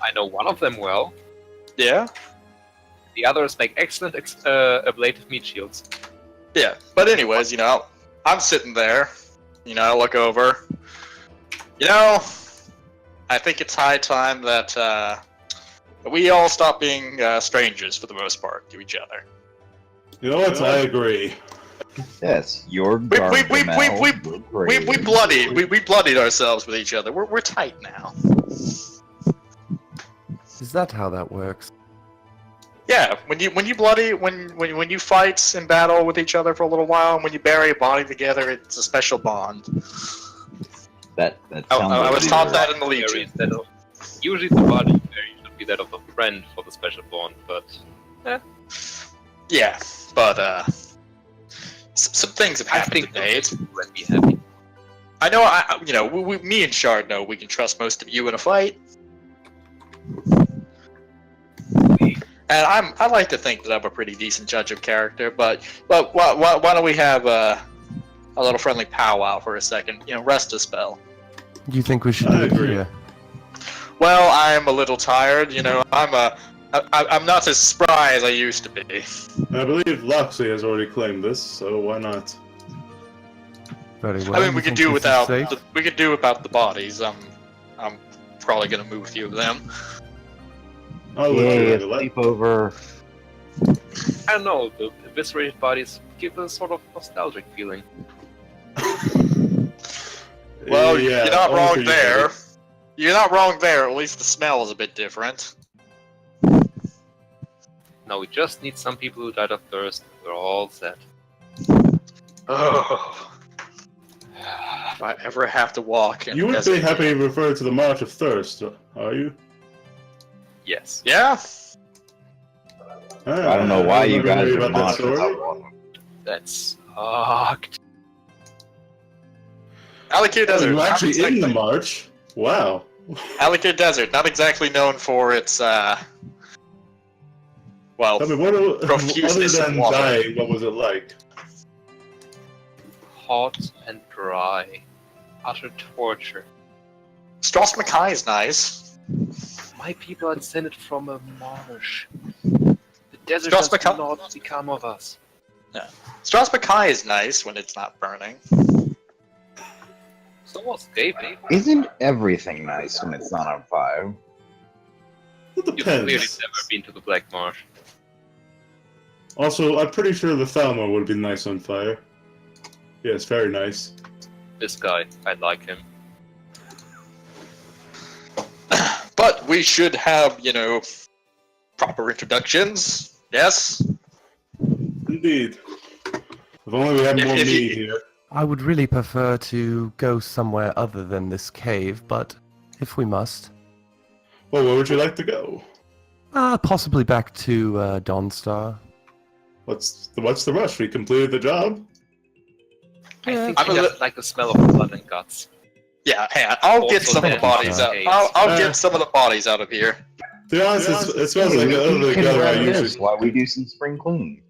I know one of them well. Yeah? The others make excellent ablative meat shields. Yeah. But anyways, you know, I'm sitting there. You know, I look over. You know, I think it's high time that we all stop being strangers for the most part to each other. You know what? I agree. Yes, you're We Gargamel. we bloodied ourselves with each other. We're tight now. Is that how that works? Yeah, when you fight in battle with each other for a little while, and when you bury a body together, it's a special bond. That sounds I was like taught you're- that in the Legion. Usually the body should be that of a friend for the special bond, but Yeah, but some things have I happened think today. would be happy. I know, me and Shard know we can trust most of you in a fight. And I like to think that I'm a pretty decent judge of character, but why don't we have a little friendly powwow for a second? You know, rest a spell. Do you think we should I do it agree. here? Well, I'm a little tired. You know, I'm not as spry as I used to be. I believe Loxley has already claimed this, so why not? Very well. I mean, You we could think do this is without safe? we could do without the bodies. I'm probably gonna move a few of them. I'll Yay, let a you handle it. sleepover. I don't know, the eviscerated bodies give a sort of nostalgic feeling. Well, Yeah, you're not only for wrong you, there. buddy. You're not wrong there. At least the smell is a bit different. No, we just need some people who died of thirst. We're all set. Oh. If I ever have to walk in You the would desert be happy to again. refer to the March of Thirst, are you? Yes. Yeah. I don't know why you guys are about that monsters. story. That's sucked. Alligator Oh, Desert. you're not actually in the exactly- March? Wow. Alligator Desert, not exactly known for its well, Tell me, other profuseness of than water. dying, what was it like? Hot and dry. Utter torture. Strauss Mackay is nice. My people are descended from a marsh. The desert Strauss does Mackay- not become of us. Strauss Mackay is nice when it's not burning. So was David. Isn't everything nice when it's not on fire? It You've clearly depends. never been to the Black Marsh. Also, I'm pretty sure the Thalmor would be nice on fire. Yes, very nice. This guy, I like him. But we should have, proper introductions. Yes? Indeed. If only we had more If you- meat here. I would really prefer to go somewhere other than this cave, but if we must, Well, where would you like to go? possibly back to Dawnstar. What's the rush? We completed the job. I think I'm he a doesn't like the smell of blood and guts. Yeah, hang on. I'll get Also some of the then, bodies out. okay. I'll get some of the bodies out of here. To be honest, it smells like We the can gutter I run this usually. while we do some spring cleaning.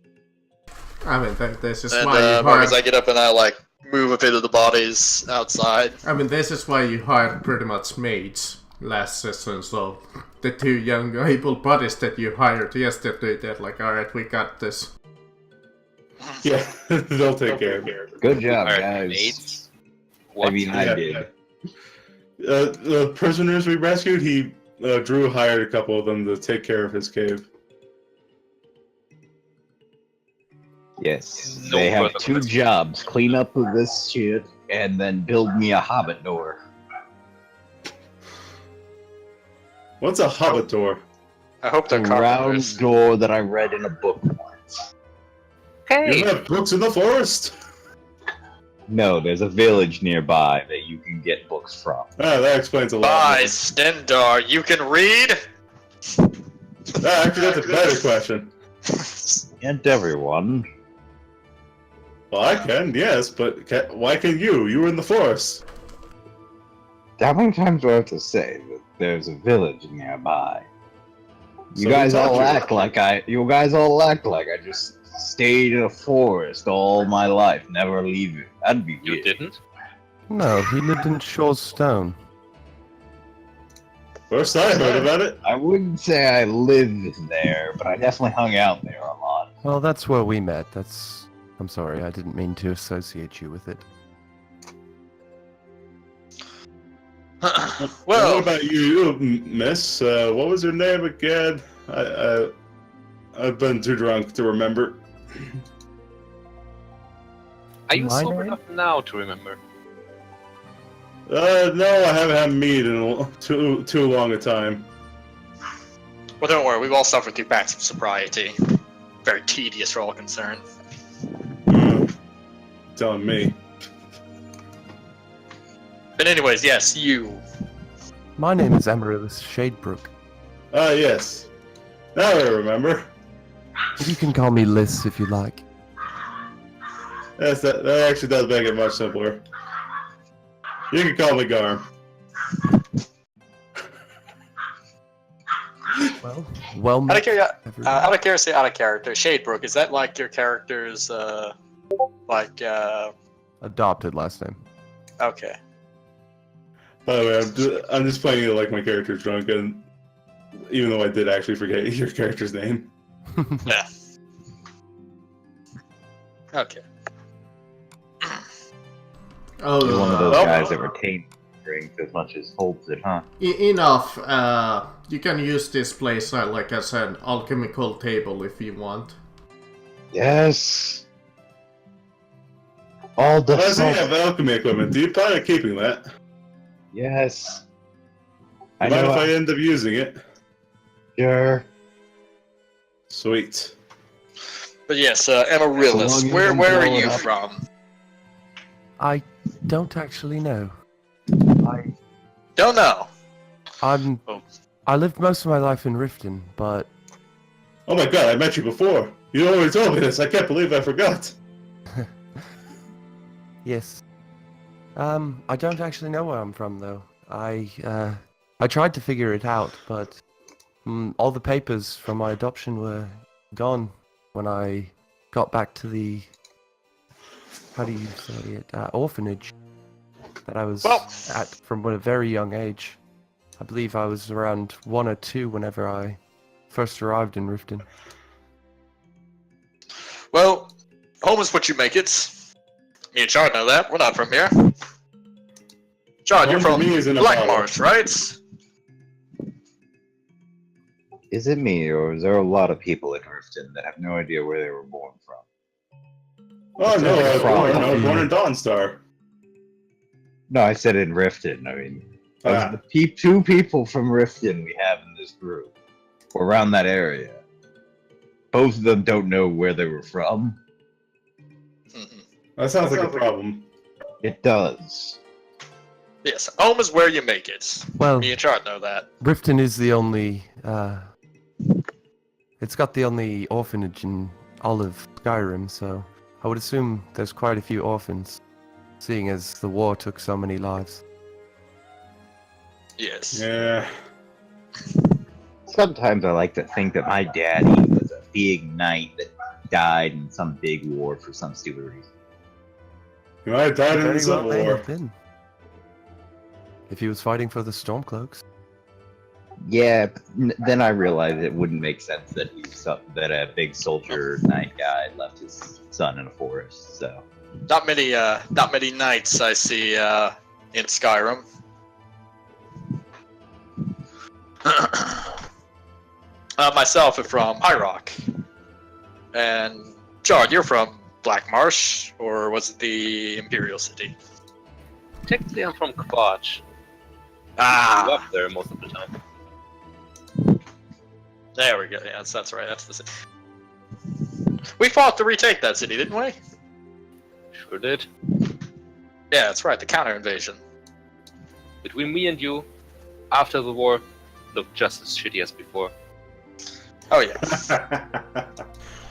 I mean, this is And why you Mark, as I hired. get up and I move a bit of the bodies outside. I mean, this is why you hired pretty much maids last session. So the two young able bodies that you hired yesterday, they're like, all right, we got this. Yeah, they'll take care of it. Good job, Alright, guys. mates. I What? mean, I did. The prisoners we rescued, Drew hired a couple of them to take care of his cave. Yes, No they have further two questions. jobs: clean up this shit and then build me a hobbit door. What's a hobbit door? I hope A they're round carpenters. door that I read in a book once. Hey! You have books in the forest. No, there's a village nearby that you can get books from. Ah, that explains a lot. By Stendar, you can read? Actually, that's a better question. And everyone. Well, I can, yes, but why can you? You were in the forest. How many times do I have to say that there's a village nearby? You So guys who taught all you? act like I just stayed in a forest all my life, never leaving. That'd be You weird. didn't? No, he lived in Shaw's Stone. First I heard about it. I wouldn't say I lived there, but I definitely hung out there a lot. Well, that's where we met. I'm sorry, I didn't mean to associate you with it. What Well, about you, miss? What was your name again? I've been too drunk to remember. Are you My sober name? enough now to remember? No, I haven't had mead in too long a time. well, don't worry. We've all suffered through bouts of sobriety. Very tedious for all concerned. Telling me. But anyways, yes, you. My name is Amaryllis Shadebrook. Ah, yes. Now I remember. You can call me Liz if you like. Yes, that actually does make it much simpler. You can call me Garm. Well Out of, met, curiosity, out of character, Shadebrook, is that like your character's, adopted last name. okay. By the way, I'm just playing it like my character's drunk, and even though I did actually forget your character's name. Yeah. Okay. Oh, You're one of those Well- guys that retains drinks as much as holds it, huh? Enough. You can use this place like as an alchemical table if you want. Yes. All the But I say you stuff. have alchemy equipment. Do you plan on keeping that? Yes. I Mind know. if I end up using it? Sure. Sweet. But yes, Amaryllis, So long as where you are blow it you up. from? I don't actually know. Don't know. I'm. Oh. I lived most of my life in Riften, but Oh my god, I met you before. You already told me this. I can't believe I forgot. yes. I don't actually know where I'm from though. I tried to figure it out, but all the papers from my adoption were gone when I got back to the, how do you say it, orphanage that I was Well- at from a very young age. I believe I was around 1 or 2 whenever I first arrived in Riften. Well, home is what you make it. Me and Chard know that. We're not from here. Chard, you're Home from to me is in a Black bottle. Marsh, right? Is it me, or is there a lot of people in Riften that have no idea where they were born from? Oh no, I was born in Dawnstar. No, I said in Riften. I mean, Ah. of the two people from Riften we have in this group, or around that area. Both of them don't know where they were from. Mhm. That sounds like a problem. It does. Yes, home is where you make it. Well, Me and Chard know that. Riften is the only, it's got the only orphanage in all of Skyrim, so I would assume there's quite a few orphans, seeing as the war took so many lives. Yes. Yeah. Sometimes I like to think that my daddy was a big knight that died in some big war for some stupid reason. You might have died in the Very well Civil may War. have been. If he was fighting for the Stormcloaks. Yeah, but then I realized it wouldn't make sense that that a big soldier knight guy left his son in a forest. So Not many knights I see in Skyrim. Myself am from High Rock, and Chard, you're from Black Marsh, or was it the Imperial City? Technically, I'm from Kvatch. I'm Ah, up there most of the time. there we go. Yeah, that's right. That's the city. We fought to retake that city, didn't we? Sure did. Yeah, that's right. The counter invasion. Between me and you, after the war, looked just as shitty as before. Oh yeah.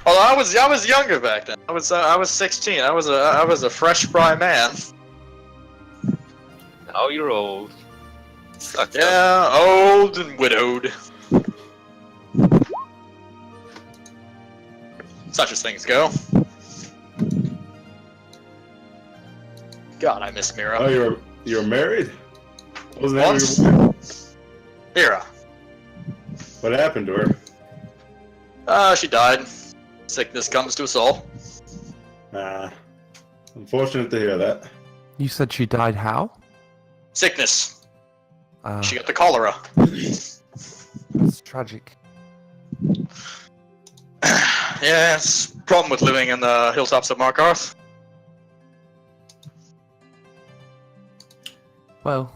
Well, I was younger back then. I was 16. I was a fresh fry man. Now you're old. Sucks. Yeah, old and widowed. Such as things go. God, I miss Mira. Oh, you're married? Wasn't that Once. your wife? Hira. What happened to her? She died. Sickness comes to us all. Unfortunate to hear that. You said she died how? Sickness. Uh, She got the cholera. That's tragic. Yeah, it's a problem with living in the hilltops of Markarth. Well,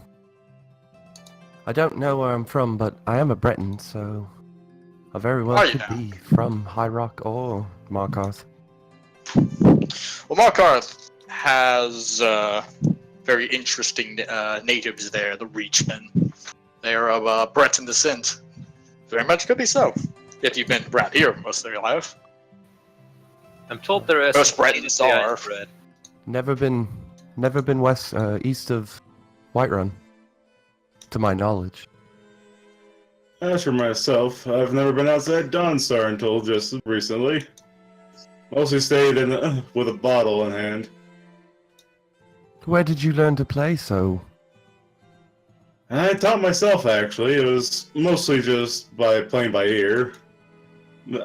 I don't know where I'm from, but I am a Breton, so I very well Are you could now? be from High Rock or Markarth. Well, Markarth has very interesting natives there, the Reachmen. They are of Breton descent. Very much could be so, if you've been around here most of your life. I'm told there is Most Bretons are. bread. Never been east of Whiterun, to my knowledge. As for myself, I've never been outside Dawnstar until just recently. Mostly stayed in with a bottle in hand. Where did you learn to play so? I taught myself, actually. It was mostly just by playing by ear.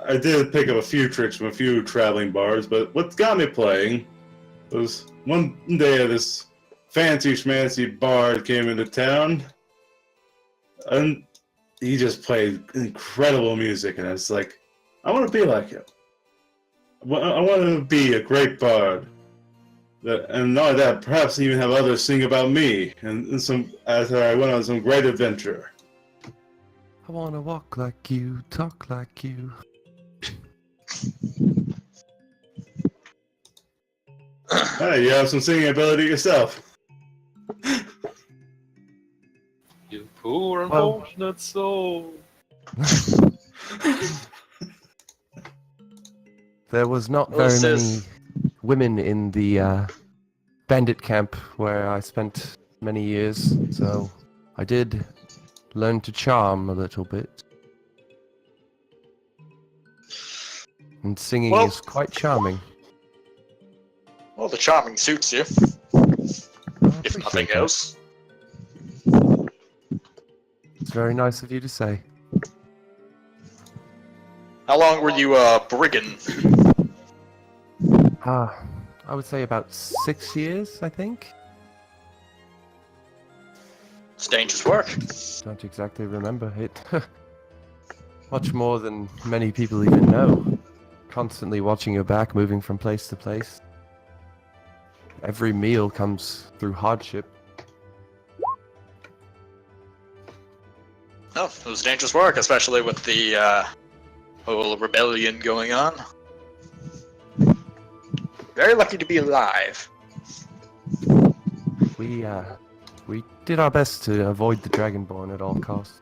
I did pick up a few tricks from a few traveling bars, but what got me playing was one day this fancy schmancy bard came into town, and he just played incredible music, and it's like, I want to be like him. I want to be a great bard. And not only that, perhaps even have others sing about me, and some after I went on some great adventure. I wanna walk like you, talk like you. Hey, you have some singing ability yourself. You poor Well- unfortunate soul. There was not Well, very it many says- women in the bandit camp where I spent many years, so I did learn to charm a little bit. And singing Well- is quite charming. Well, the charming suits you, I if nothing appreciate that. else. It's very nice of you to say. How long were you brigand? I would say about 6 years, I think. It's dangerous work. Don't exactly remember it. Much more than many people even know. Constantly watching your back, moving from place to place. Every meal comes through hardship. No, it was dangerous work, especially with the whole rebellion going on. Very lucky to be alive. We did our best to avoid the Dragonborn at all costs.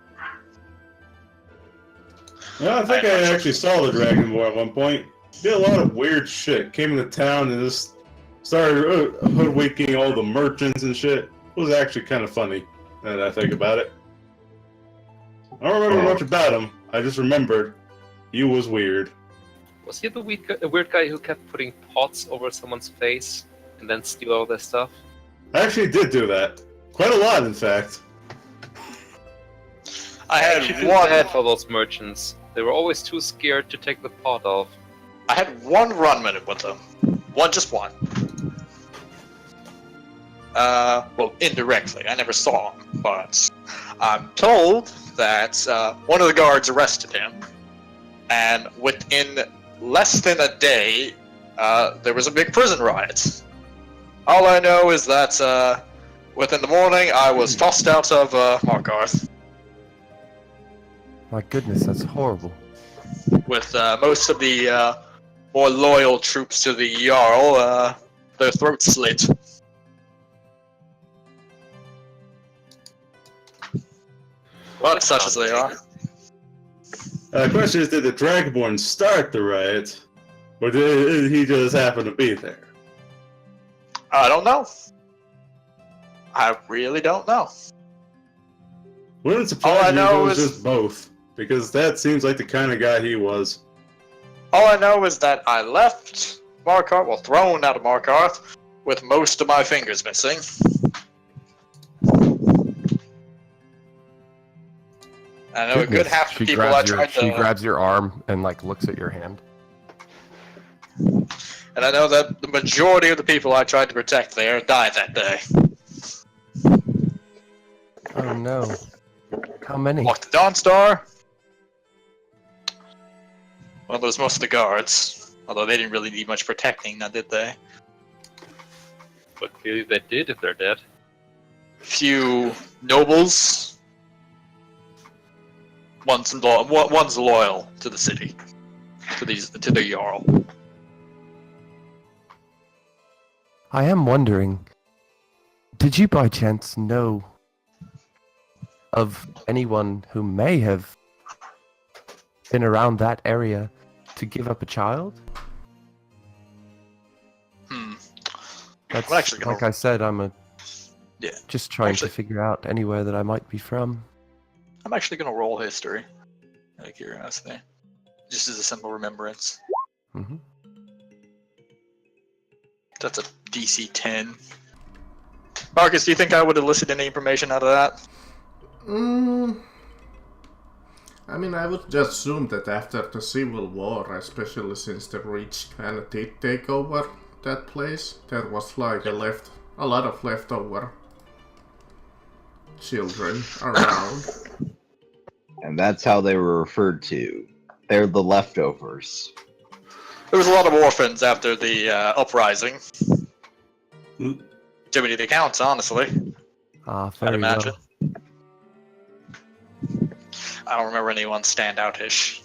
Well, I think I actually saw the Dragonborn at one point. Did a lot of weird shit. Came into town and just started hoodwinking all the merchants and shit. It was actually kind of funny, now that I think about it. I don't remember much about him. I just remembered he was weird. Was he the weird guy who kept putting pots over someone's face and then steal all their stuff? I actually did do that. Quite a lot, in fact. I actually had feel one. bad for those merchants. They were always too scared to take the pot off. I had one run minute with them. Just one. Well, indirectly. I never saw him, but I'm told that one of the guards arrested him, and within less than a day, there was a big prison riot. All I know is that within the morning, I was tossed out of Markarth My goodness, that's horrible. with most of the more loyal troops to the Jarl, their throats slit. But such as they are. The question is, did the Dragonborn start the riot? Or did he just happen to be there? I don't know. I really don't know. Wouldn't All surprise I me if know it was is- just both. Because that seems like the kind of guy he was. All I know is that I left Markarth, well, thrown out of Markarth, with most of my fingers missing. I know a good Goodness, half the she people I grabs your tried she to, grabs your arm and like looks at your hand. and I know that the majority of the people I tried to protect there died that day. Oh no. How many? Walked the Dawnstar. Well, there's most of the guards, although they didn't really need much protecting, now did they? But clearly they did if they're dead. Few nobles. One's loyal to the city, to the Jarl. I am wondering, did you by chance know of anyone who may have been around that area to give up a child? That's I'm actually gonna- like I said, I'm Yeah. just trying Actually- to figure out anywhere that I might be from. I'm actually gonna roll history, out of curiosity, just as a simple remembrance. Hmm. That's a DC 10. Marcus, do you think I would elicit any information out of that? I mean, I would just assume that after the Civil War, especially since the Reach kind of did take over that place, there was like a lot of leftover children around. And that's how they were referred to. They're the leftovers. There was a lot of orphans after the uprising. Hmm. Too many to count, honestly. Ah, I'd very imagine. well. I don't remember anyone standout-ish.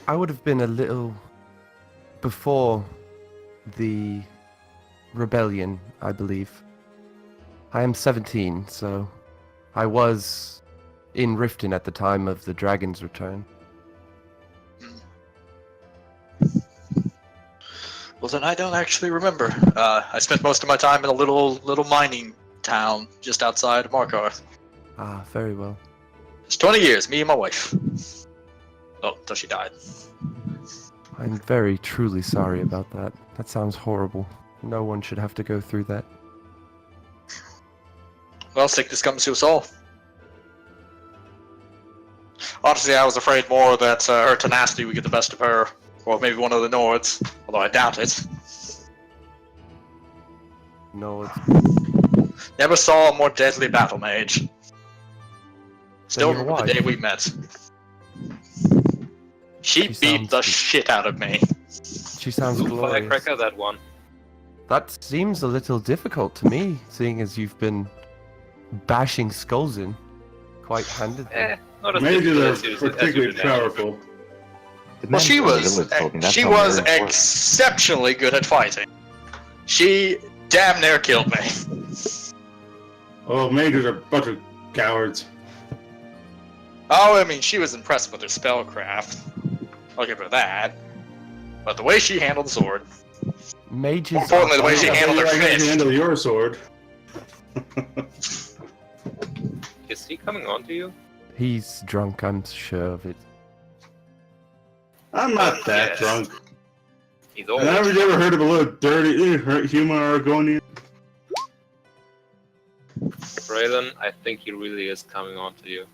I would have been a little before the rebellion, I believe. I am 17, so I was in Riften at the time of the dragon's return. Well, then I don't actually remember. I spent most of my time in a little mining town just outside of Markarth. Ah, very well. It's 20 years, me and my wife. Oh, until she died. I'm very truly sorry about that. That sounds horrible. No one should have to go through that. Well, sickness comes to us all. Honestly, I was afraid more that her tenacity would get the best of her, or maybe one of the Nords, although I doubt it. No, it's Never saw a more deadly battle mage. Still your remember the wife. day we met. She beat sounds the good. shit out of me. she sounds Ooh, glorious. firecracker, that one. That seems a little difficult to me, seeing as you've been bashing skulls in quite handedly. Not as Mages difficult are as you- as you particularly do now. powerful. The Well, men she from the was village told me that's she how was marriage works. exceptionally good at fighting. She damn near killed me. Oh, mages are a bunch of cowards. Oh, I mean, she was impressed with her spellcraft. I'll give her that. But the way she handled the sword, Mages more importantly, the way are- she I handled her bet you like the fist. end of your sword. Is he coming on to you? He's drunk, I'm sure of it. I'm not that Yes. drunk. He's old. And have you ever heard of a little dirty, human Argonian? Braylon, I think he really is coming on to you.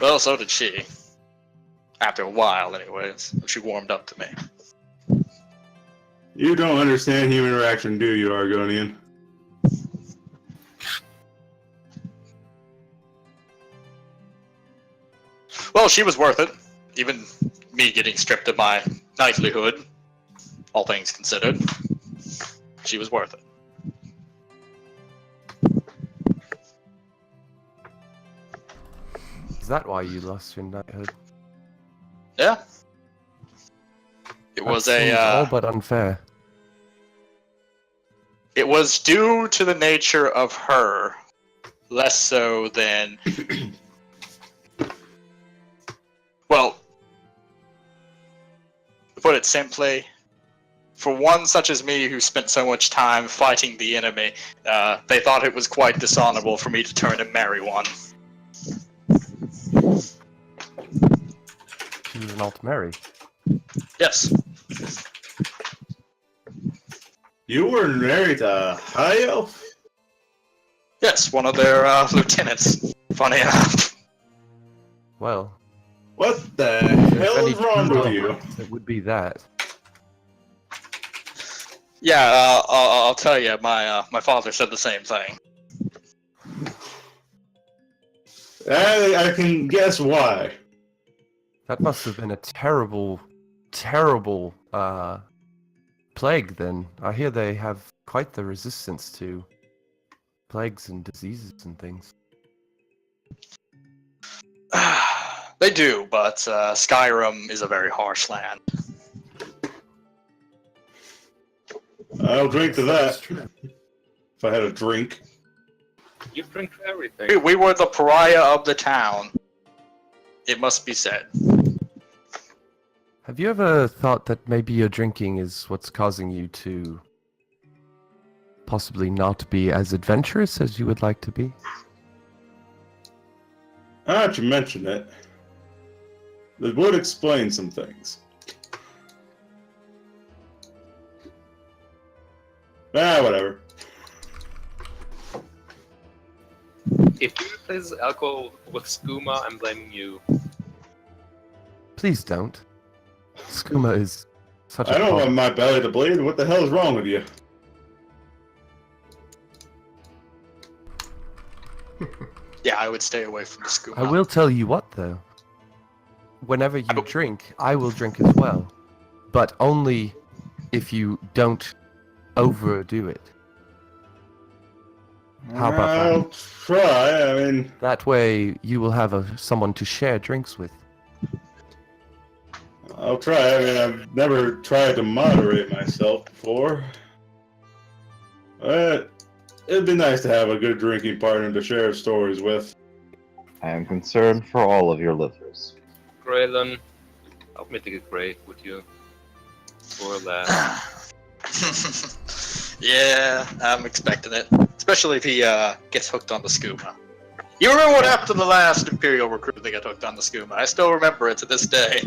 Well, so did she. After a while, anyways. She warmed up to me. You don't understand human interaction, do you, Argonian? Well, she was worth it. Even me getting stripped of my knightlyhood, all things considered. She was worth it. Is that why you lost your knighthood? Yeah. It That was seems all a. but unfair. It was due to the nature of her, less so than. Well, to put it simply, for one such as me who spent so much time fighting the enemy, they thought it was quite dishonorable for me to turn and marry one. She was an alt Mary. Yes. You were married to a high elf? Yes, one of their lieutenants. Funny enough. Well, What the if hell any is wrong true with you? romance, it would be that. Yeah, I'll tell you. My father said the same thing. I can guess why. That must have been a terrible, terrible plague then. I hear they have quite the resistance to plagues and diseases and things. They do, but Skyrim is a very harsh land. I'll drink to That's that. true. If I had a drink. You drink everything. We were the pariah of the town. It must be said. Have you ever thought that maybe your drinking is what's causing you to possibly not be as adventurous as you would like to be? Now that you mention it, it would explain some things. Whatever. If you replace alcohol with skooma, I'm blaming you. Please don't. Skooma is such a I don't want problem. my belly to bleed. What the hell is wrong with you? Yeah, I would stay away from the school. I will tell you what, though. Whenever you drink, I will drink as well. But only if you don't overdo it. How about that? I'll try. I mean, That way, you will have someone to share drinks with. I'll try. I mean, I've never tried to moderate myself before. But it'd be nice to have a good drinking partner to share stories with. I am concerned for all of your livers. Graylin, help me dig a grave, would you? Poor lad. Yeah, I'm expecting it. Especially if he gets hooked on the skooma. You remember what happened to the last Imperial recruit that got hooked on the skooma? I still remember it to this day.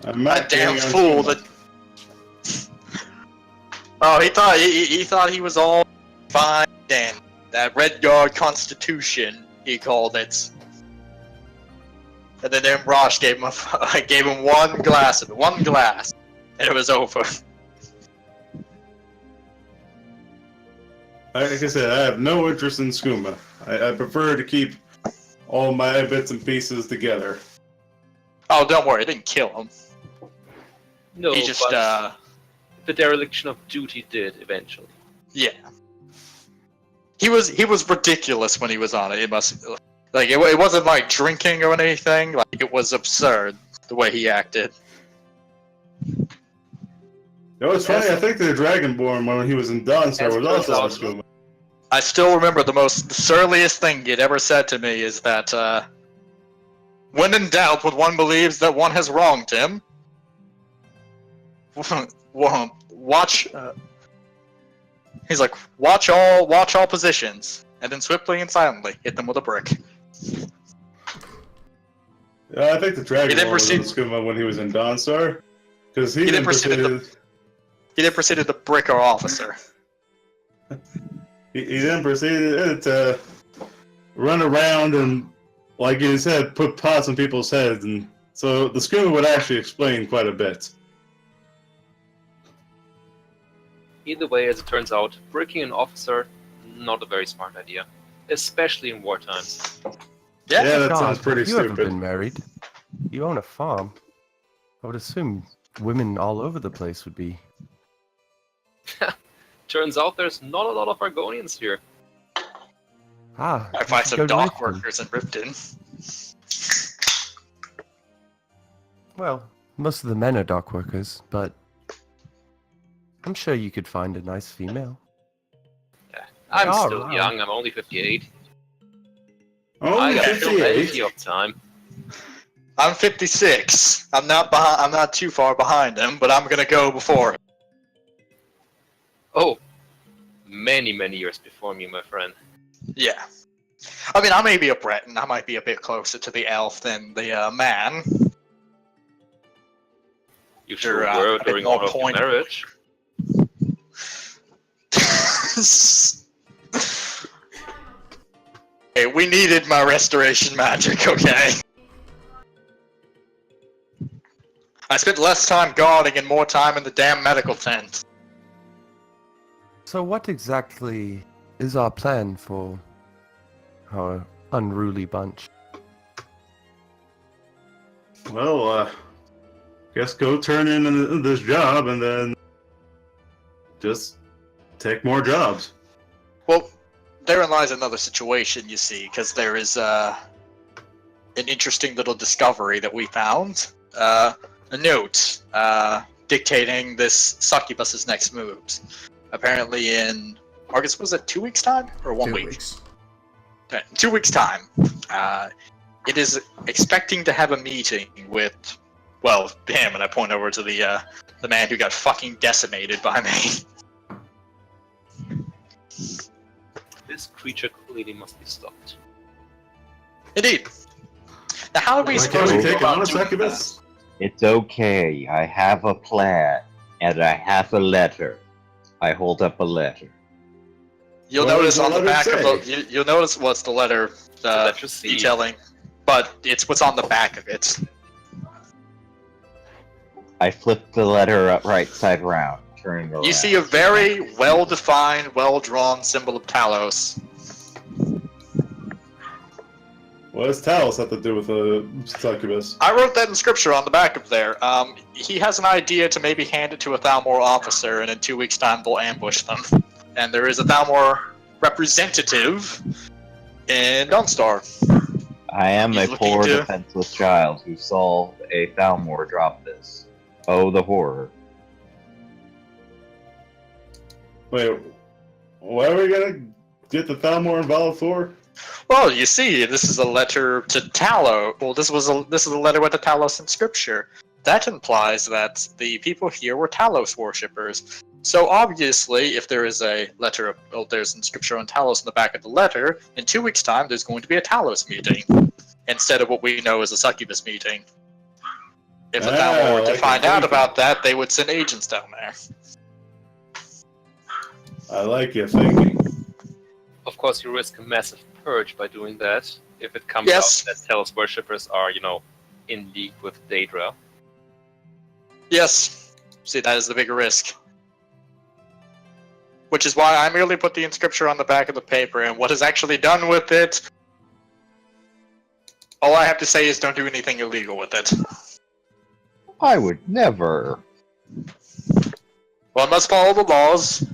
I'm That not damn getting on fool too much. that. Oh, he thought he was all fine and that Red Guard Constitution, he called it. And then Rosh gave him one glass of it, and it was over. Like I said, I have no interest in skooma. I prefer to keep all my bits and pieces together. Oh, don't worry, it didn't kill him. No, He just but the dereliction of duty did eventually. yeah. He was ridiculous when he was on it. It must like it wasn't like drinking or anything. Like it was absurd the way he acted. You know, it's funny, I think the Dragonborn, when he was in Dawnstar, As was also on Blazon. skooma. I still remember the surliest thing he'd ever said to me is that when in doubt, when one believes that one has wronged him, watch. He's like, watch all positions, and then swiftly and silently hit them with a brick. Yeah, I think the Dragonborn then was on proceed- skooma when he was in Dawnstar. Because he then then proceeded He then proceeded to brick our officer. He then proceeded to run around and, like you said, put pots on people's heads, and so the skooma would actually explain quite a bit. Either way, as it turns out, bricking an officer, not a very smart idea. Especially in war times. Yeah. Yeah, that God, sounds pretty have you ever stupid. been married? You own a farm. I would assume women all over the place would be. Turns out there's not a lot of Argonians here. Ah, I you find should some go to dock Riften. workers in Riften. Well, most of the men are dock workers, but I'm sure you could find a nice female. I'm Oh, still wow. young, I'm only 58. Oh, I got 58? plenty of time. I'm 56. I'm not too far behind him, but I'm gonna go before him. Oh, many, many years before me, my friend. Yeah. I mean, I may be a Breton. I might be a bit closer to the elf than the man. You sure You're, were a bit during more all of your point- marriage. Hey, we needed my restoration magic, okay? I spent less time guarding and more time in the damn medical tent. So what exactly is our plan for our unruly bunch? Well, guess go turn in this job and then just take more jobs. Well, therein lies another situation, you see, because there is an interesting little discovery that we found. A note dictating this succubus's next moves. Apparently in, Marcus, was it 2 weeks' time? Or 1 week? 2 weeks. Okay, 2 weeks' time. It is expecting to have a meeting with, well, him, and I point over to the man who got fucking decimated by me. This creature clearly must be stopped. Indeed. Now, how are we Why supposed can't to we go take on about a doing succubus? It's okay. I have a plan, and I have a letter. I hold up a letter. You'll What notice does the on the back letter of the. You'll notice what's the letter Letter C. detailing, but it's what's on the back of it. I flip the letter up right side round, turning it around. You see a very well-defined, well-drawn symbol of Talos. What does Talos have to do with a succubus? I wrote that in scripture on the back of there. He has an idea to maybe hand it to a Thalmor officer, and in 2 weeks' time they'll ambush them. And there is a Thalmor representative in Dunstar. I am He's a looking poor, to- defenseless child who saw a Thalmor drop this. Oh, the horror. Wait, what are we gonna get the Thalmor involved for? Well, you see, this is a letter to Talos. Well, this is a letter with the Talos in scripture. That implies that the people here were Talos worshippers. So obviously, if there is a letter of, well, there's inscription on Talos in the back of the letter, in 2 weeks' time there's going to be a Talos meeting, instead of what we know as a succubus meeting. If the Thalmor were to like find the out thinking. about that, they would send agents down there. I like your thinking. Of course, you risk a massive purge by doing that. If it comes Yes. out that Talos worshippers are, in league with Daedra. Yes. See, that is the bigger risk. Which is why I merely put the inscription on the back of the paper, and what is actually done with it, all I have to say is don't do anything illegal with it. I would never. One must follow the laws.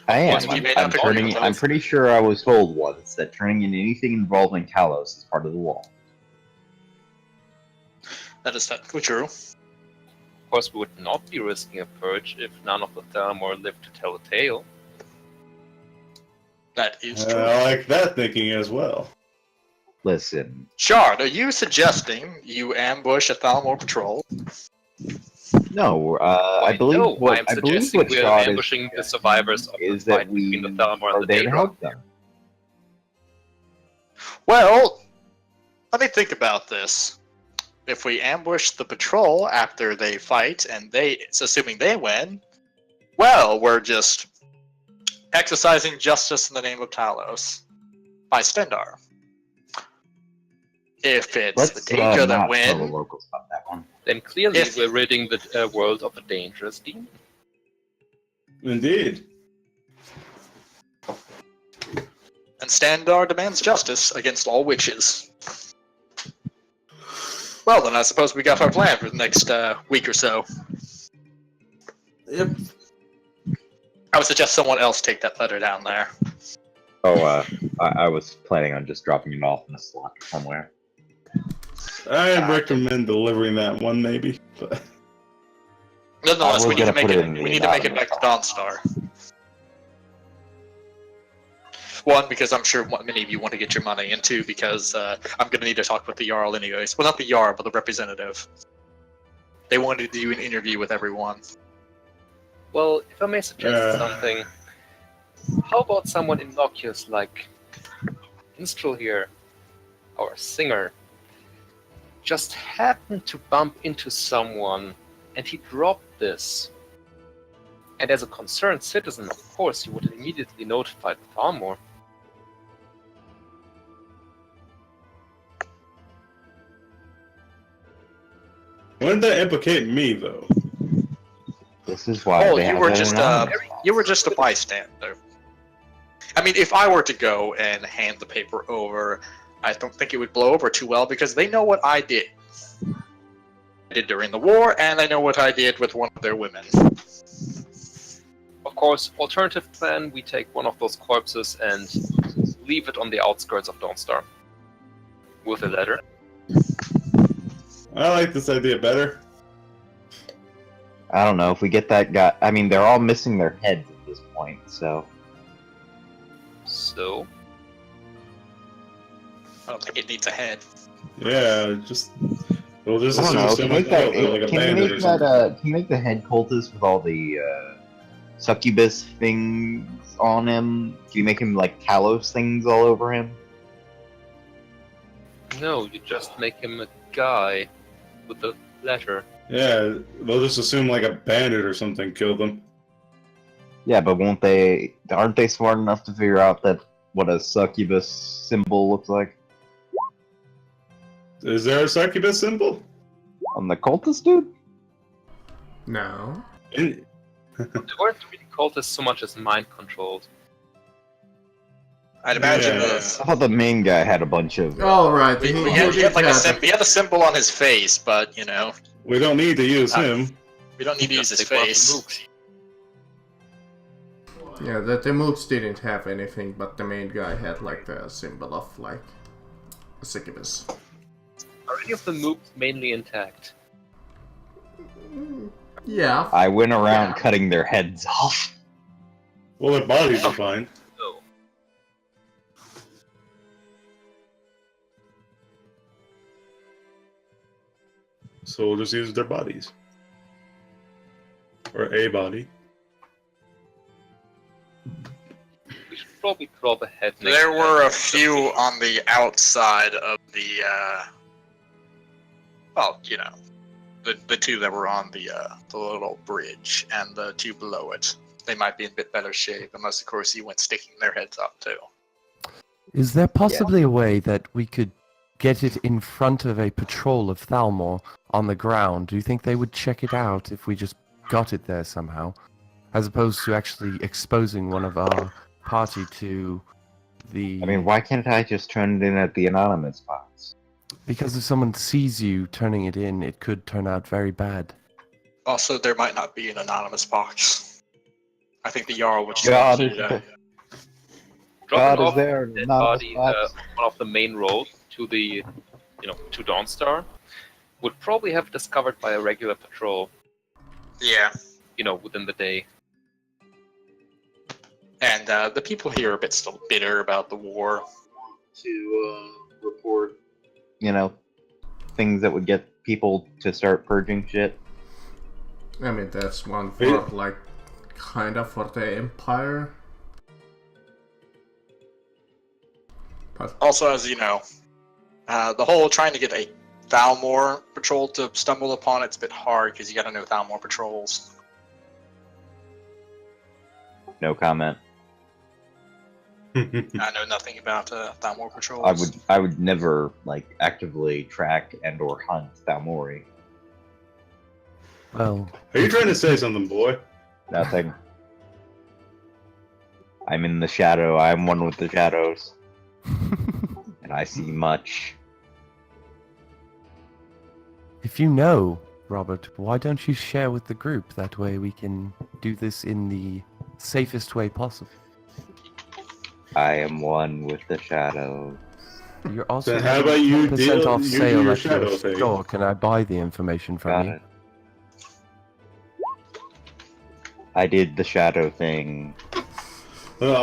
I am. Once we made up agreements. I'm pretty sure I was told once that turning in anything involving Talos is part of the law. That is technically true. Of course, we would not be risking a purge if none of the Thalmor lived to tell a tale. That is true. I like that thinking as well. Listen, Shard, are you suggesting you ambush a Thalmor patrol? no. I believe no, what I'm I believe suggesting what we're Shard is ambushing the survivors of the is that fight we between the Thalmor are and the there to Daedra. help them. Well, let me think about this. If we ambush the patrol after they fight, and it's assuming they win, well, we're just exercising justice in the name of Talos by Stendar. If it's Let's the Daedra that not tell win, the locals about that one. Then clearly If- we're ridding the world of a dangerous demon. Indeed. and Stendar demands justice against all witches. Well, then I suppose we got our plan for the next week or so. Yep. I would suggest someone else take that letter down there. Oh, I was planning on just dropping it off in a slot somewhere. I'd recommend delivering that one, maybe. But Nonetheless, I we was need to gonna make put it. it in the We need to make it back to Dawnstar. One, because I'm sure many of you want to get your money, and two, because I'm going to need to talk with the Jarl anyways. Well, not the Jarl, but the representative. They wanted to do an interview with everyone. Well, if I may suggest something, how about someone innocuous like Minstrel here, or Singer, just happened to bump into someone and he dropped this. And as a concerned citizen, of course, you would immediately notify the Thalmor. Wouldn't that implicate me, though? This is why Oh, they you have were that just anonymous. you were just a bystander. I mean, if I were to go and hand the paper over, I don't think it would blow over too well because they know what I did. I did during the war, and I know what I did with one of their women. Of course, alternative plan, we take one of those corpses and leave it on the outskirts of Dawnstar. With a letter. I like this idea better. I don't know if we get that guy. I mean, they're all missing their heads at this point, so So, I don't think it needs a head. Yeah, we'll just I don't assume know. Can you someone make that? killed it, like a Can you bandit or make something. that? Can you make the head cultist with all the succubus things on him? Can you make him like Talos things all over him? no, you just make him a guy with the letter. Yeah, they'll just assume like a bandit or something killed them. Yeah, but won't they? Aren't they smart enough to figure out that what a succubus symbol looks like Is there a succubus symbol? on the cultist dude? No. In- They weren't really cultists so much as mind controlled. I'd imagine Yeah. I thought the main guy had a bunch of. Oh, right. he he had did like have he had a symbol on his face, but you know, we don't need to use him. we don't need to use his Just take one of the face. mooks. Yeah, the mooks didn't have anything, but the main guy had like the symbol of like a succubus. Are any of the mooks mainly intact? Yeah. I went around cutting their heads off. Well, their bodies are fine. No. So we'll just use their bodies. Or a body. We should probably draw the head next There to were it. a few on the outside of the, well, you know, the two that were on the little bridge and the two below it. They might be in a bit better shape, unless of course you went sticking their heads up too. Is there possibly a way that we could get it in front of a patrol of Thalmor on the ground? Do you think they would check it out if we just got it there somehow? As opposed to actually exposing one of our party to the... I mean, why can't I just turn it in at the anonymous box? Because if someone sees you turning it in, it could turn out very bad. Also, there might not be an anonymous box. I think the Jarl would God, do is that. Dropping God, is off there the an dead anonymous body box? one of the main roads to the, to Dawnstar would probably have discovered by a regular patrol, Yeah, within the day. and the people here are a bit still bitter about the war. To report, things that would get people to start purging shit. I mean, that's one for like kind of for the Empire. But Also, as you know, the whole trying to get a Thalmor patrol to stumble upon it's a bit hard because you got to know Thalmor patrols. No comment. I know nothing about Thalmor patrols. I would never actively track and or hunt Thalmori. Well, Are you trying to say something, boy? Nothing. I'm in the shadow. I'm one with the shadows, and I see much. if you know, Robert, why don't you share with the group? That way we can do this in the safest way possible. I am one with the shadows. You're also Then how about you 10% off do sale your at your shadow thing? store. Can I buy the information from Got you? it. I did the shadow thing. No,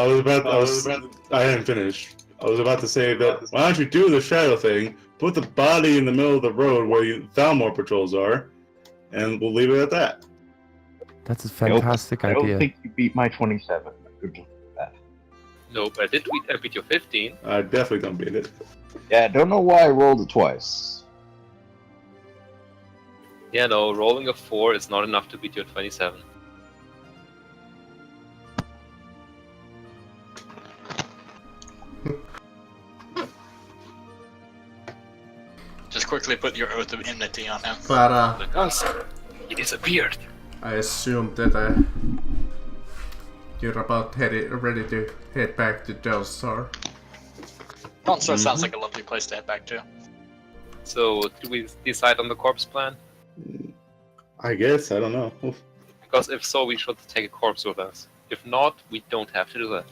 I hadn't finished. I was about to say that, why don't you do the shadow thing, put the body in the middle of the road where Thalmor patrols are, and we'll leave it at that. That's a fantastic I don't idea. think you beat my 27. Good luck with that. No, but I did beat your 15. I definitely don't beat it. Yeah, I don't know why I rolled it twice. Yeah, no, rolling a 4 is not enough to beat your 27. Just quickly put your oath of enmity on him. But The gunslinger. He disappeared. I assume that you're about ready to head back to Delstar. Also sounds like a lovely place to head back to. So, do we decide on the corpse plan? I guess, I don't know. Because if so, we should take a corpse with us. If not, we don't have to do that.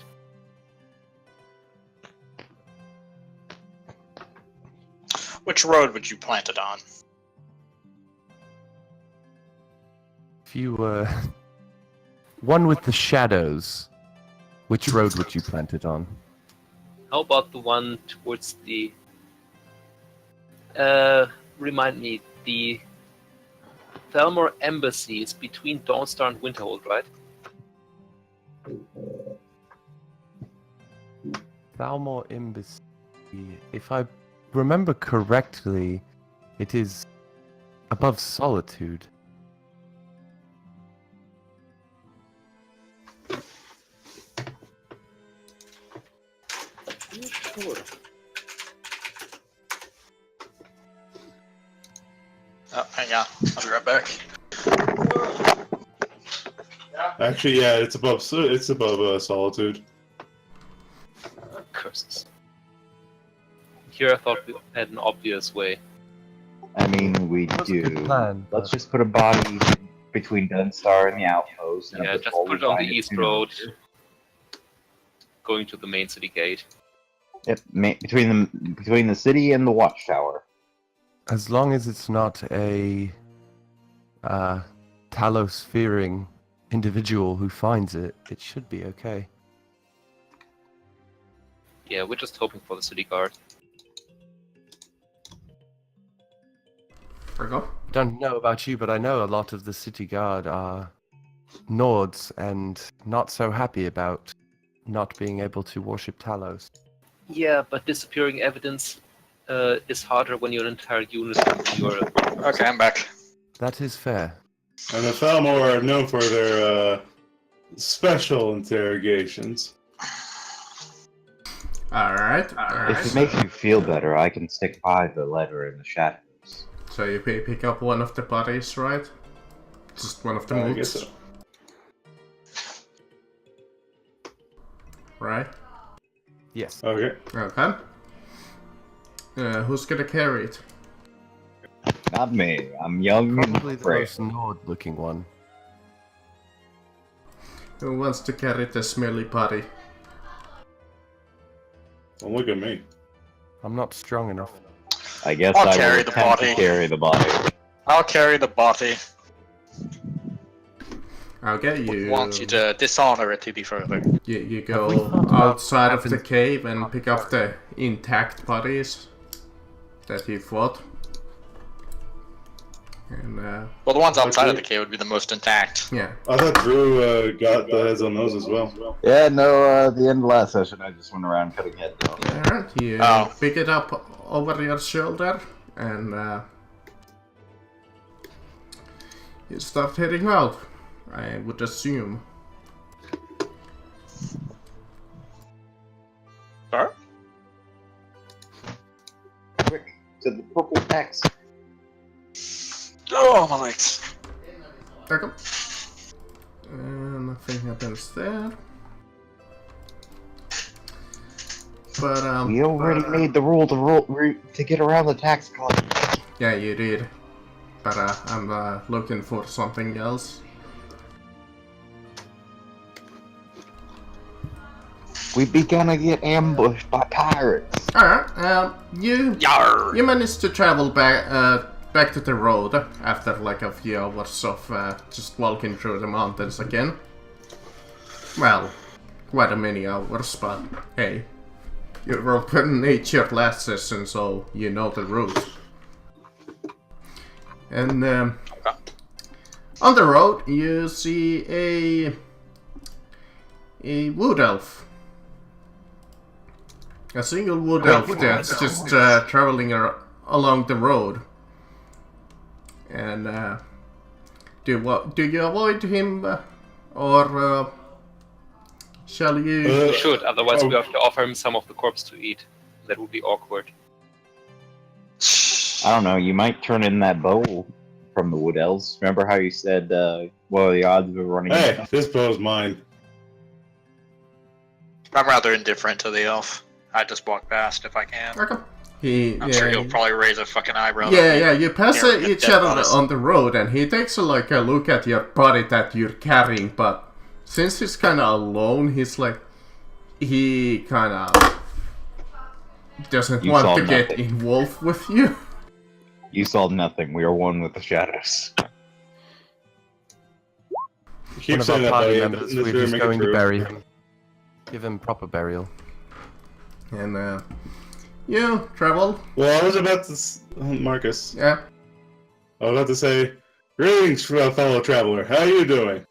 Which road would you plant it on? If you were one with the shadows, which road would you plant it on? How about the one towards the... remind me, the Thalmor Embassy is between Dawnstar and Winterhold, right? Thalmor Embassy. If I remember correctly, it is above Solitude. Sure. Oh, hang on. I'll be right back. Actually, yeah, it's above Solitude. Curses. Here I thought we had an obvious way. I mean, we That's a do. good plan, Let's but- just put a body between Dunstar and the outpost. And Yeah, if just all put we it on the find is east sooner road. or later- Going to the main city gate. Yep, between the city and the watchtower. As long as it's not a Talos-fearing individual who finds it, it should be okay. Yeah, we're just hoping for the city guard. Virgo? I don't know about you, but I know a lot of the city guard are Nords and not so happy about not being able to worship Talos. Yeah, but disappearing evidence is harder when you're an entire unit and you're... Okay, I'm back. That is fair. And the Thalmor are known for their special interrogations. Alright, If it alright. makes you feel better, I can stick by the letter in the shadows. So you pick up one of the bodies, right? Just one of the I moods. guess so. Right? Yes. Okay. Okay. Who's gonna carry it? Not me. I'm young Probably and the frail. most Nord-looking one. Who wants to carry the smelly body? Don't look at me. I'm not strong enough. I guess I'll I carry will the attempt body. to carry the body. I'll carry the body. Okay, you Want you to dishonor it to be further. you Have we go thought about outside of the having- cave and pick up the intact bodies that you fought. And Well, the ones outside of the cave would be the most intact. yeah. I thought Drew got the heads on those as well. Yeah, no, the end of last session, I just went around cutting heads off. Alright, you Oh. pick it up over your shoulder and you start heading out, I would assume. Sir? Quick, to the purple X. Oh, my legs. Okay. Nothing happens there. But We already made the rule to get around the tax collector. yeah, you did. But I'm looking for something else. We be gonna get ambushed by pirates. Alright, you Yarr! managed to travel back to the road after like a few hours of just walking through the mountains again. Well, quite a many hours, but hey, you were in nature last session, so you know the route. And on the road, you see a wood elf. A single wood elf that's just traveling along the road. And do you avoid him, or shall you? We should, otherwise we have to offer him some of the corpse to eat. That would be awkward. I don't know. You might turn in that bow from the Wood Elves. Remember how you said, what are the odds of it running? Hey, this bow's mine. I'm rather indifferent to the elf. I just walk past if I can. Okay. I'm sure he'll probably raise a fucking eyebrow. Yeah, you pass Yeah, each dead other bodies. on the road, and he takes a look at your body that you're carrying. But since he's kind of alone, he kind of doesn't You want saw to get nothing. involved with you. You saw nothing. We are one with the shadows. Keep One of saying our that, party buddy. members, This we're better just make it going to true. bury him. Give him proper burial. And you travel. Well, I was about to... Marcus. Yeah. I was about to say, greetings, fellow traveler. How you doing?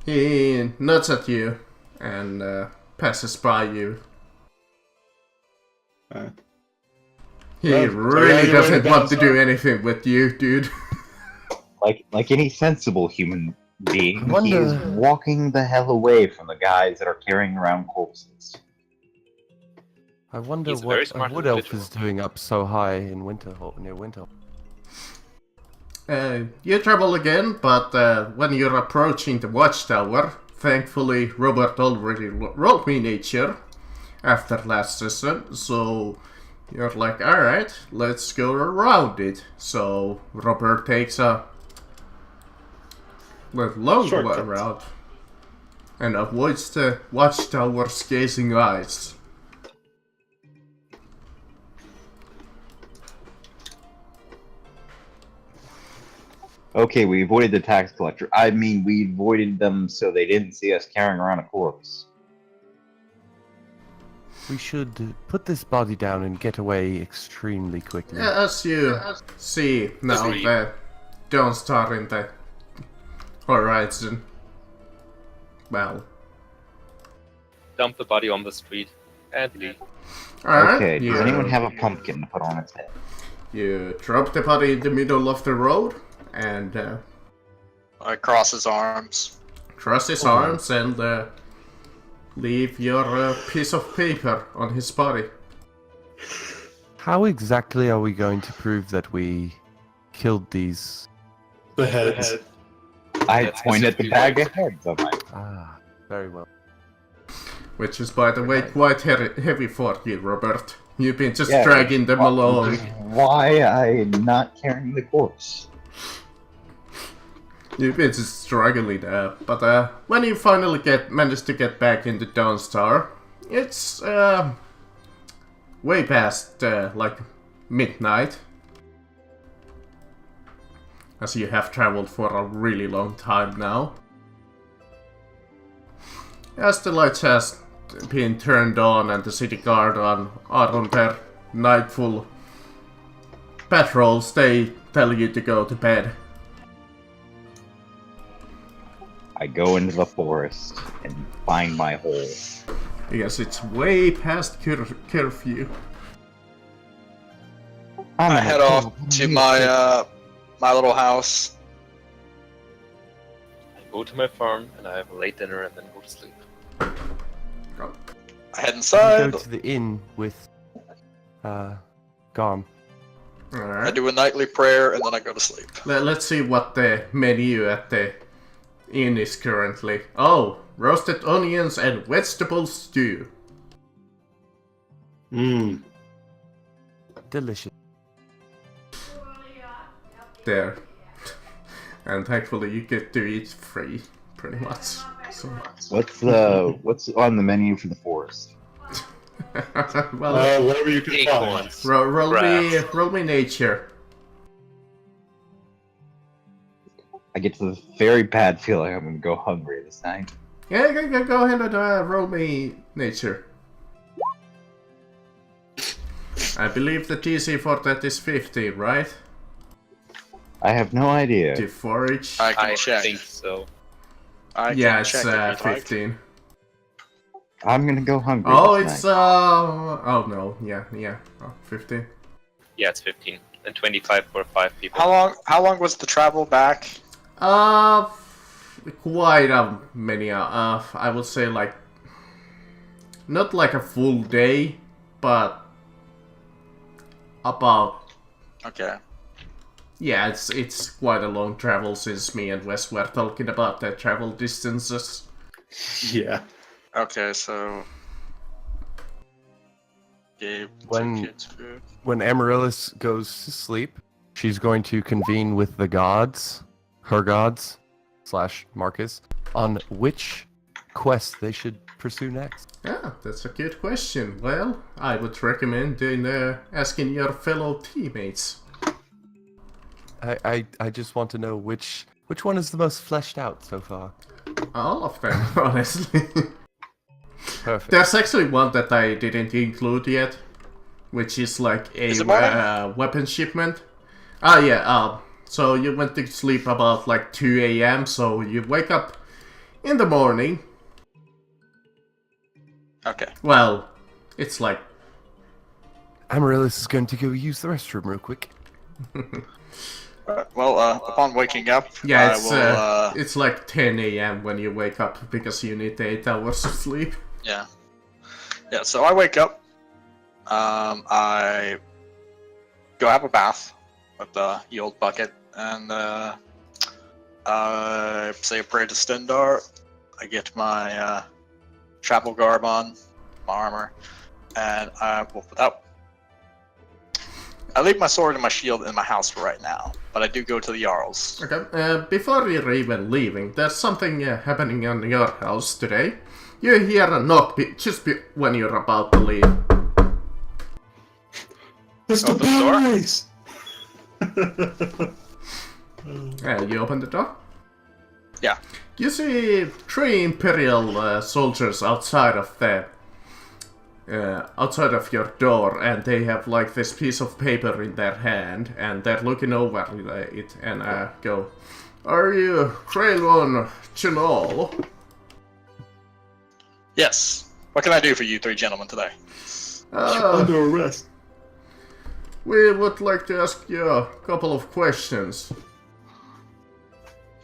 He nods at you and passes by you. He Well, really so doesn't you want to went do anything with you, dude. Like any sensible human being, I he is wonder- walking the hell away from the guys that are carrying around corpses. I wonder He's a very what a smart wood elf individual. is doing up so high in Winterhold, near Winterhold. You travel again, but when you're approaching the watchtower, thankfully Robert already rolled me nature after last session, so you're like, alright, let's go around it. So Robert takes a long Shortcut. route and avoids the watchtower's gazing eyes. Okay, we avoided the tax collector. I mean, we avoided them so they didn't see us carrying around a corpse. We should put this body down and get away extremely quickly. As you see now, Agreed. the dawn star in the horizon. Well, Dump the body on the street and leave. alright. Okay, you, does anyone have a pumpkin to put on its head? You drop the body in the middle of the road and I cross his arms. cross his arms and leave your piece of paper on his body. How exactly are we going to prove that we killed these? The heads. I That's point at the specifically bag right. of heads on my. Ah, very well. Which is, by the way, quite heavy for you, Robert. You've been just Yeah, dragging them along. Why I'm not carrying the corpse? You've been just struggling there. But when you finally manage to get back into Dawnstar, it's way past like midnight. As you have traveled for a really long time now. As the lights has been turned on and the city guard are on their nightful patrols, they tell you to go to bed. I go into the forest and find my hole. Because it's way past curfew. I'm I gonna head kill off one to of you. my little house. I go to my farm and I have a late dinner and then go to sleep. I head We inside. go to the inn with Garm. I Alright. do a nightly prayer and then I go to sleep. Let's see what the menu at the inn is currently. Oh, roasted onions and vegetable stew. Mmm. Delicious. There. And thankfully you get to eat free, pretty much. So, What's on the menu for the forest? well, Whatever you can find. Acorns. roll me nature. I get the very bad feeling I'm gonna go hungry this night. Yeah, go ahead and roll me nature. I believe the DC for that is 50, right? I have no idea. To forage. I can I check. think so. I Yeah, can it's check if you'd like. 15. I'm gonna go hungry. Oh, this it's night. oh no, yeah, oh, 15. Yeah, it's 15 and 25 for 5 people. How long was the travel back? Quite many. I would say like not like a full day, but about Okay. Yeah, it's quite a long travel since me and Wes were talking about the travel distances. Yeah. Okay, so gave When- 2 kids food. When Amaryllis goes to sleep, she's going to convene with the gods, her gods, / Marcus, on which quest they should pursue next. Yeah, that's a good question. Well, I would recommend asking your fellow teammates. I just want to know which one is the most fleshed out so far. All of them, honestly. Perfect. There's actually one that I didn't include yet, which is like Is a it morning? weapon shipment. Ah, yeah. So you went to sleep about like 2 a.m. So you wake up in the morning. Okay. Well, it's like Amaryllis is going to go use the restroom real quick. Well, upon waking up, yeah, I will. it's like 10 a.m. when you wake up because you need 8 hours of sleep. Yeah. Yeah. So I wake up. I go have a bath with the old bucket, and I say a prayer to Stendar. I get my travel garb on, my armor, and I wolf it out. I leave my sword and my shield in my house for right now, but I do go to the Jarls. Okay, before you're even leaving, there's something happening in your house today. You hear a knock when you're about to leave. It's Oh, the the door? boys! You open the door? Yeah. You see 3 Imperial soldiers outside of your door, and they have like this piece of paper in their hand, and they're looking over it and go, "Are you Trail 1 Chinol?" Yes. What can I do for you 3 gentlemen today? Under arrest. We would like to ask you a couple of questions.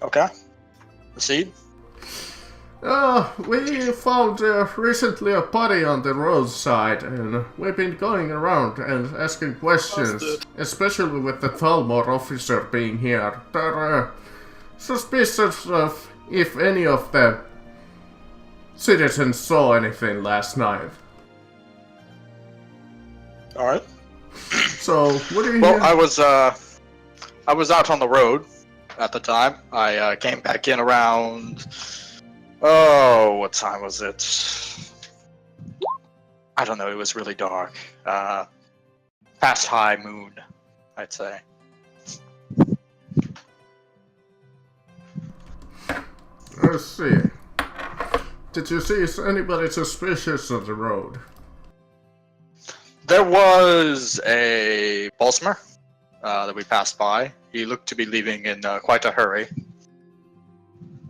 Okay. Proceed. We found recently a body on the roadside, and we've been going around and asking questions, especially with the Thalmor officer being here. They're suspicious of if any of the citizens saw anything last night. Alright. So, what do you Well, hear? I was out on the road at the time. I came back in around. Oh, what time was it? I don't know. It was really dark. Past high moon, I'd say. Let's see. Did you see anybody suspicious on the road? There was a Balsamer that we passed by. He looked to be leaving in quite a hurry.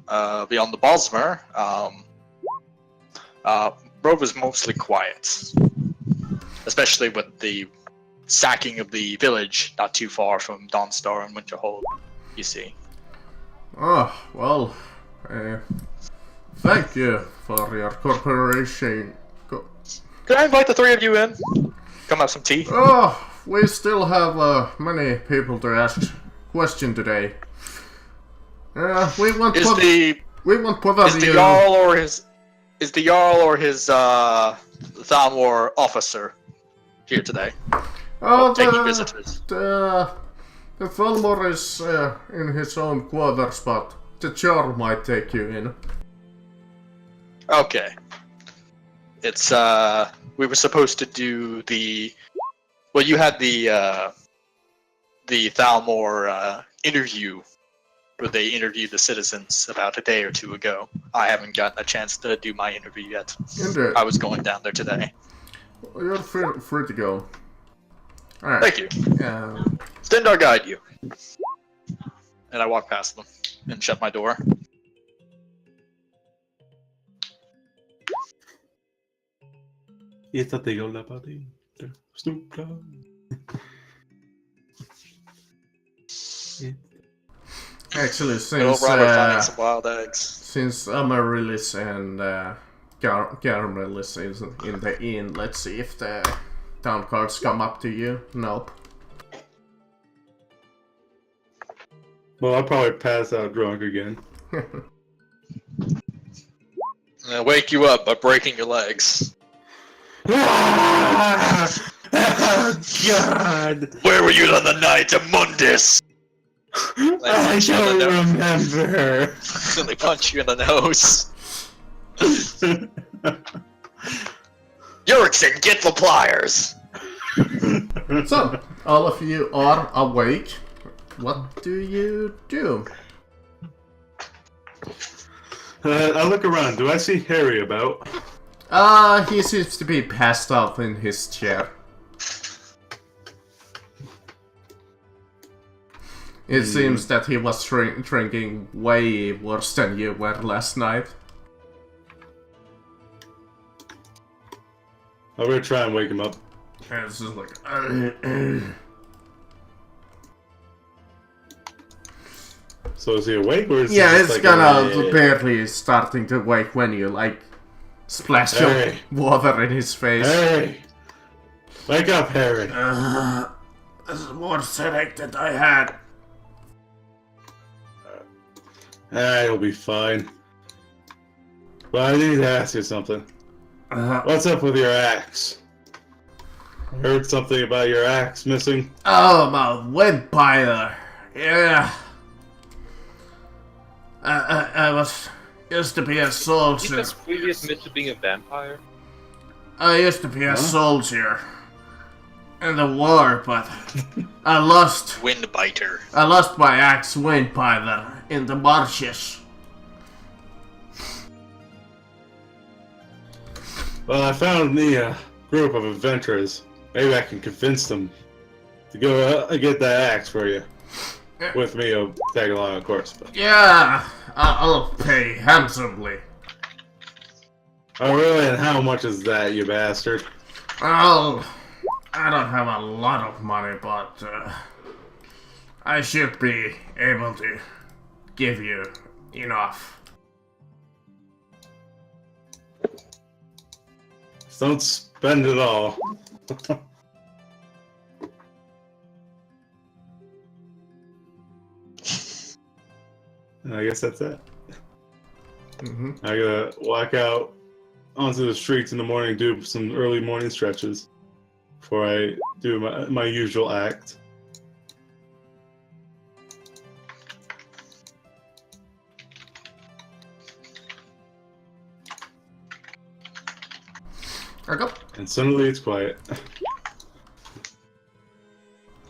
Beyond the Balsamer, road was mostly quiet, especially with the sacking of the village not too far from Dawnstar and Winterhold, you see. Oh, well, thank you for your cooperation. Could I invite the 3 of you in? Come have some tea? Oh, we still have many people to ask question today. We won't Is bother the you. Jarl or his Thalmor officer here today? Oh, Taking visitors. the Thalmor is in his own quarters, but the Jarl might take you in. Okay. It's we were supposed to do the you had the Thalmor interview where they interviewed the citizens about a day or 2 ago. I haven't gotten a chance to do my interview yet. Indeed. I was going down there today. You're free to go. Alright. Thank you. Stendar guide you. And I walk past them and shut my door. It's a thing on that body. Snoop Dogg. Actually, Little since Robert finding some wild eggs. since Amaryllis and Garmelis is in the inn, let's see if the town cards come up to you. Nope. Well, I'll probably pass out drunk again. And wake you up by breaking your legs. Ah! Oh, God! Where were you on the night of Mundus? I don't remember. They punch you in the nose. Yurikson, get the pliers! So, all of you are awake. What do you do? I look around. Do I see Harry about? He seems to be passed out in his chair. It seems that he was drinking way worse than you were last night. I'm gonna try and wake him up. And it's just like... So is he awake or is yeah, he it's just like kinda barely starting to wake when you, like, splash some Hey. water in his face. Harry! Wake up, Harry! This is more headache than I had. He'll be fine. But I need to ask you something. What's up with your axe? Heard something about your axe missing? Oh, my vampire. Yeah. I was used to be a Did you soldier. just really admit to being a vampire? I used to be a soldier in the war, but I lost Windbiter. my axe Windbiter in the marshes. Well, I found me a group of adventurers. Maybe I can convince them to go get that axe for you. With me, I'll tag along, of course. But... Yeah, I'll pay handsomely. Oh, really? And how much is that, you bastard? Well, I don't have a lot of money, but I should be able to give you enough. Don't spend it all. I guess that's it. Mm-hmm. I gotta walk out onto the streets in the morning, do some early morning stretches before I do my usual act. Okay. And suddenly it's quiet.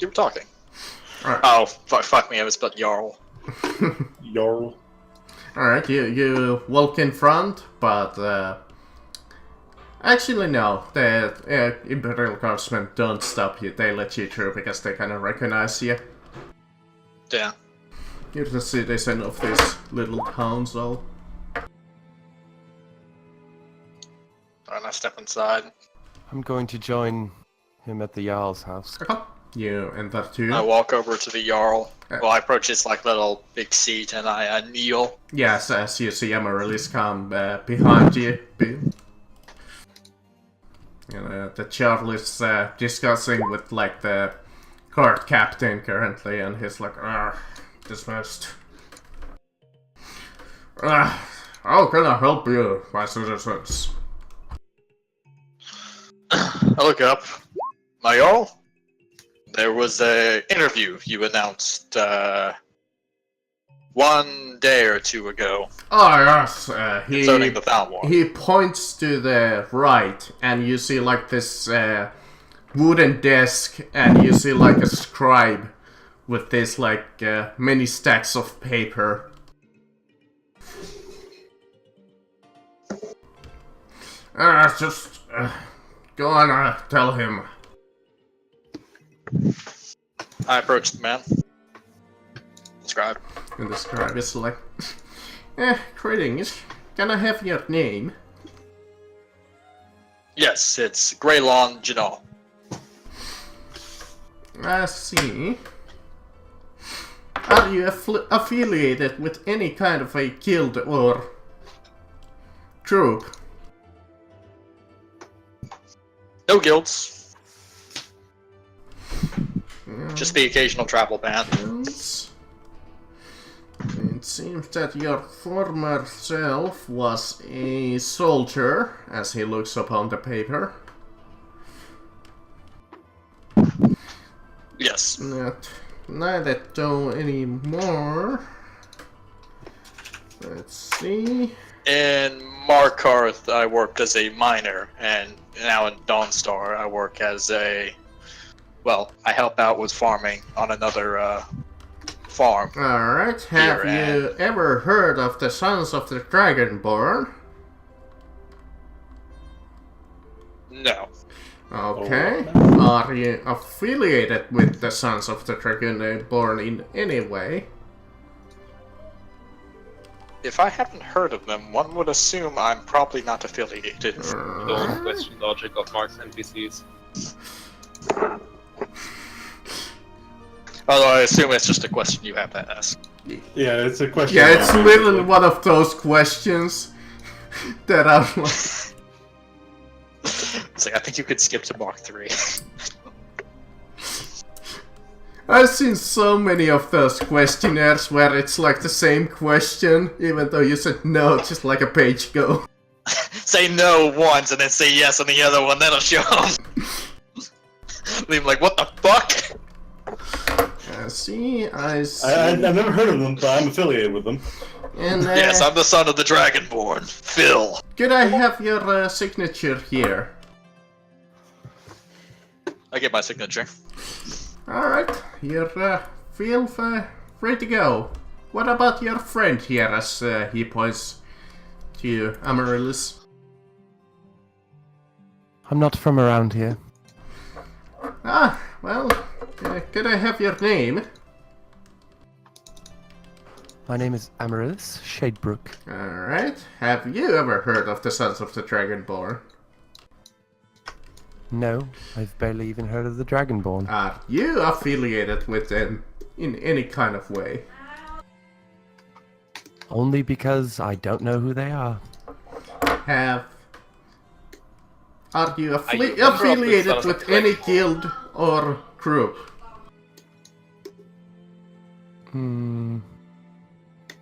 You were talking. Alright. Oh, fuck me, I was but Jarl. Yarl. Alright, you walk in front, but actually no, the Imperial Guardsmen don't stop you, they let you through because they kind of recognize you. Yeah. You're the citizen of this little council. And I step inside. I'm going to join him at the Jarl's house. Okay. You enter too. I walk over to the Jarl. Yeah. Well, I approach his like little big seat and I kneel. Yes, as you see Amaryllis come behind you. The Jarl is discussing with like the court captain currently, and he's like, dismissed. How can I help you, my citizens? I look up. My Jarl? There was a interview you announced 1 day or two ago Oh yes, concerning the Thalmor. he points to the right, and you see like this wooden desk, and you see like a scribe with this like many stacks of paper. Just go on, tell him. I approach the man. Scribe. And the scribe is like, greetings. Can I have your name? Yes, it's Greylon Janal. I see. Are you affiliated with any kind of a guild or troop? No guilds. Just the occasional travel band. Guilds? It seems that your former self was a soldier, as he looks upon the paper. Yes. Neither do anymore. Let's see. In Markarth, I worked as a miner, and now in Dawnstar, I work as a... Well, I help out with farming on another farm. Alright, have you ever heard of the Sons of the Dragonborn? No. Okay. Are you affiliated with the Sons of the Dragonborn in any way? If I haven't heard of them, one would assume I'm probably not affiliated. Don't question logic of Mark's NPCs. Although I assume it's just a question you have to ask. Yeah, it's a question. Yeah, it's literally one of those questions that I'm like... It's like, I think you could skip to Mark 3. I've seen so many of those questionnaires where it's like the same question, even though you said no just like a page ago. Say no once and then say yes on the other one, that'll show them. Leave like, what the fuck? I see. I've never heard of them, but I'm affiliated with them. And, Yes, I'm the son of the Dragonborn, Phil. could I have your signature here? I get my signature. Alright, you're feel free to go. What about your friend here, as he points to you, Amaryllis? I'm not from around here. Ah, well, could I have your name? My name is Amaryllis Shadebrook. Alright, have you ever heard of the Sons of the Dragonborn? No, I've barely even heard of the Dragonborn. Are you affiliated with them in any kind of way? Only because I don't know who they are. Are you you a member of the affiliated Sons of with the any Dragonborn? guild or group?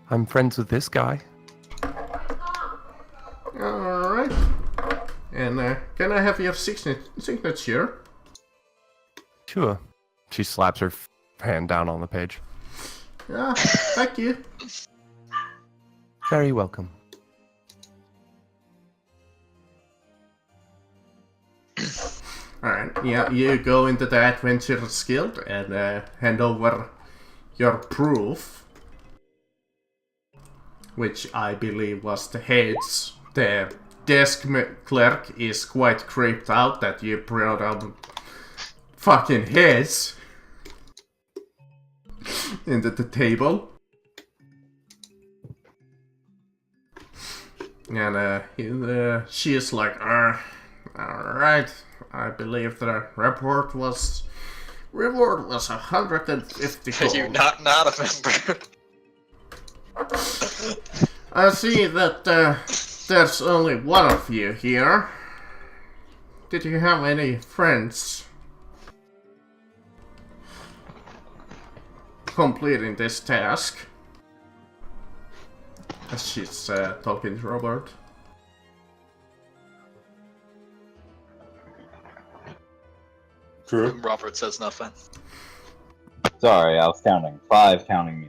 I'm friends with this guy. Alright. And can I have your signature? Sure. She slaps her hand down on the page. Yeah, thank you. Very welcome. Alright, yeah, you go into the Adventurers Guild and hand over your proof. Which I believe was the heads. The desk clerk is quite creeped out that you brought up fucking heads into the table. And she is like, alright, I believe the reward was 150 Are gold. you not a member? I see that there's only one of you here. Did you have any friends completing this task? As she's talking to Robert. True. Robert says nothing. Sorry, I was counting. 5 counting me.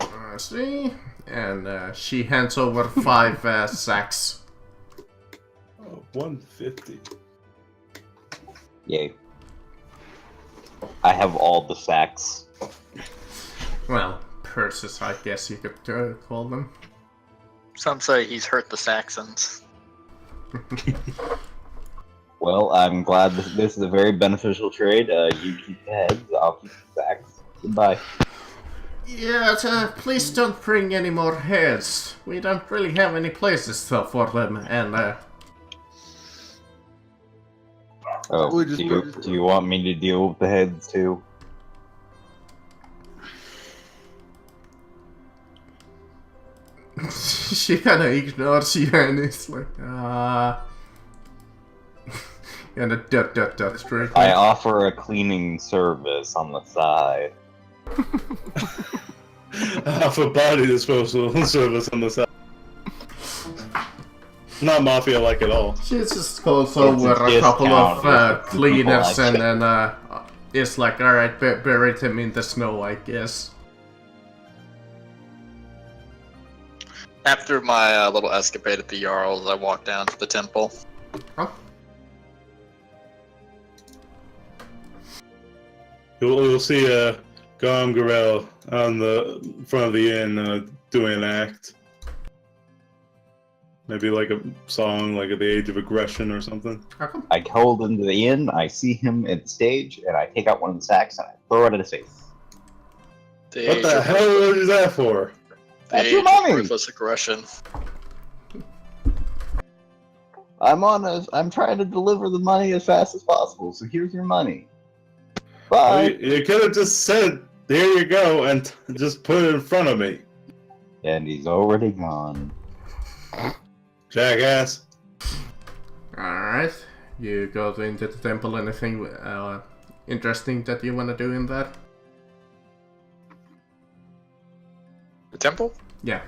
I see. And she hands over 5 sacks. Oh, 150. Yay. I have all the sacks. Well, purses, I guess you could call them. Some say he's hurt the Saxons. Well, I'm glad this is a very beneficial trade. You keep the heads, I'll keep the sacks. Goodbye. Yeah, please don't bring any more heads. We don't really have any places for them, and Oh, do you want me to deal with the heads too? she kinda ignores you and is like, and a dot straight. I offer a cleaning service on the side. Half a body disposal service on the side. Not mafia-like at all. She just calls over a discount couple of with the cleaners people and then is like, alright, bury him in the snow, I guess. After my little escapade at the Jarls, I walked down to the temple. Huh? You'll see Gom Garel on the front of the inn doing an act. Maybe like a song, like at the Age of Aggression or something. How come? I hold him to the inn, I see him at the stage, and I take out one of the sacks and I throw it at his face. What the hell is that for? That's The your age of money! ruthless aggression. I'm trying to deliver the money as fast as possible, so here's your money. Well, Bye! you could have just said, "There you go," and just put it in front of me, And he's already gone. jackass. Alright. You go into the temple, anything interesting that you wanna do in there? The temple? Yeah.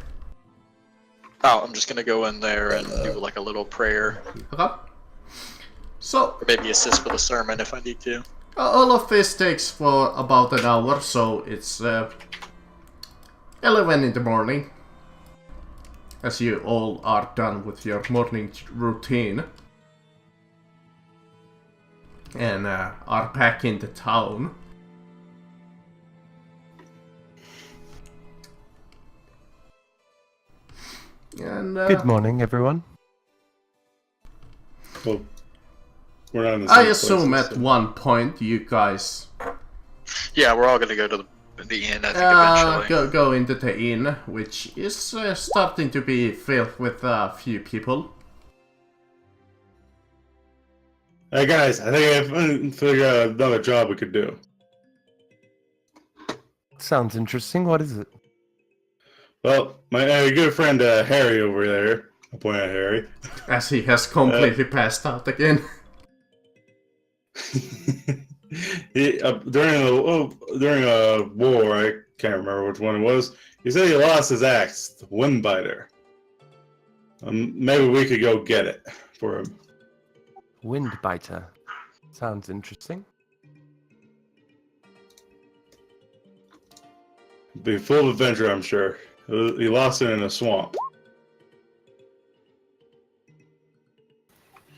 Oh, I'm just gonna go in there and do like a little prayer. Okay. So, Or maybe assist with a sermon if I need to. all of this takes for about an hour, so it's 11 in the morning. As you all are done with your morning routine. And are back in the town. And Good morning, everyone. Well, we're not in the I same assume places, at so- one point you guys Yeah, we're all gonna go to the inn, I think, eventually. go into the inn, which is starting to be filled with a few people. Hey guys, I think I figured out another job we could do. Sounds interesting. What is it? Well, my good friend Harry over there, I point at Harry. As he has completely passed out again. During a war, I can't remember which one it was. He said he lost his axe, the Windbiter. Maybe we could go get it for him. Windbiter. Sounds interesting. Be full of adventure, I'm sure. He lost it in a swamp.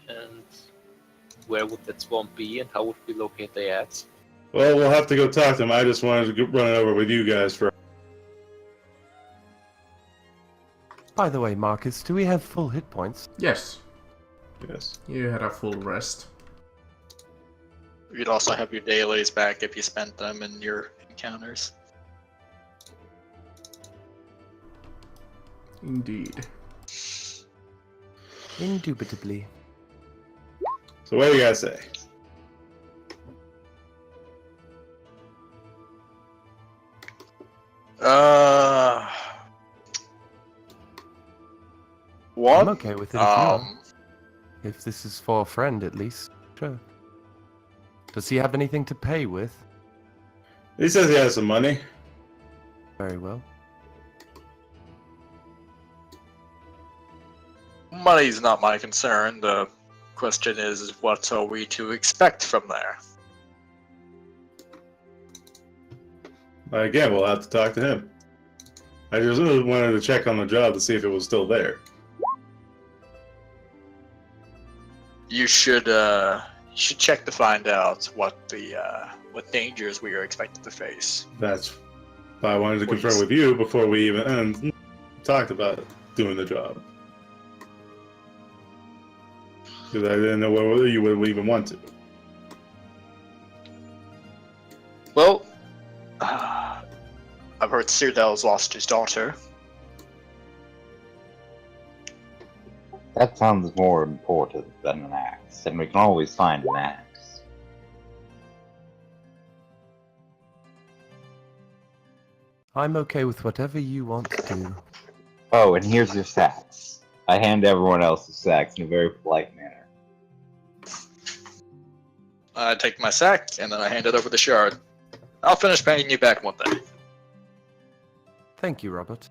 And where would that swamp be, and how would we locate the ads? Well, we'll have to go talk to him. I just wanted to run it over with you guys for. By the way, Marcus, do we have full hit points? Yes, Yes. you had a full rest. You'd also have your dailies back if you spent them in your encounters. Indeed. Indubitably. So what do you guys say? What? I'm okay with it if you are. Um, If this is for a friend, at least. Sure. Does he have anything to pay with? He says he has some money. Very well. money's not my concern. The question is, what are we to expect from there? Again, we'll have to talk to him. I just wanted to check on the job to see if it was still there. You should check to find out what what dangers we are expected to face. That's why I wanted to What do you confirm with you before we even talked about doing the job. Because I didn't know whether you would even want to. Well, I've heard Cyrdail's lost his daughter. That sounds more important than an axe, and we can always find an axe. I'm okay with whatever you want to do. Oh, and here's your sacks. I hand everyone else the sacks in a very polite manner. I take my sack and then I hand it over the shard. I'll finish paying you back one day. Thank you, Robert.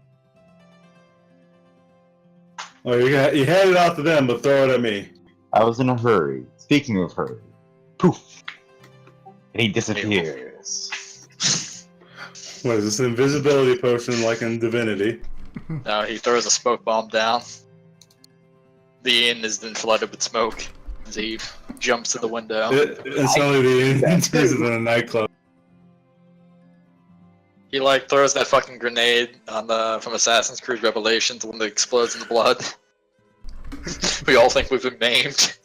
Oh, you hand it off to them, but throw it at me. I was in a hurry. Speaking of hurry, poof, and he disappears. What is this, an invisibility potion like in Divinity? No, he throws a smoke bomb down. The inn is then flooded with smoke as he jumps to the window. And suddenly the inn turns into a nightclub. He like throws that fucking grenade on the from Assassin's Creed Revelations, the one that explodes in the blood. We all think we've been maimed.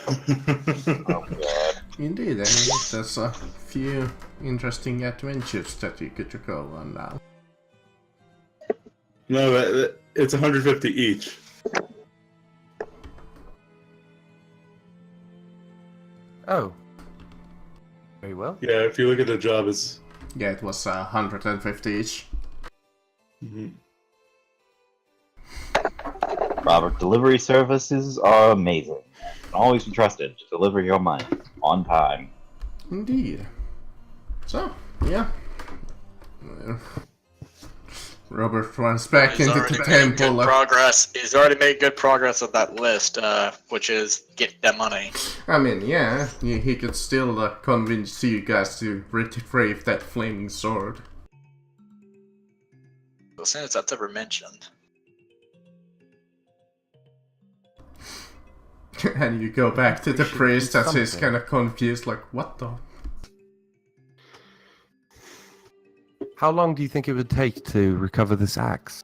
Oh god. Indeed, there's a few interesting adventures that you could go on now. No, it's 150 each. Oh. Very well. Yeah, if you look at the job, it's... Yeah, it was 150 each. Mhm. Robert, delivery services are amazing. Can always be trusted to deliver your money on time. Indeed. So, yeah. Robert runs back He's into already the made good temple. progress. He's already made good progress with that list, which is get that money. I mean, yeah, he could still convince you guys to retrieve that flaming sword. As soon as that's ever mentioned. And you go back to the should priest do as he's something. kind of confused, like, what the? How long do you think it would take to recover this axe?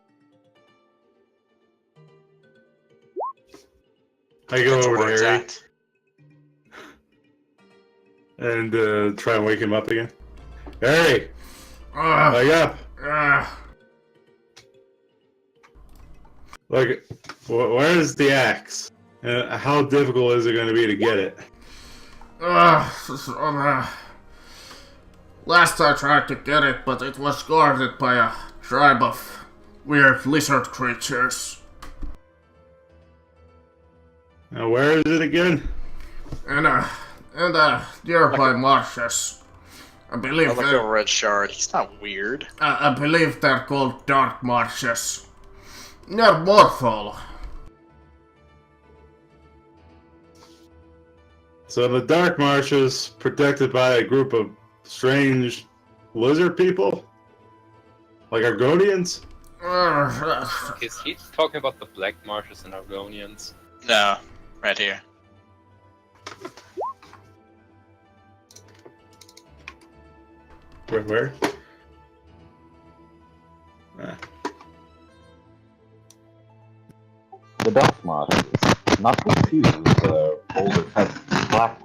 I go That's over where to it's Harry at. and try and wake him up again. Harry, Ugh, wake up! ugh. Like, where's the axe? How difficult is it going to be to get it? Last I tried to get it, but it was guarded by a tribe of weird lizard creatures. Where is it again? In nearby marshes. I believe Like a red shard. He's not weird. I believe they're called dark marshes. Near Morthal. So the Dark Marshes, protected by a group of strange lizard people? Like Argonians? Is he talking about the Black Marshes and Argonians? No, right here. Where? Ah. The Dark Marshes, not confused with the older cousins, Black.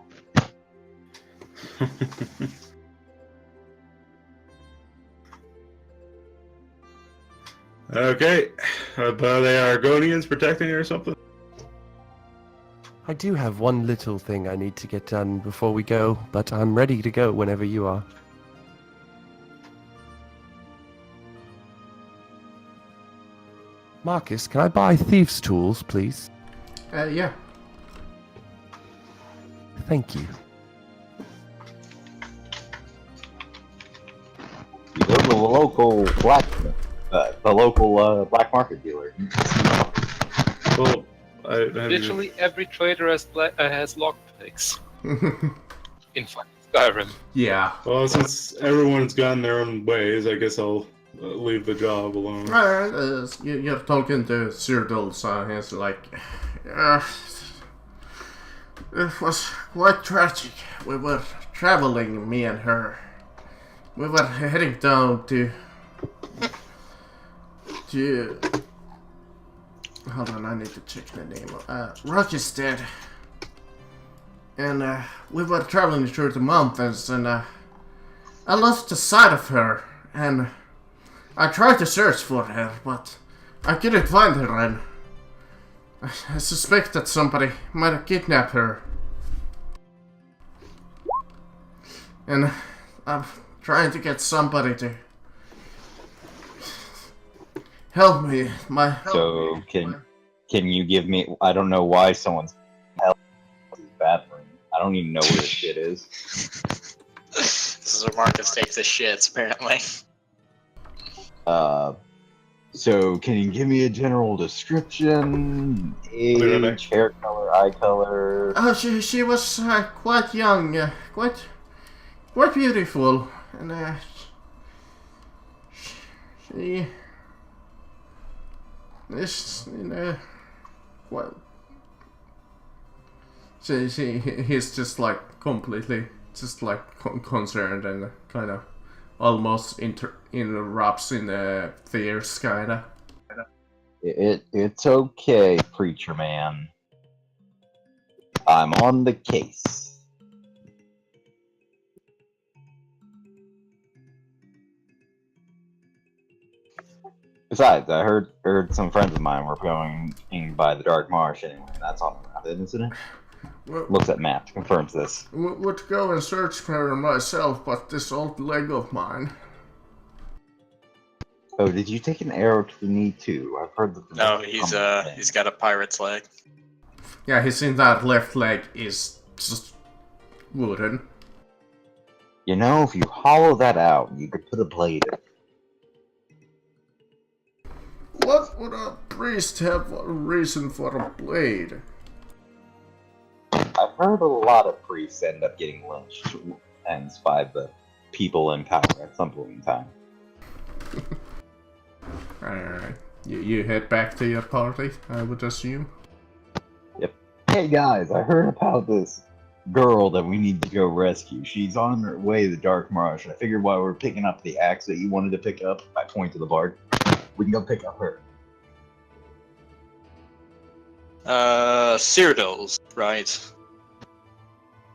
Okay. But are they Argonians protecting it or something? I do have one little thing I need to get done before we go, but I'm ready to go whenever you are. Marcus, can I buy thieves' tools, please? Yeah. Thank you. You go to the local blacksmith, black market dealer. Well, I have Literally every trader has lockpicks. In fucking Skyrim. Yeah. Well, since everyone's gone their own ways, I guess I'll leave the job alone. You're talking to Cyril, so he's like, it was quite tragic. We were traveling, me and her. We were heading down to hold on, I need to check the name. Rochester. And we were traveling through the mountains, and I lost the sight of her, and I tried to search for her, but I couldn't find her, and I suspect that somebody might have kidnapped her. And I'm trying to get somebody to help me. So can you give me? I don't know why someone's bathroom. I don't even know where this shit is. This is where Marcus takes his shits, apparently. So, can you give me a general description? be right back. Age, hair color, eye color? Oh, she was quite young, quite beautiful, and she is in a quite. He's just like completely, just like concerned and kind of almost interrupts in a fierce kind of. It's okay, preacher man. I'm on the case. Besides, I heard some friends of mine were going by the Dark Marsh anyway. That's all around it, isn't it? Looks at map, confirms this. Would go and search for her myself, but this old leg of mine. Oh, did you take an arrow to the knee too? I've heard that. No, he's got a pirate's leg. Yeah, his entire left leg is just wooden. You know, if you hollow that out, you could put a blade in. What would a priest have a reason for a blade? I've heard a lot of priests end up getting lynched and by the people in power at some point in time. Alright. You head back to your party, I would assume? Yep. Hey guys, I heard about this girl that we need to go rescue. She's on her way to the Dark Marsh. I figured while we're picking up the axe that you wanted to pick up, I point to the bard, we can go pick up her. Cyrodiil's, right?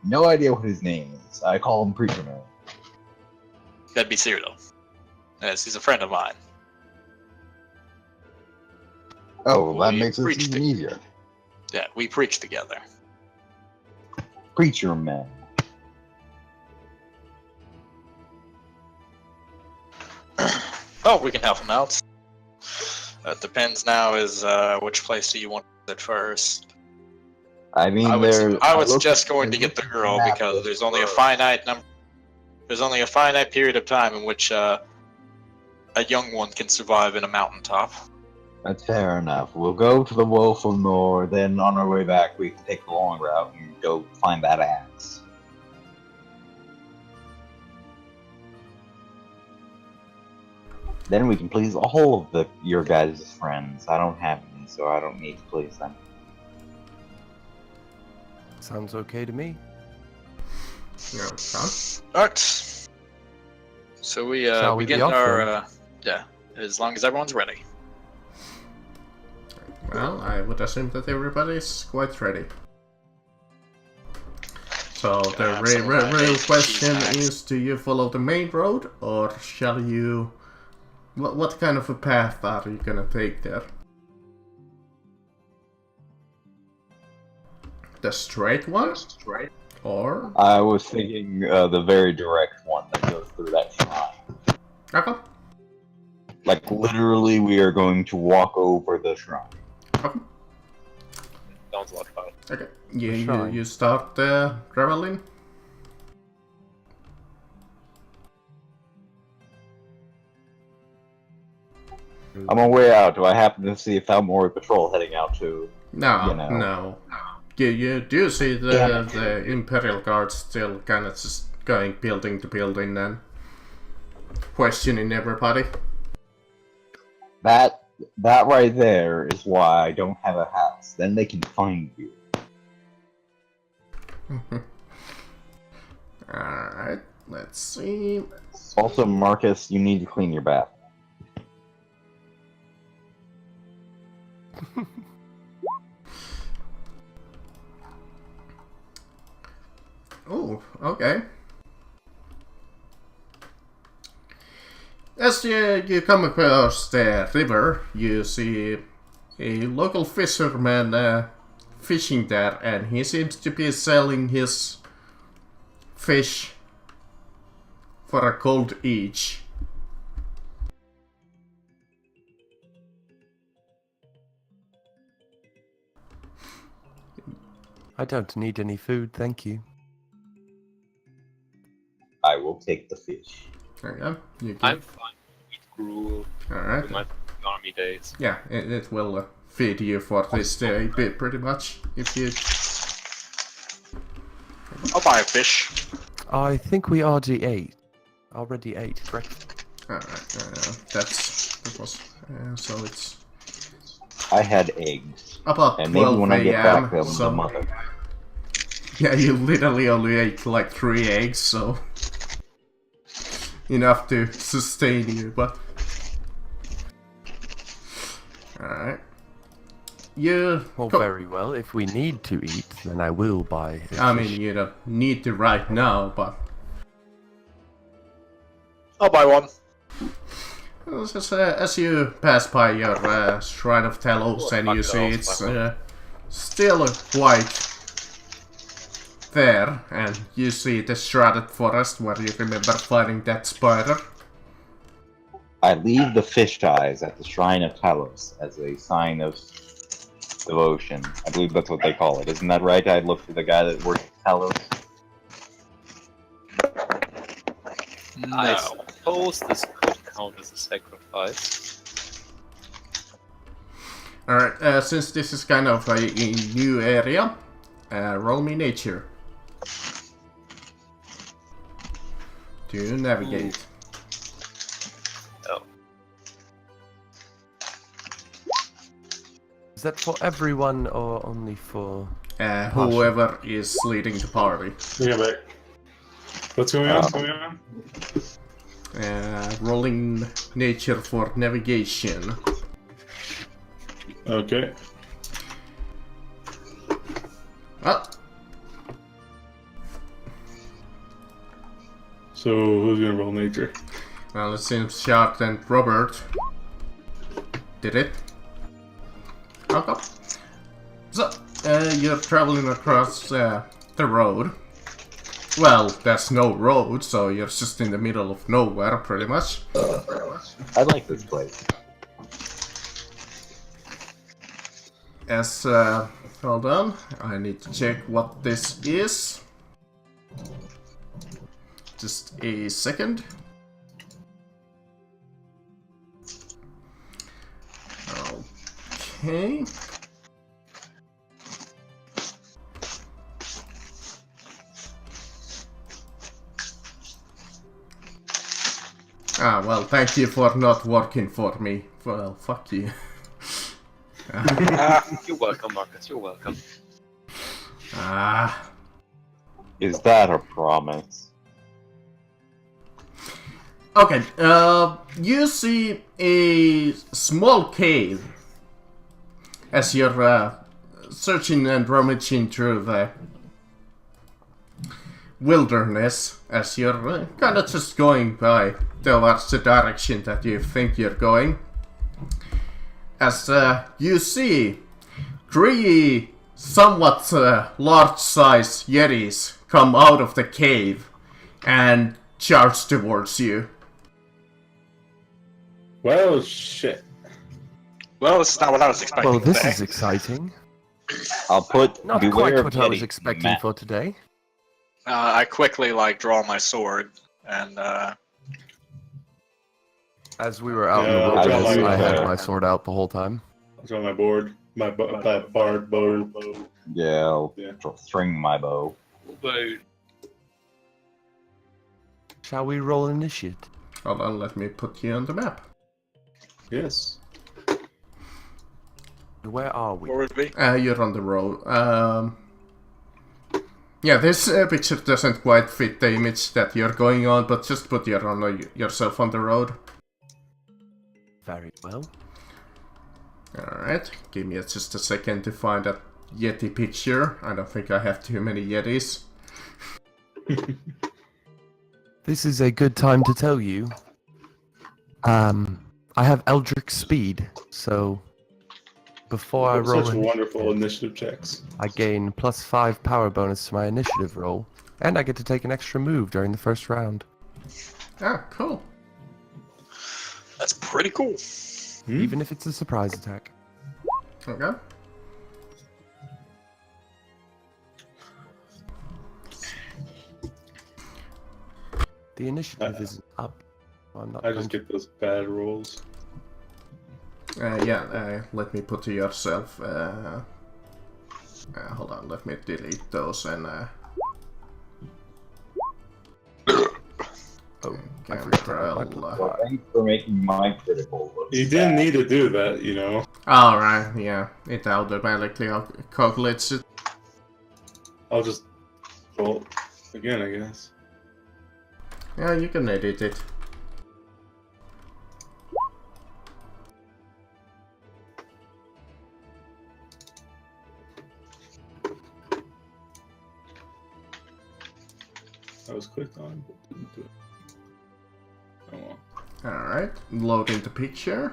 No idea what his name is. I call him Preacher Man. That'd be Cyrodiil. Yes, he's a friend of mine. Oh, well, that We makes it preached even it. easier. Yeah, we preach together. Preacher Man. Oh, we can help him out. It depends now is which place do you want it first? I mean, I would look- suggest going to get the girl map because of there's the only a world. finite number. There's only a finite period of time in which a young one can survive in a mountaintop. That's fair enough. We'll go to the Woeful Moor, then on our way back we can take the long route and go find that axe. Then we can please all of your guys' friends. I don't have any, so I don't need to please them. Sounds okay to me. Yeah, huh? Alright. So we Shall we be begin off our yeah, as long as everyone's ready. Well, I would assume that everybody's quite ready. So the Have some real cheese question snacks. is, do you follow the main road, or shall you... What kind of a path are you gonna take there? The straight one? Or... I was thinking the very direct one that goes through that shrine. Okay. Like, literally, we are going to walk over the shrine. Okay. Sounds like fun. Okay. Shrine. You start traveling? On my way out, do I happen to see a Falmori patrol heading out to... No, You know. no. You do see Damn it. the Imperial Guards still kind of just going building to building and questioning everybody. That right there is why I don't have a house. Then they can find you. Alright, let's see. Also, Marcus, you need to clean your bath. Oh, okay. As you come across the river, you see a local fisherman fishing there, and he seems to be selling his fish for a gold each. I don't need any food, thank you. I will take the fish. There you go. You I'm fine. Eat gruel. Alright. We might army days. Yeah, it will feed you for this day, pretty much. If you. I'll buy a fish. I think we already ate. Already ate, correct? Alright, that was. So it's I had eggs. about And maybe 12 when I get back, a.m. the So mother. yeah, you literally only ate like 3 eggs, so enough to sustain you. But alright, you. Well, very well. If we need to eat, then I will buy a I fish. mean, you don't need to right now, but I'll buy one. as you pass by your Shrine of Talos and you see it's still quite there, and you see the Shrouded Forest where you remember fighting that spider. I leave the fish eyes at the Shrine of Talos as a sign of devotion. I believe that's what they call it. Isn't that right? I looked for the guy that worked at Talos. I suppose this could count as a sacrifice. Alright, since this is kind of a new area, roll me nature to navigate. Oh. Is that for everyone or only for... Whoever is leading the party. Yeah, back. What's going on? What's going on? Rolling nature for navigation. Okay. Ah, So who's gonna roll nature? well, it seems Shard and Robert did it. Okay. So, you're traveling across the road. Well, there's no road, so you're just in the middle of nowhere, pretty much. I like this place. Hold on, I need to check what this is. Just a second. Okay. Ah, well, thank you for not working for me. Well, fuck you. You're welcome, Marcus. You're welcome. Ah. Is that a promise? Okay, you see a small cave as you're searching and rummaging through the wilderness, as you're kind of just going by towards the direction that you think you're going. As you see 3 somewhat large-size Yetis come out of the cave and charge towards you. Well, shit. Well, this is not what I was expecting Well, this today. is exciting. I'll put Not beware quite of what I was Yeti expecting map. for today. I quickly, draw my sword, and, As we were out Yeah, in the I'll draw wilderness, my- I had my sword out the whole time. It's on my board. My bard bow. Yeah, I'll Yeah. string my bow. But Shall we roll initiative? Hold on, let me put you on the map. Yes. Where are we? where would it be? You're on the road. Yeah, this picture doesn't quite fit the image that you're going on, but just put yourself on the road. Very well. Alright, give me just a second to find that Yeti picture. I don't think I have too many Yetis. This is a good time to tell you. I have Eldritch Speed, so before I roll Such in, wonderful initiative checks. I gain +5 power bonus to my initiative roll, and I get to take an extra move during the first round. Ah, cool. That's pretty cool. Even if it's a surprise attack. Okay. The initiative is up. I'm not I going just to... get those bad rolls. Let me put to yourself. Hold on, let me delete those and. Oh, I forgot to add my Well, thanks for making my critical look You bad. didn't need to do that, you know. Alright, yeah, it automatically calculates it. I'll just roll again, I guess. Yeah, you can edit it. I was clicked on, but didn't do it. Oh well. Alright, loading the picture.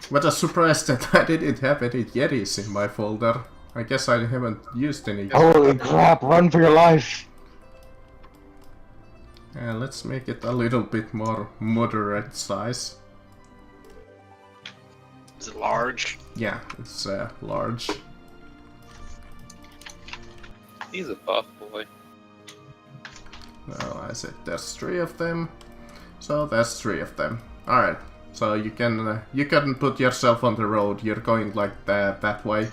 What a surprise that I didn't have any Yetis in my folder. I guess I haven't used any. Holy crap, run for your life! Let's make it a little bit more moderate size. Is it large? Yeah, it's large. He's a buff boy. Well, I said there's 3 of them, so that's 3 of them. Alright, so you can put yourself on the road. You're going like that way.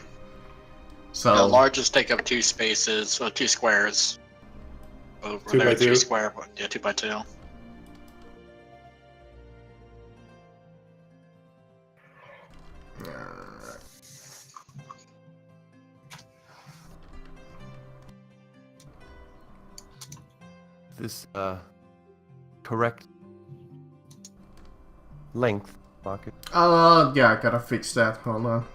So The largest take up 2 spaces, so 2 squares. Over 2 there, by 2 2? square, yeah, 2 by 2. This correct length, Marcus. yeah, I gotta fix that. Hold on.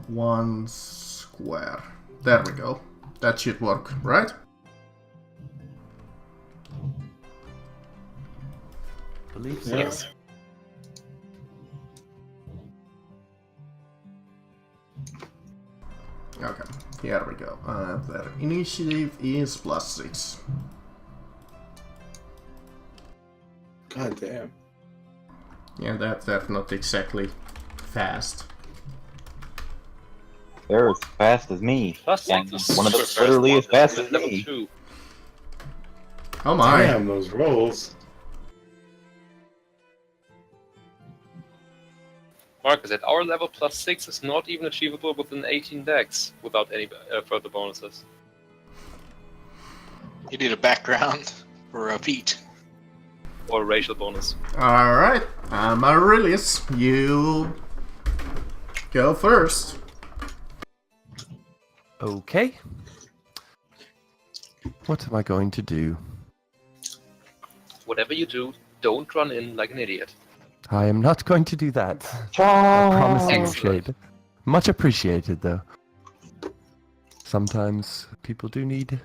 1 square. There we go. That should work, right? Believe so. Yes. Okay, here we go. Their initiative is +6. God damn. Yeah, they're not exactly fast. They're as fast as me. Plus, And it's a one of super them's literally as one. fast as Level me. 2. Oh my! Damn, those rolls. Marcus, at our level, +6 is not even achievable with an 18 dex without any further bonuses. You need a background for a feat. Or a racial bonus. Alright, Amaryllis, you go first. Okay. What am I going to do? Whatever you do, don't run in like an idiot. I am not going to do that. I Charge! promise you, Excellent. Shade. Much appreciated, though. Sometimes people do need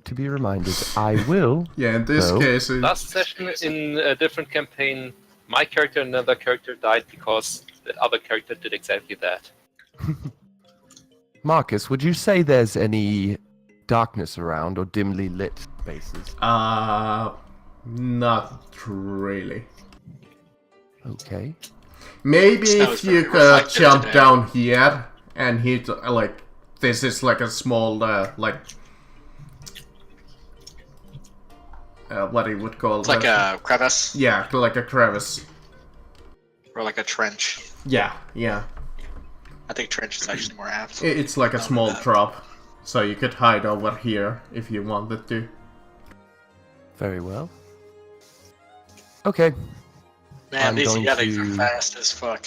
to be reminded. I will. Yeah, in this No. case, Last session in a different campaign, my character and another character died because that other character did exactly that. Marcus, would you say there's any darkness around or dimly lit spaces? not really. Okay. Maybe Snow if is you very could reflective jump today. down here and hit, like, this is like a small, what you would call It's like a crevice Yeah, like a crevice. or like a trench. Yeah, yeah. I think trench is actually more apt. It's like a small drop. So you could hide over here if you wanted to. Very well. Okay. Man, I'm these going Yetis are to- fast as fuck.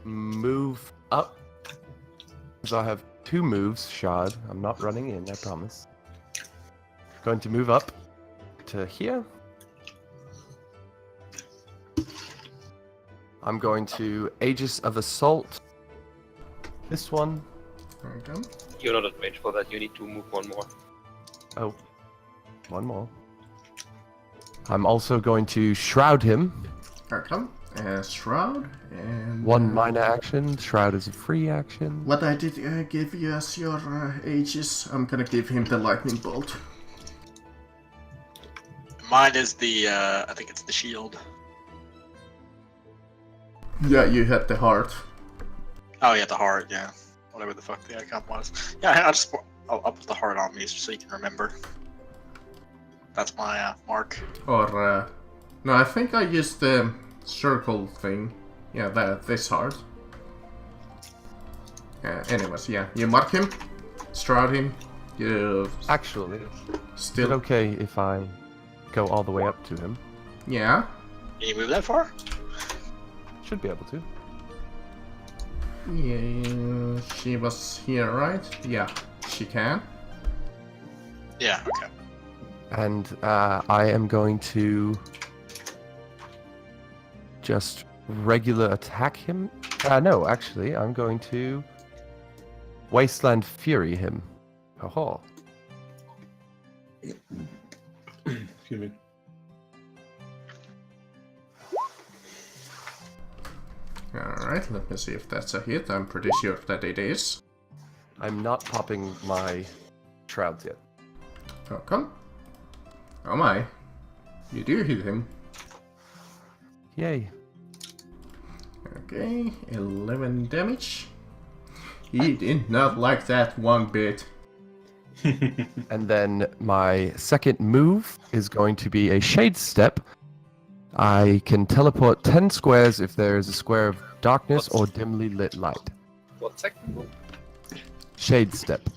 Move up. So I have 2 moves, Shard. I'm not running in, I promise. Going to move up to here. I'm going to Aegis of Assault. This one. Okay. You're not at range for that, you need to move one more. Oh, one more. I'm also going to Shroud him. Okay. Shroud and 1 minor action. Shroud is a free action. What I did give you as your Aegis, I'm gonna give him the lightning bolt. Mine is the, I think it's the shield. Yeah, you had the heart. Oh yeah, the heart, yeah. Whatever the fuck the icon was. Yeah, I'll put the heart on me so you can remember. That's my mark. Or, no, I think I used the circle thing. Yeah, this hard. Anyways, yeah, you mark him, stride him, you Actually, is it still... okay if I go all the way up to him? Yeah, Can you move that far? Should be able to. yeah, she was here, right? Yeah, she can. Yeah, okay. And I am going to just regular attack him. No, actually, I'm going to Wasteland Fury him. Oh, Excuse me. Alright, let me see if that's a hit. I'm pretty sure that it is. I'm not popping my shrouds yet. Okay. Oh my. You do hit him. Yay. Okay, 11 damage. He did not like that one bit. And then my second move is going to be a Shade Step. I can teleport 10 squares if there is a square of darkness or dimly lit light. What second move? Shade Step.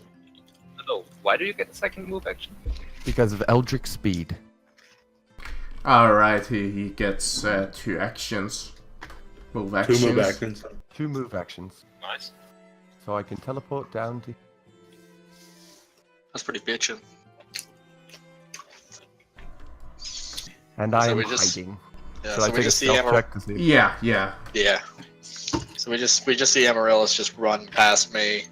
No. Why do you get the second move action? Because of Eldritch Speed. Alright, he gets 2 actions. Move actions. 2 move actions. 2 move actions. Nice. So I can teleport down to... That's pretty bitchin'. And I So am we just- hiding. Yeah, So so I we take a just see stealth check to see. Yeah, yeah. Yeah. So we just see Amaryllis just run past me,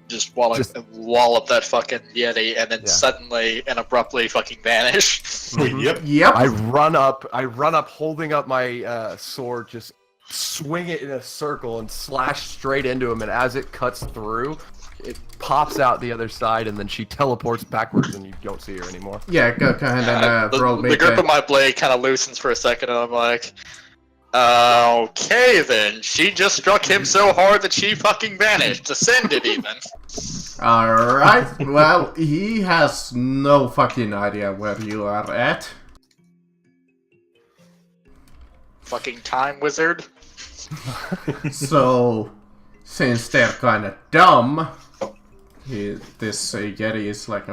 just wallop that fucking Yeti, and then Yeah. suddenly and abruptly fucking vanish. Yep. Yep. I run up holding up my sword, just swing it in a circle and slash straight into him, and as it cuts through, it pops out the other side, and then she teleports backwards and you don't see her anymore. Yeah, go ahead and roll me the grip of my blade kind of loosens for a second, and I'm like, okay then. She just struck him so hard that she fucking vanished, descended even. Alright, well, he has no fucking idea where you are at. Fucking time wizard. So, since they're kinda dumb, this Yeti is like,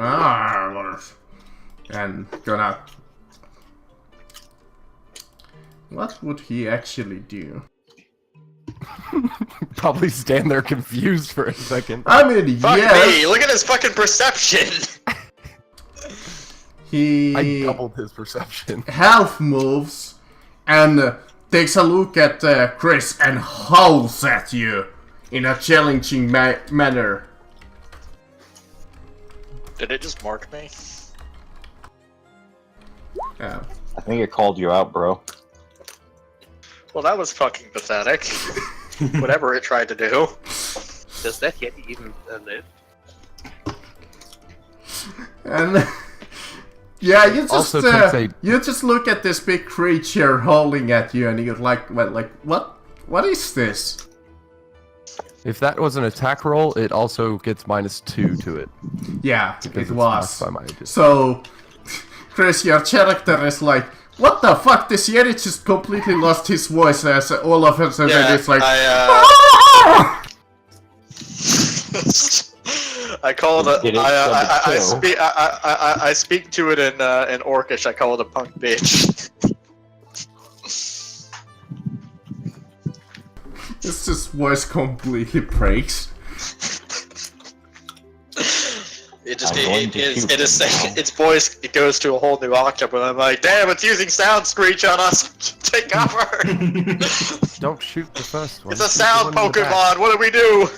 and gonna... What would he actually do? Probably stand there confused for a second. I mean, Fuck yes, me, look at his fucking perception! he I doubled his perception. half moves and takes a look at Chris and howls at you in a challenging manner. Did it just mark me? Yeah. I think it called you out, bro. Well, that was fucking pathetic. Whatever it tried to do. Does that Yeti even live? And yeah, you just Also takes a- you just look at this big creature howling at you, and you're like, what? What is this? If that was an attack roll, it also gets -2 to it. Yeah, Because it it's was. marked by my aegis. So, Chris, your character is like, what the fuck? This Yeti just completely lost his voice as all of a sudden it's like, I call it Did it I sub speak I speak to it in Orcish. I call it a punk bitch. his voice completely breaks. It just I'm going to shoot it is them now. its voice it goes to a whole new octave, and I'm like, damn, it's using sound screech on us. Take cover. Don't shoot the first one. It's a shoot the sound one in the back. Pokemon. What do we do?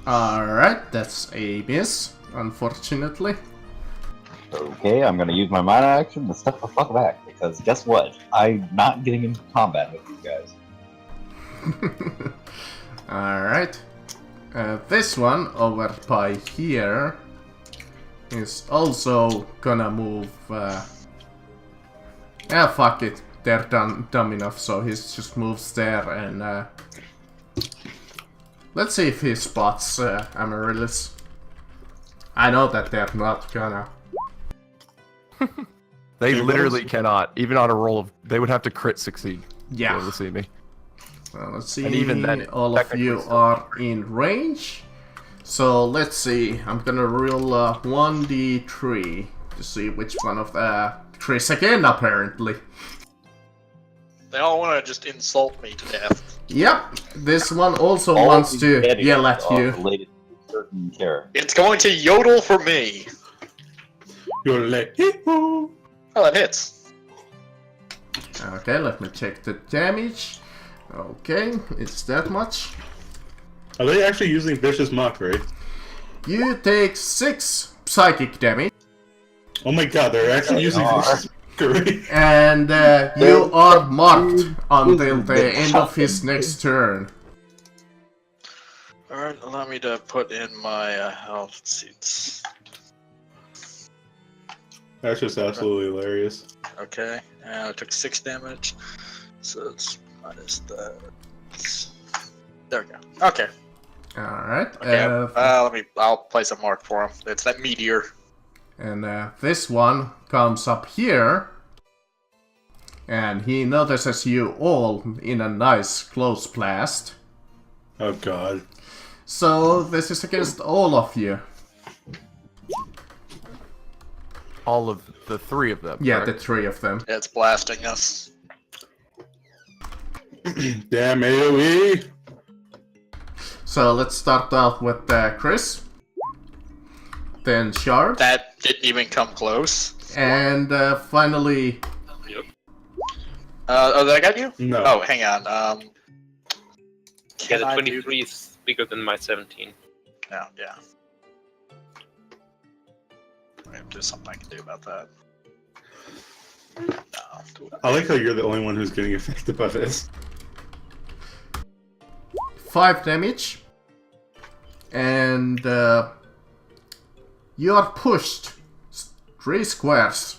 Alright, that's a miss, unfortunately. Okay, I'm gonna use my mana action to step the fuck back, because guess what? I'm not getting into combat with you guys. Alright. This one over by here is also gonna move. Yeah, fuck it. They're dumb enough, so he just moves there and. Let's see if he spots Amaryllis. I know that they're not gonna. They Hey, literally Rose? cannot. Even on a roll of, they would have to crit succeed to be able Yeah. to see me. Well, let's see. And even then, all of you technically still are in range. So let's see. I'm gonna roll 1d3 to see which one of the Chris again, apparently. They all want to just insult me to death. Yep, this one also All wants these to headings yell at are you. related to a certain character. It's going to yodel for me. You're like, hee-hoo. Oh, that hits. Okay, let me check the damage. Okay, it's that much. Are they actually using Vicious Mockery? You take 6 psychic damage, Oh my god, they're actually using Vicious Mockery. and you are marked until the end of his next turn. Alright, allow me to put in my health seats. That's just absolutely hilarious. Okay, I took 6 damage. So it's minus that. There we go. Okay. Alright, Okay. I'll place a mark for him. It's that meteor. and this one comes up here, and he notices you all in a nice close blast. Oh god. So this is against all of you. All of the 3 of them. Yeah, the correct? 3 of them. It's blasting us. Damn AoE! So let's start out with Chris, then Shard, That didn't even come close. and finally Oh, did I got you? No. Oh, hang on. Yeah, Can the I do- 23 is bigger than my 17. No, yeah. There's something I can do about that. No, do it. I like how you're the only one who's getting affected by this. 5 damage, and you are pushed 3 squares.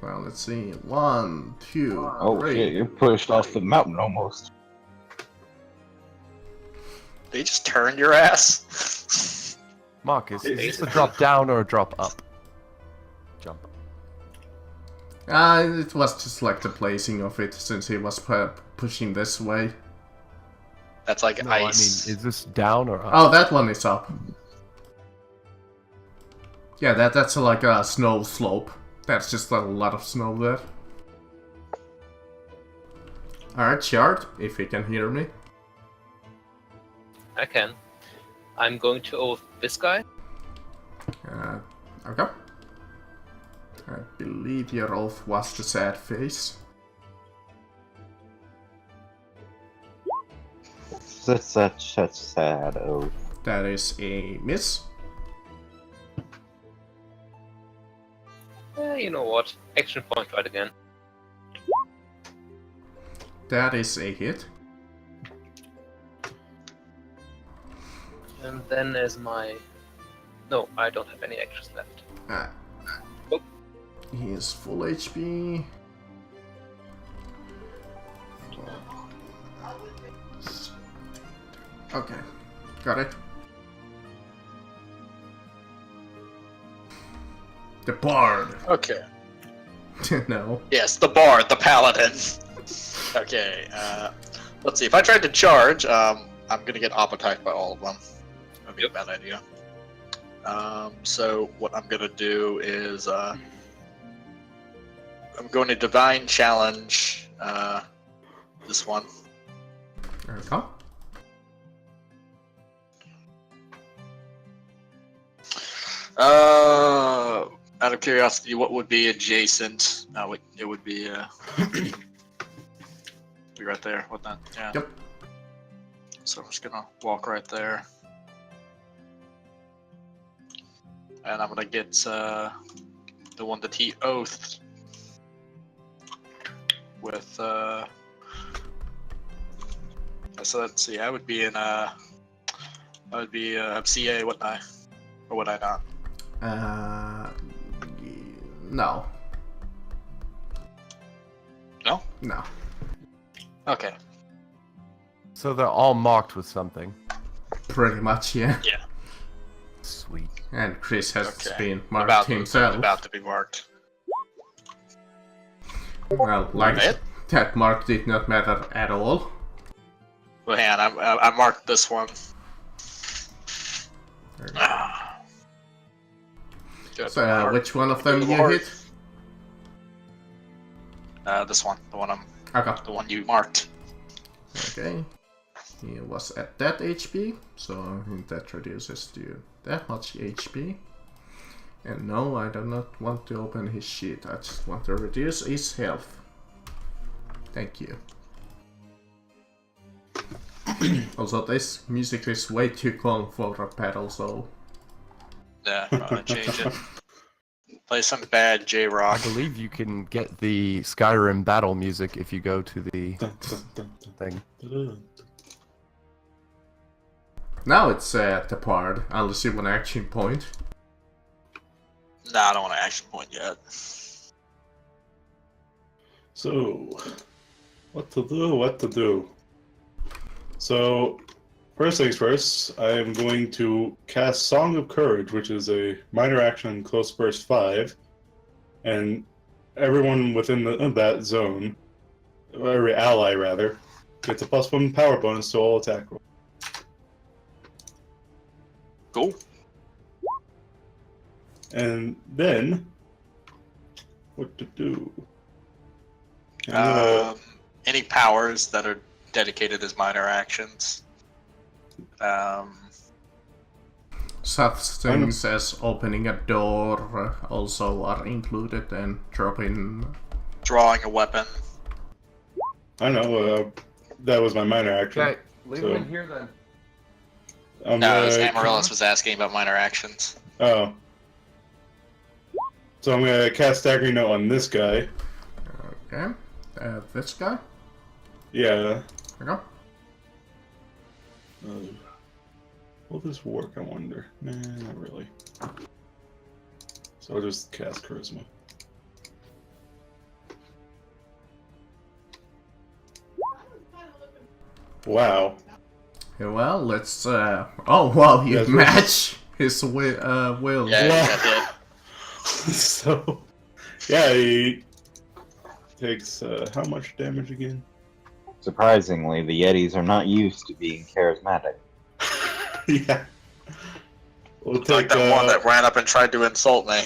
Well, let's see, 1, 2, Oh 3. shit, you're pushed off the mountain almost. They just turned your ass. Mark, is this a drop down or a drop up? Jump up. It was just like the placing of it, since he was pushing this way. That's like No, I mean, ice. is this down or up? Oh, that one is up. Yeah, that's like a snow slope. That's just a lot of snow there. Alright, Shard, if you can hear me. I can. I'm going to oath this guy. Okay. I believe your oath was the sad face. Such sad oath. That is a miss. You know what? Action point right again. That is a hit. And then there's my... No, I don't have any actions left. Ah. Oh. He is full HP. Okay, got it. The Bard. Okay. No. Yes, the bard, the paladin. Okay, let's see. If I tried to charge, I'm gonna get appetite by all of them. That'd be a bad idea. So what I'm gonna do is, I'm going to divine challenge, this one. Okay. Out of curiosity, what would be adjacent? No, it would be, be right there. What that? Yeah. Yep. So I'm just gonna walk right there, and I'm gonna get the one that he oathed with. So let's see. I would be in I would be CA, wouldn't I? Or would I not? No. No. No. Okay. So they're all marked with something. Pretty much, yeah. Yeah. Sweet. Sweet. And Chris has Okay. been marked About himself. about to be marked. Well, like Right. that mark did not matter at all. Well, hang on, I marked this one. Good. So, which one of them Good you lord. hit? This one, the one Okay. the one you marked. Okay. He was at that HP, so that reduces to that much HP. And no, I do not want to open his sheet, I just want to reduce his health. Thank you. Also, this music is way too calm for a battle, so... Yeah, I'm gonna change it. Play some bad I J-Rock. believe you can get the Skyrim battle music if you go to the Dun, dun, dun, dun, thing. dun. Now it's the part, unless you want an action point. Nah, I don't want an action point yet. So, what to do? What to do? So, first things first, I am going to cast Song of Courage, which is a minor action close burst 5, and everyone within that zone, or every ally rather, gets a +1 power bonus to all attack rolls. Cool. And then, what to do? I'm gonna- Any powers that are dedicated as minor actions. Such things as opening a door also are included, and dropping... Drawing a weapon. I know, that was my minor action. Okay, leave So- him in here then. I'm No, gonna- Amaryllis was asking about minor actions. Oh. So I'm gonna cast Staggering Note on this guy. Okay. This guy? Yeah. Okay. Will this work, I wonder? Nah, not really. So I'll just cast Charisma. Wow. Yeah, well, let's... Oh, wow, you Yes, match his will. Yeah, Wow. you got hit. So, yeah, he takes how much damage again? Surprisingly, the Yetis are not used to being charismatic. Yeah. We'll It's like take that one that ran up and tried to insult me.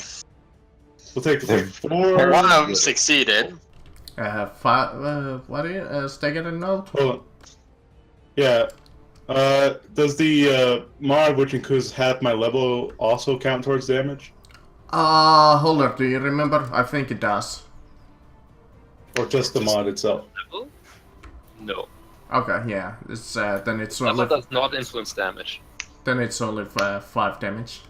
we'll take They're- 4. One of them succeeded. What is... Stagger note? Hold on. Yeah. Does the mod, which includes half my level, also count towards damage? Hold on, do you remember? I think it does. Or just the mod itself? Level? No. Okay, yeah. It's then it's Level only does not influence damage. then it's only 5 damage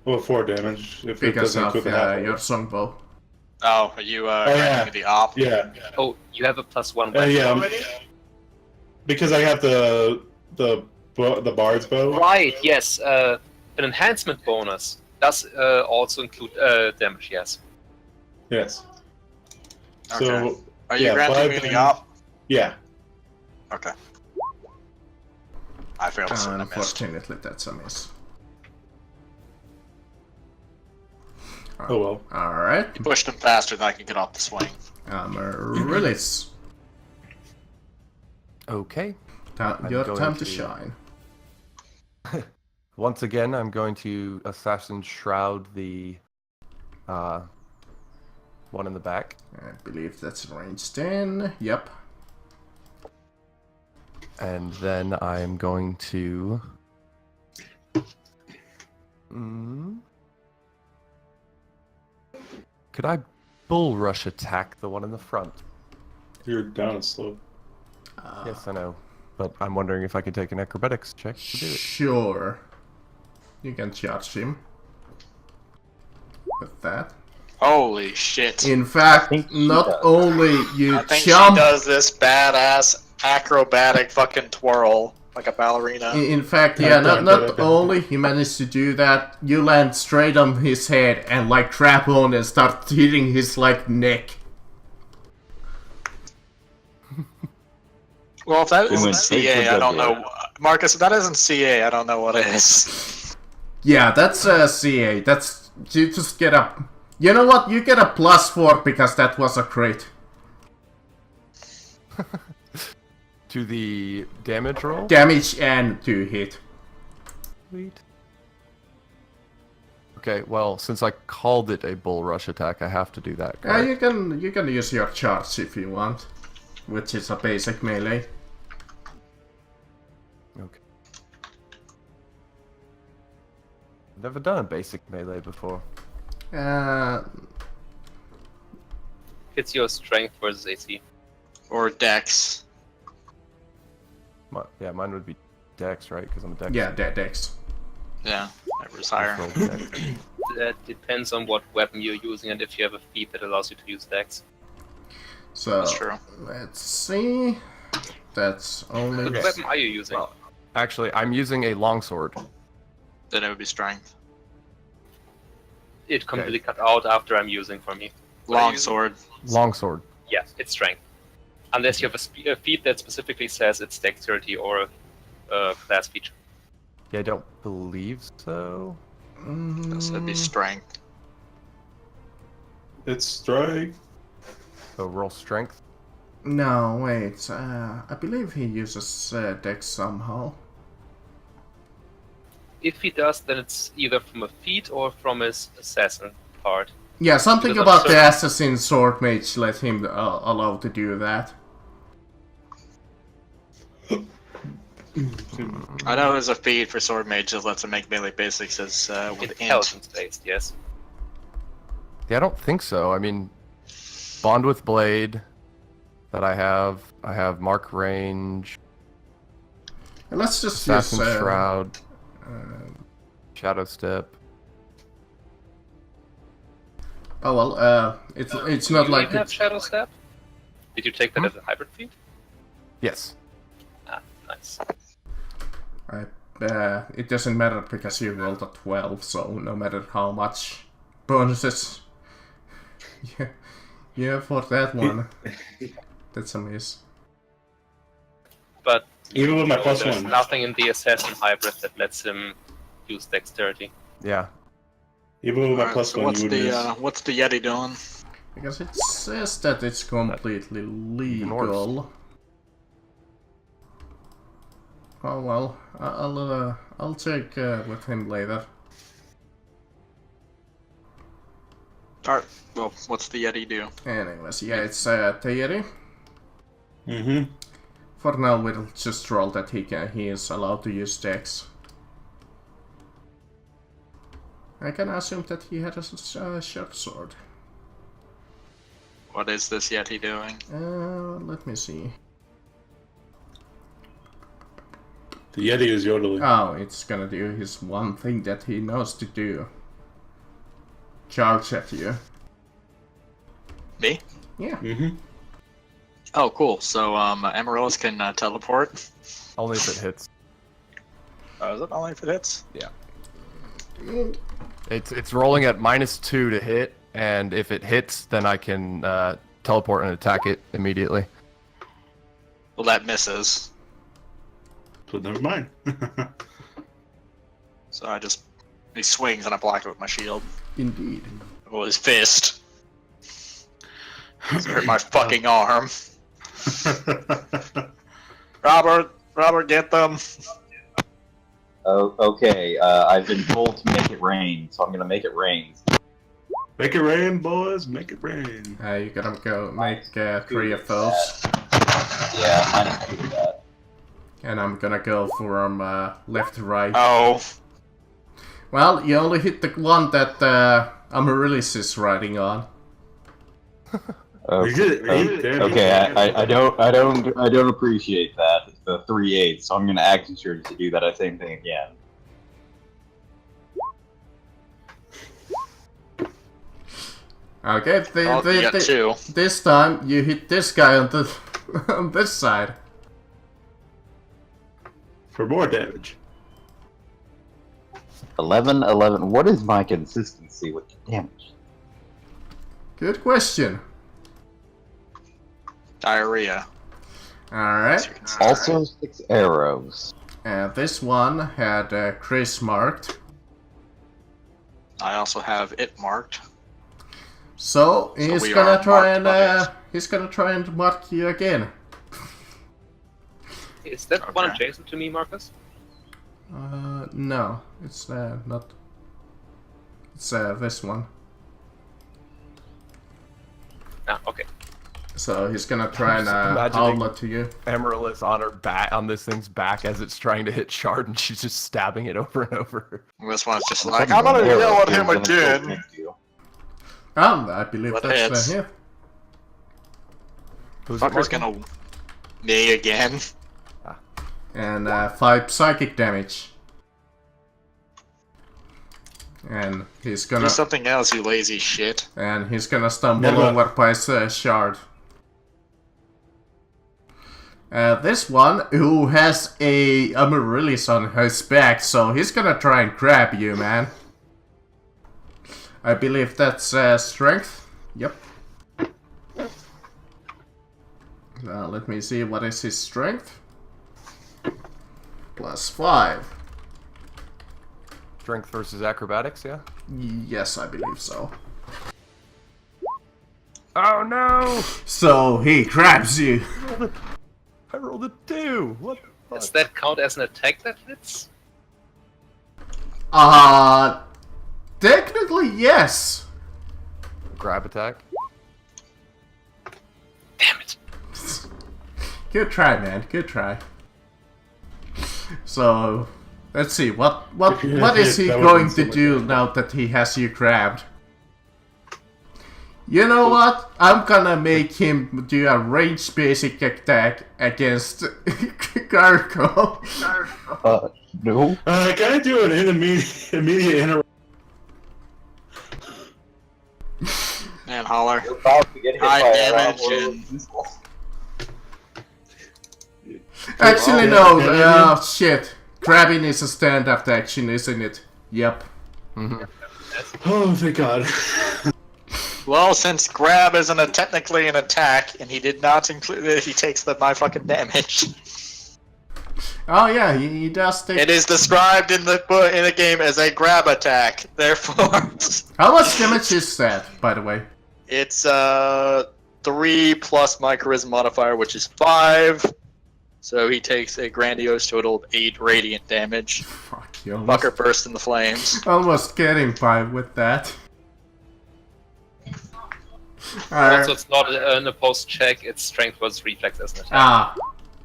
Well, 4 damage, if it because doesn't of include the half. your songbow. Oh, are you yeah. ranking the op? Yeah. Oh, you have a +1 Yeah, already? because I have the bard's bow. Right, yes. An enhancement bonus does also include damage, yes. Yes. Okay. So, Are you yeah, granting 5 me the damage. op? Yeah. Okay. I failed, so I missed. Unfortunately, that's a miss. Oh well. Alright. You pushed him faster than I can get off the swing. Release. Okay. Your going time to to- shine. Once again, I'm going to Assassin Shroud the one in the back. I believe that's range 10. Yep. And then I'm going to... Could I bull rush attack the one in the front? You're down a slope. Yes, I know. But I'm wondering if I could take an acrobatics check to do it. Sure. You can charge him. With that. Holy shit. In fact, think she not does. only you I think jump... she does this badass acrobatic fucking twirl like a ballerina. In fact, yeah, not only he managed to do that, you land straight on his head and like trap on and start hitting his like neck. Well, if that Doing isn't big CA, I don't for know. Marcus, if that isn't CA, I don't know what is. Yeah, that's CA. That's you just get a. You know what? You get a +4 because that was a crit. To the damage roll? Damage and to hit. Sweet. Okay, well, since I called it a bull rush attack, I have to do that. correct? You can use your charge if you want, which is a basic melee. Okay. Never done a basic melee before. It's your strength versus AC. Or Dex. Yeah, mine would be Dex, right? Because I'm a Dex. Yeah, Dex. Yeah, whatever's Just higher. roll Dex. That depends on what weapon you're using and if you have a feat that allows you to use Dex. So That's true. let's see. That's only. What weapon are you using? Well, actually, I'm using a longsword. Then it would be strength. It completely cut out after I'm using for me. What are you using? Longsword. Longsword. Yes, it's strength. Unless you have a feat that specifically says it's dexterity or a class feature. Yeah, I don't believe so. So it'd be strength. It's strike. So roll strength. No, wait. I believe he uses Dex somehow. If he does, then it's either from a feat or from his assassin part. Yeah, something Because about I'm the certain- assassin sword mage let him allow to do that. I know there's a feat for sword mages lets them make melee basics as with int. Intelligence based, yes. Yeah, I don't think so. I mean, bond with blade that I have mark range, And let's just assassin use shroud, shadow step. oh well, it's not you like even have it's, Shadow Step? Did you take that as a hybrid feat? Yes. Ah, nice. it doesn't matter because you rolled a 12, so no matter how much bonuses yeah for that one, that's a miss. But Even with my no, plus there's one. nothing in the assassin hybrid that lets him use dexterity. Yeah. Even with my Alright, plus so one, what's you would the miss. what's the Yeti doing? Because it says that it's completely legal. Oh well, I'll check with him later. Alright, well, what's the Yeti do? Anyways, yeah, it's Theory. Mm-hmm. For now, we'll just roll that he is allowed to use Dex. I can assume that he had a short sword. What is this Yeti doing? Let me see. The Yeti is yodeling. Oh, it's gonna do his one thing that he knows to do. Charge at you. Me? Yeah. Mm-hmm. Oh, cool. So, Amaryllis can teleport. Only if it hits. Is it only if it hits? It's rolling at -2 to hit, and if it hits, then I can teleport and attack it immediately. Well, that misses. So never mind. So he swings and I block it with my shield. Indeed. With his fist. It's hurt my fucking arm. Robert, get them. Oh, okay. I've been told to make it rain, so I'm gonna make it rain. Make it rain, boys. Make it rain. You gotta go make 3 of those. Yeah, I need to do that. And I'm gonna go from left to right. Oh, Well, you only hit the one that Amaryllis is riding on. You did it. Damn, Okay, I don't appreciate that. It's the 3/8, so I'm gonna act sure to do that same thing again. Okay, you got 2. this time you hit this guy on the on this side. For more damage. 11, 11. What is my consistency with the damage? Good question. Diarrhea. Alright. Also 6 arrows. This one had Chris marked. I also have it marked. So he's we gonna are try marked by he's gonna try and mark you again. Is that one Okay. adjacent to me, Marcus? No, it's not. It's this one. Ah, okay. So he's gonna try and just imagining- howl to you. Emerald is on her back, on this thing's back as it's trying to hit Shard, and she's just stabbing it over and over. This one's just All of like, a I'm sudden, gonna the yell arrow at him appears in the again. next to you. I believe What that's hits? hit. Who's it Fucker's marking? gonna me again. And 5 psychic damage. And he's Do gonna something else, you lazy shit. stumble Never. over by Shard. This one, who has a Amaryllis on his back, so he's gonna try and grab you, man. I believe that's strength. Yep. Let me see, what is his strength? +5. Strength versus acrobatics, yeah? Yes, I believe so. Oh no! So he grabs you. I rolled a 2! What the Does fuck? that count as an attack that hits? Technically, yes. Grab attack? Damn it. Good try, man. Good try. So, let's see. What is he That would've going been so to much do better. now that he has you grabbed? You know what? I'm gonna make him do a range basic attack against Gargo. No. Can I do an immediate inter? Man, holler. You're about to get hit High by a damage round and- of missile. Actually, Oh, no. yeah, Shit. Grabbing is a stand-up action, isn't it? Yep. Oh, thank God. Well, since grab isn't technically an attack, and he did not include it, he takes my fucking damage. Oh yeah, he does take. It is described in the game as a grab attack. Therefore, How much damage is that, by the way? it's 3 plus my charisma modifier, which is 5. So he takes a grandiose total of 8 radiant damage. Fuck you. Fucker burst in the flames. Almost getting by with that. Also, it's not an opposed check, it's strength versus reflex as an attack. Ah.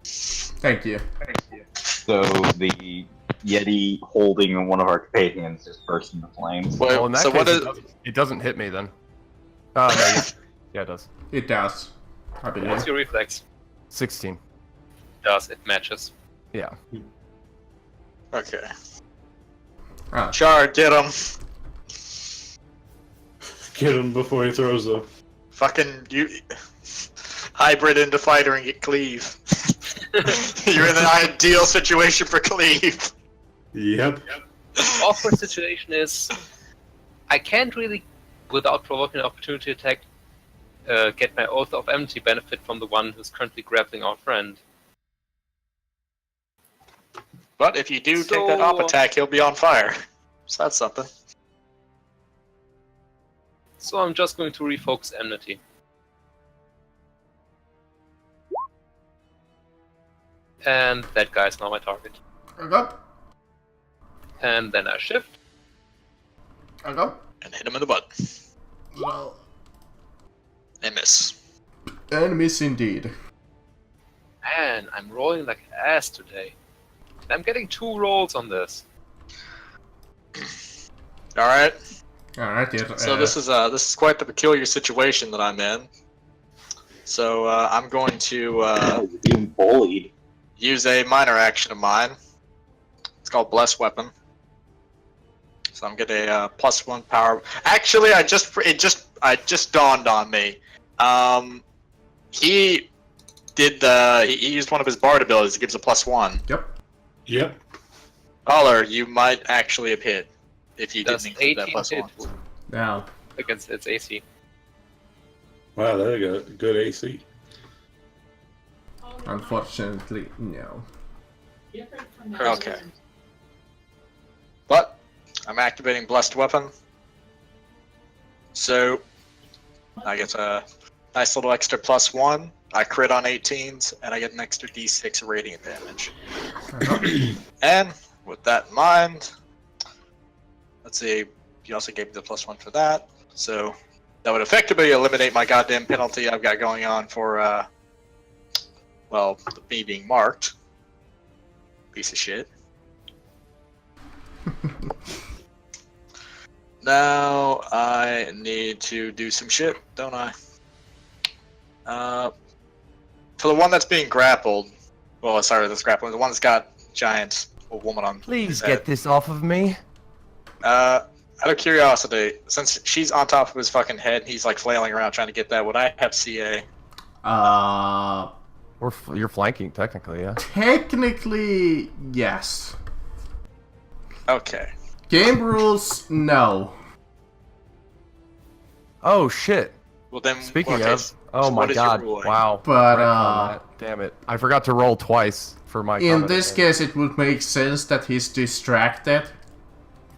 Thank you. So the Yeti holding one of our companions just burst into flames. Wait, Well, in that so case, what is? it doesn't hit me then. Oh, no, yeah, it does. It does. I What's believe. your reflex? 16. Does it matches? Yeah. Okay. Ah. Char, get him. Get him before he throws them. Fucking you. Hybrid into fighter and get cleave. You're in an ideal situation for cleave. Yep. Awkward situation is, I can't really, without provoking an opportunity attack, get my Oath of Enmity benefit from the one who's currently grappling our friend. But if you do take that So- op attack, he'll be on fire. So that's something. So I'm just going to refocus Enmity. And that guy's now my target. Okay. And then I shift. Okay. And hit him in the butt. Well, And miss. enemies indeed. Man, I'm rolling like ass today. I'm getting 2 rolls on this. Alright. Alright, yeah. So this is quite the peculiar situation that I'm in. So I'm going to You're being bullied. use a minor action of mine. It's called Blessed Weapon. So I'm getting a +1 power. Actually, it just dawned on me. He used one of his bard abilities. It gives a +1. Yep. Holler, you might actually have hit if you Does didn't include that 18 +1. hit Now, against its AC? Wow, there you go. Good AC. unfortunately, no. Okay. But I'm activating Blessed Weapon. So I get a nice little extra +1. I crit on 18s, and I get an extra d6 radiant damage. And with that in mind, let's see, you also gave me the +1 for that. So that would effectively eliminate my goddamn penalty I've got going on for, well, me being marked. Piece of shit. Now I need to do some shit, don't I? For the one that's being grappled, well, sorry, that's grappling. The one that's got giant woman on. Please his get head. this off of me. Out of curiosity, since she's on top of his fucking head, he's like flailing around trying to get that. Would I have CA? You're flanking, technically, yeah. Technically, yes. Okay. Game rules, no. Oh, shit. Well then, Speaking okay, of, oh so my what is your god, ruling? wow. But, Retcon that. Damn it. I forgot to roll twice for my In comment this again. case, it would make sense that he's distracted.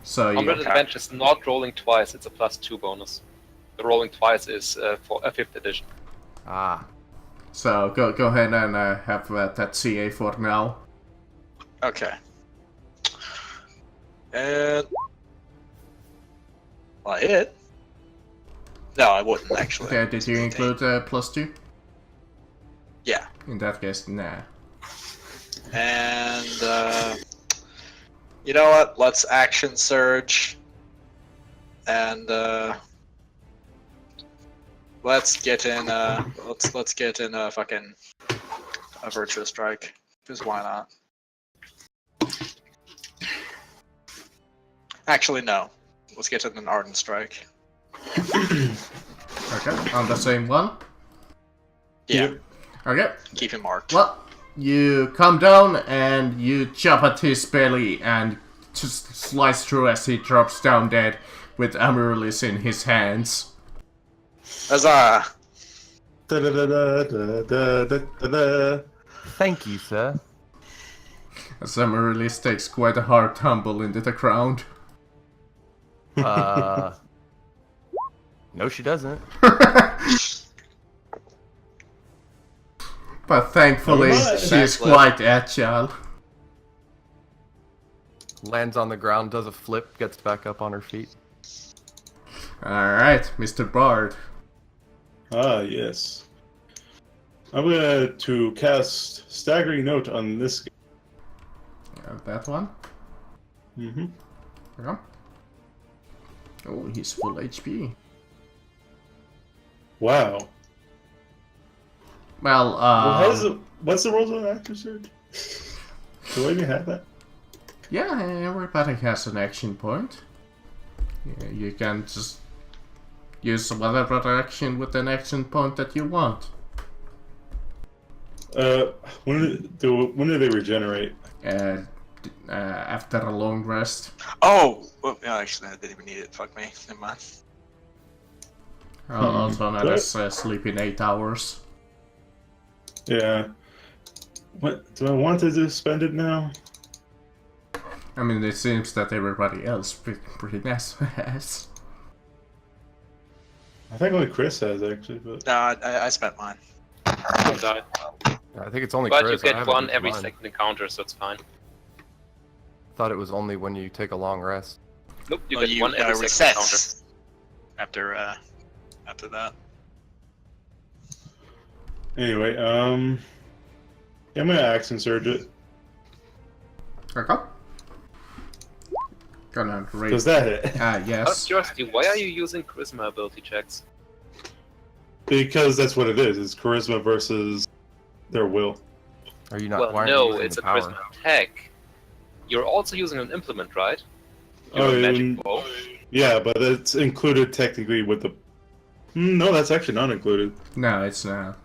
So Combat you... advantage is not rolling twice, it's a +2 bonus. The rolling twice is for a 5th edition. Ah. So go ahead and have that CA for now. Okay. And well, I hit. No, I wouldn't actually. Okay, did you include +2? Yeah. In that case, nah. And you know what? Let's action surge. And let's get in let's get in a fucking a virtuous strike. Because why not? Actually no. Let's get in an ardent strike. Okay, on the same one. Yeah. Okay, Keep him marked. well, you come down and you chop at his belly and just slice through as he drops down dead with Amaryllis in his hands. Huzzah! Da-da-da-da-da-da-da-da. Thank you, sir. As Amaryllis takes quite a hard tumble into the ground. No, she doesn't. But thankfully, Never mind. she is quite agile. Lands on the ground, does a flip, gets back up on her feet. Alright, Mr. Bard. Ah, yes. I'm gonna to cast Staggering Note on this guy. That one. Mm-hmm. Yeah. Oh, he's full HP. Wow. Well, What's the rules on action surge? Do I even have that? yeah, everybody has an action point. Yeah, you can just use whatever action with an action point that you want. When do they regenerate? After a long rest. Oh! Well, no, actually, I didn't even need it. Fuck me. Never mind. Also known as sleeping 8 hours. Yeah. What do I want to just spend it now? I mean, it seems that everybody else pretty nice has. I think only Chris has actually, but No, I spent mine. Don't die. I think it's only But Chris. you I get haven't one used every mine. second encounter, so it's fine. Thought it was only when you take a long rest. Nope, you Well, get one every second encounter. recess after that. anyway, yeah, I'm gonna action surge it. Okay. Gonna raise. Does that hit? Out of Yes. curiosity, why are you using charisma ability checks? Because that's what it is. It's charisma versus their will. Are you not? Well, why aren't you no, using it's the a power? charisma attack. You're also using an implement, right? Oh, Your magic bow. Yeah, but it's included technically with the. No, that's actually not included. No, it's not.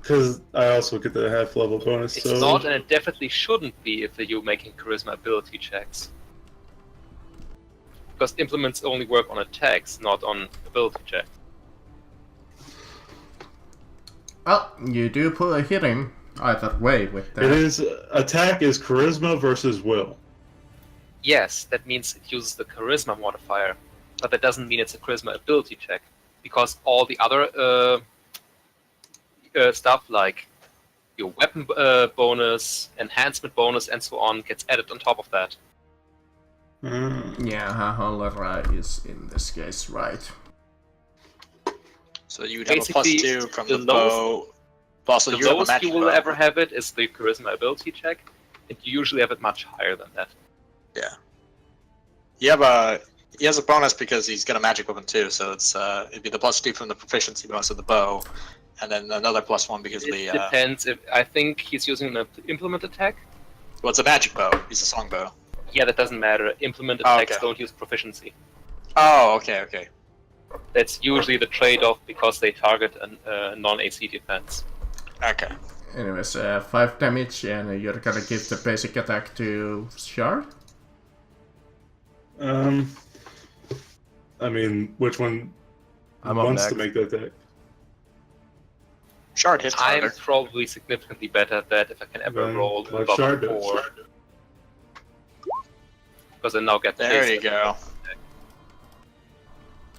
Because I also get the half level bonus. It's so not, and it definitely shouldn't be if you're making charisma ability checks. Because implements only work on attacks, not on ability checks. Well, you do hit him either way with that. it is attack is charisma versus will. Yes, that means it uses the charisma modifier. but that doesn't mean it's a charisma ability check, because all the other stuff like your weapon bonus, enhancement bonus, and so on gets added on top of that. Yeah, Halera is in this case, right. So you'd have a Basically, +2 from the the bow. Also, The you have a lowest magic you will bow. ever have it is the charisma ability check, and you usually have it much higher than that. He has a bonus because he's got a magic weapon too, so it'd be the +2 from the proficiency bonus of the bow, and then another +1 because of It the depends. If I think he's using an implement attack. well, it's a magic bow. He's a song bow. Yeah, that doesn't matter. Implement Oh, attacks okay. don't use proficiency. Oh, okay. That's usually the trade-off because they target a non-AC defense. Okay. Anyways, 5 damage, and you're gonna give the basic attack to Shard? I mean, which one I'm up wants next. to make that attack? Shard hits I'm harder. probably significantly better at that if I can ever Then roll let above Shard a do it. 4. Because I now get There basic you go.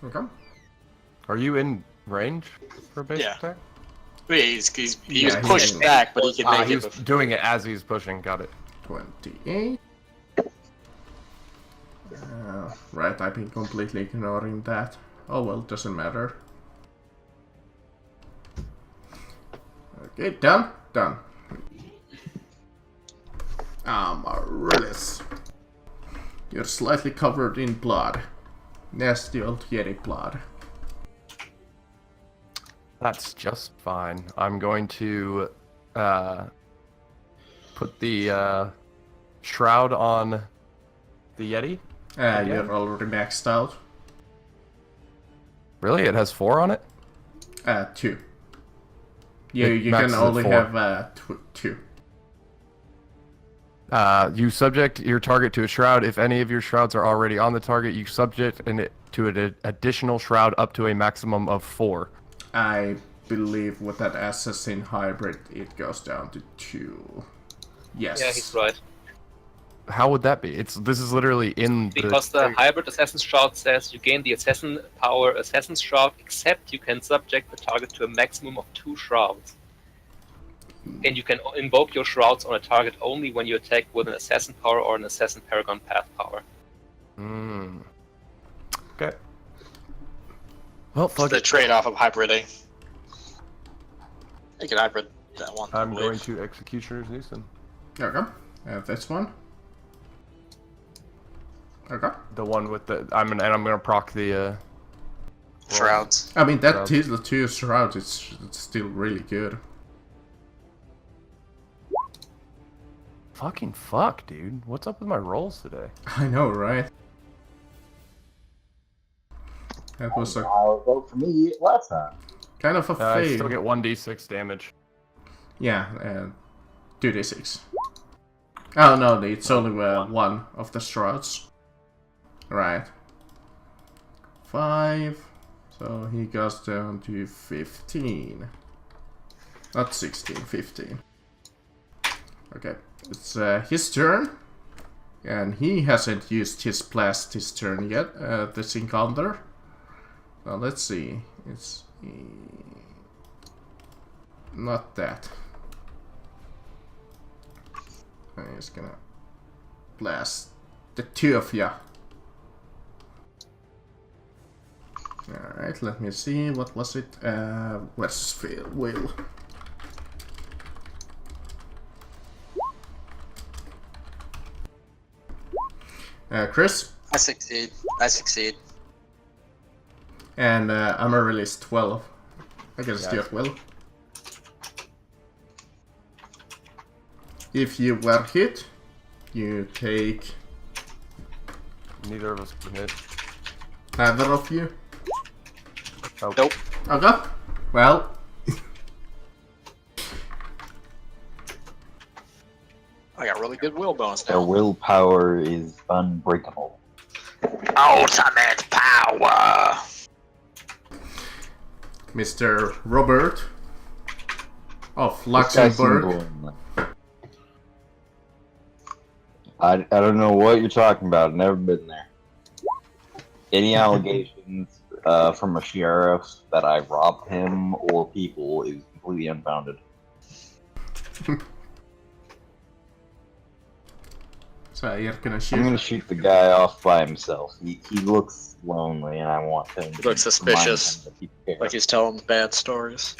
Okay. Are you in range for a basic Yeah. attack? Wait, he was Yeah, pushed he's- back, but he can make He's it. doing it as he's pushing. Got it. 28. Right, I've been completely ignoring that. Oh well, doesn't matter. Okay, done? Done. Amaryllis. You're slightly covered in blood. Nasty old Yeti blood. That's just fine. I'm going to put the shroud on the Yeti. You're already maxed out. Really? It has 4 on it? 2. You It can maxes at only 4. have 2. You subject your target to a shroud. If any of your shrouds are already on the target, you subject it to an additional shroud up to a maximum of 4. I believe with that assassin hybrid, it goes down to 2. Yes. Yeah, he's right. How would that be? This is literally in Because the hybrid assassin's shroud says you gain the assassin power assassin's shroud, except you can subject the target to a maximum of 2 shrouds. And you can invoke your shrouds on a target only when you attack with an assassin power or an assassin paragon path power. Okay. Well, It's fuck the it. trade-off of hybriding. You can hybrid that one. I I'm believe. going to Executioner's Newson. Okay. This one. Okay. The one with the I'm gonna proc the Shrouds. I mean, that Shroud. is the 2 shrouds. It's still really good. fucking fuck, dude. What's up with my rolls today? I know, right? That was a Vote for me last time. kind of a I fail. still get 1d6 damage. Yeah, 2d6. Oh no, it's only one of the shrouds. Right. 5. So he goes down to 15. Not 16, 15. Okay, it's his turn. And he hasn't used his blast this turn yet, this encounter. Well, let's see. It's not that. I'm just gonna blast the 2 of ya. Alright, let me see. What was it? Where's Phil? Will. Chris? I succeed. I succeed. And Amaryllis 12. I guess it's your will. If you were hit, you take Neither of us can hit. neither of you. Oh. Nope. Okay. Well, I got really good will bonus Their now. willpower is unbreakable. Ultimate power. Mr. Robert of This guy Luxembourg. seemed- I don't know what you're talking about. I've never been there. Any allegations from a sheriff that I robbed him or people is completely unfounded. So you're gonna I'm shoot. gonna shoot the guy off by himself. He looks lonely, and I want him. He looks to suspicious. remind him that he cares. Like he's telling bad stories.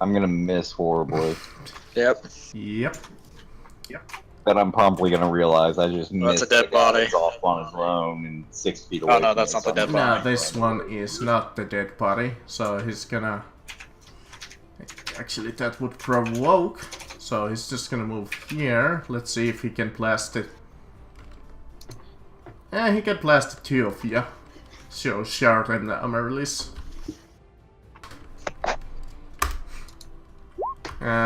I'm gonna miss horribly. Yep. Yep. But I'm probably gonna realize I just Well, that's missed a dead the guy body. that's off on his own and 6 feet away. Oh, no, from that's me, not the so dead I'm body. No, this one is not the dead body, so he's gonna... Actually, that would provoke, so he's just gonna move here. Let's see if he can blast it. Yeah, he can blast the two of you. So, Shard and Amaryllis.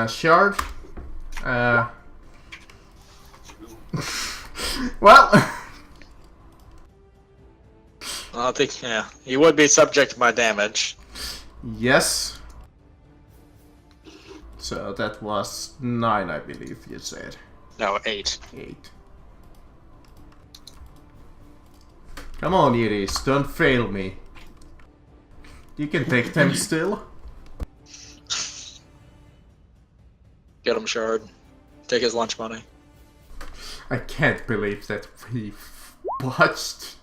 Shard. Well... I think, yeah, he would be subject to my damage. Yes. So that was 9, I believe you said. No, 8. 8. Come on, Iris, don't fail me. You can take them still. Get him, Shard. Take his lunch money. I can't believe that we botched.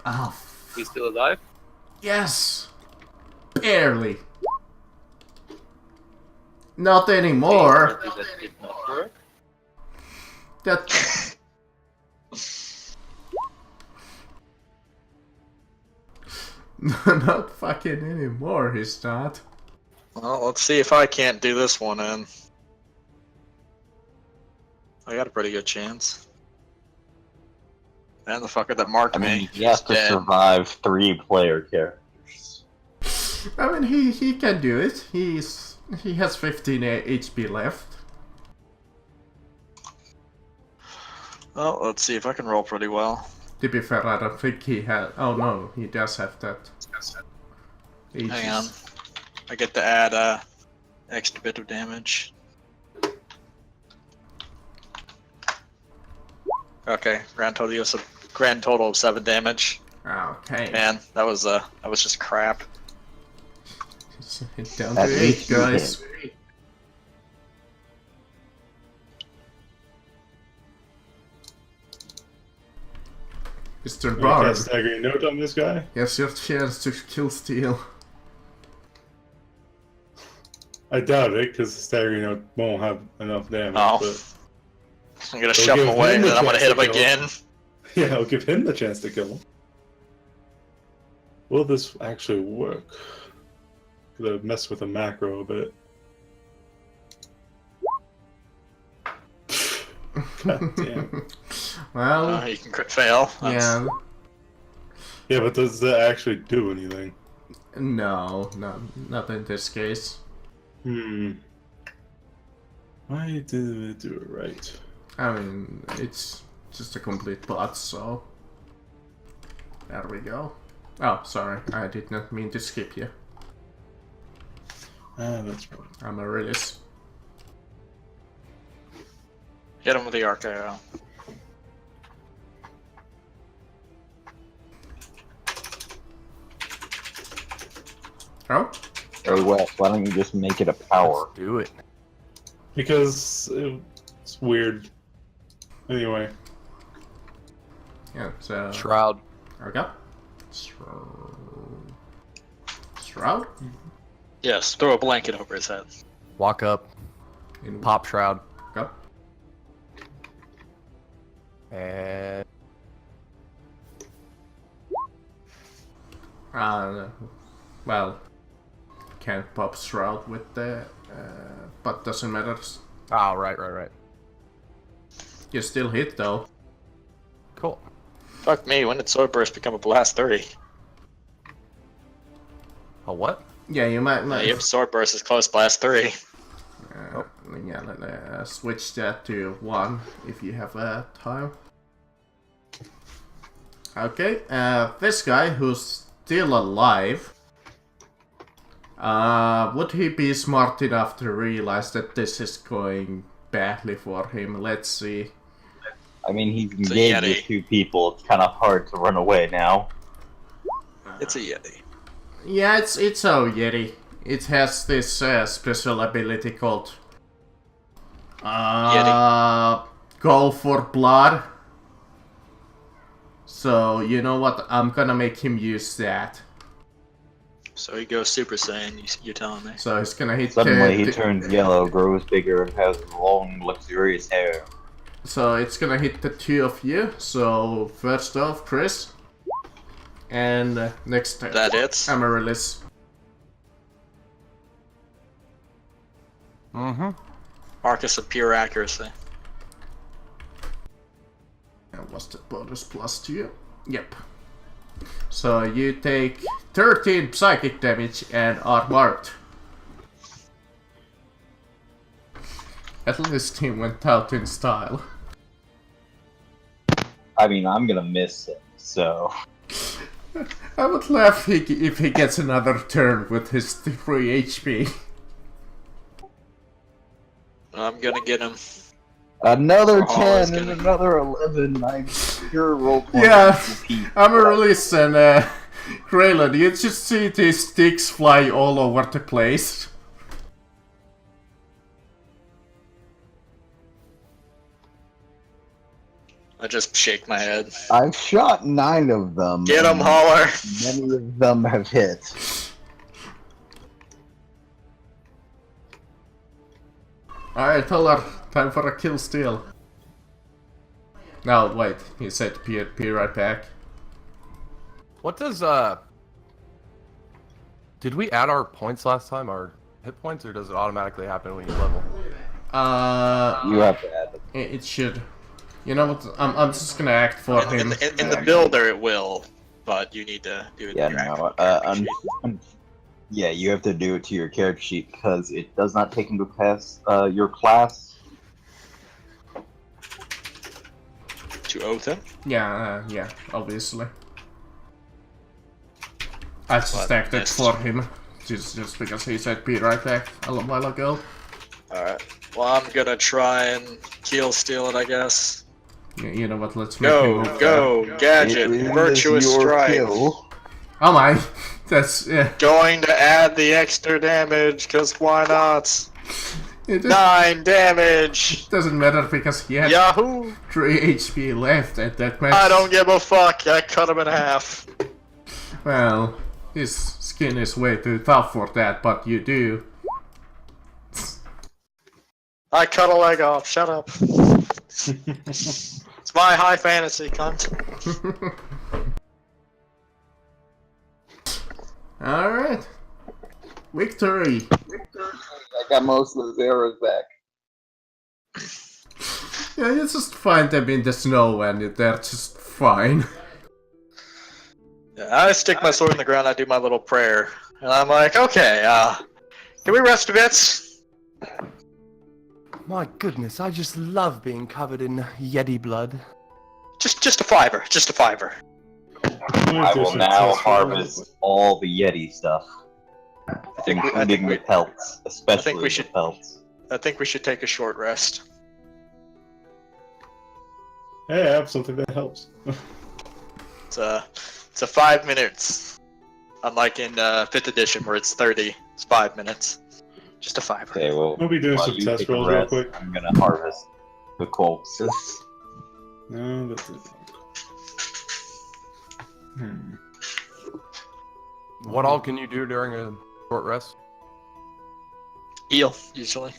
Oh, He's still alive? yes! Barely. Not anymore. Apparently that did not work. That... Not fucking anymore, he's not. Well, let's see if I can't do this one in. I got a pretty good chance. And the fucker that marked I mean, me he has is to dead. survive 3 player characters. I mean, he can do it. He has 15 HP left. Well, let's see if I can roll pretty well. To be fair, I don't think he had. Oh no, he does have that. Hang on. I get to add extra bit of damage. Okay, grand total of 7 damage. Okay. Man, that was just crap. Down At to 8, least you guys. Mr. Can I Barb, cast staggering note on this guy? here's your chance to kill Steel. I doubt it, because the staggering note won't have enough damage. Oh. But I'm gonna They'll shove him give away him and the then I'm gonna chance hit him to kill him. again. yeah, I'll give him the chance to kill him. Will this actually work? Gonna mess with the macro a bit. God damn. Well, You can crit fail. yeah. Yeah, but does that actually do anything? No, not in this case. Why did it do it right? I mean, it's just a complete bot, so... There we go. Oh, sorry, I did not mean to skip you. That's right. I'm a release. Hit him with the arc arrow. Oh? Hey Wes, why don't you just make it a power? Do it. Because it's weird. Anyway. Yeah, so... Shroud. Okay. Shroud? Yes, throw a blanket over his head. Walk up. In Pop shroud. Okay. And Well, can't pop Shroud with the... but doesn't matter. oh, right. You still hit though. Cool. Fuck me, when did Sword Burst become a Blast 3? A what? Yeah, you might... Yep, Sword Burst is close Blast 3. Yeah, let's switch that to 1 if you have time. Okay, this guy who's still alive Would he be smart enough to realize that this is going badly for him? Let's see. I mean, he's It's a engaged with Yeti. 2 people. It's kind of hard to run away now. It's a Yeti. Yeah, it's a Yeti. It has this special ability called Go for Blood. So you know what? I'm gonna make him use that. So he goes Super Saiyan, you're telling me. So he's gonna hit. Suddenly, he turns yellow, grows bigger, and has long, luxurious hair. So it's gonna hit the 2 of you. So first off, Chris, and next That hits. Amaryllis. Mm-hmm. Marcus of pure accuracy. And what's the bonus plus 2? Yep. So you take 13 psychic damage and are marked. At least he went out in style. I mean, I'm gonna miss him, so... I would laugh if he gets another turn with his 3 HP. I'm gonna get him. Another Oh, 10 it's and gonna- another 11. I'm sure roll 20 Yeah, repeat. Amaryllis and Graylin, you just see these sticks fly all over the place. I just shake my head. I've shot 9 of them. Get him, and Holler! Many of them have hit. Alright, Holler, time for a kill steal. No, wait, he said be right back. What does did we add our points last time, our hit points, or does it automatically happen when you level? You have to add them. It should. You know what? I'm just gonna act for In him. the builder it will, but you need to do it Yeah, in your no, actual character sheet. yeah, you have to do it to your character sheet because it does not take into account your class. To oath him? Yeah, obviously. I just What acted missed? for him, just because he said be right back a little while ago. Alright. Well, I'm gonna try and kill steal it, I guess. You know what? Let's make him move. Go, gadget, It is virtuous your strike. kill. Oh my, that's yeah. Going to add the extra damage, cause why not? It 9 damage! doesn't matter because he had Yahoo! 3 HP left at that match. I don't give a fuck, I cut him in half. Well, his skin is way too tough for that, but you do. I cut a leg off, shut up. It's my high fantasy, cunt. Alright. Victory! I got most of those arrows back. Yeah, you just find them in the snow and they're just fine. Yeah, I stick my sword in the ground, I do my little prayer. And I'm like, okay, can we rest a bit? My goodness, I just love being covered in Yeti blood. Just a fiver, just a fiver. I will now harvest all the Yeti stuff, including the pelts, especially we should- the pelts. I think we should take a short rest. Hey, I have something that helps. It's a 5 minutes. Unlike in 5th edition where it's 30, it's 5 minutes. Just a fiver. Okay, well, We'll be doing while some you test take a rolls real rest, quick. I'm gonna harvest the corpses. No, that's it. What all can you do during a short rest? Heal, usually.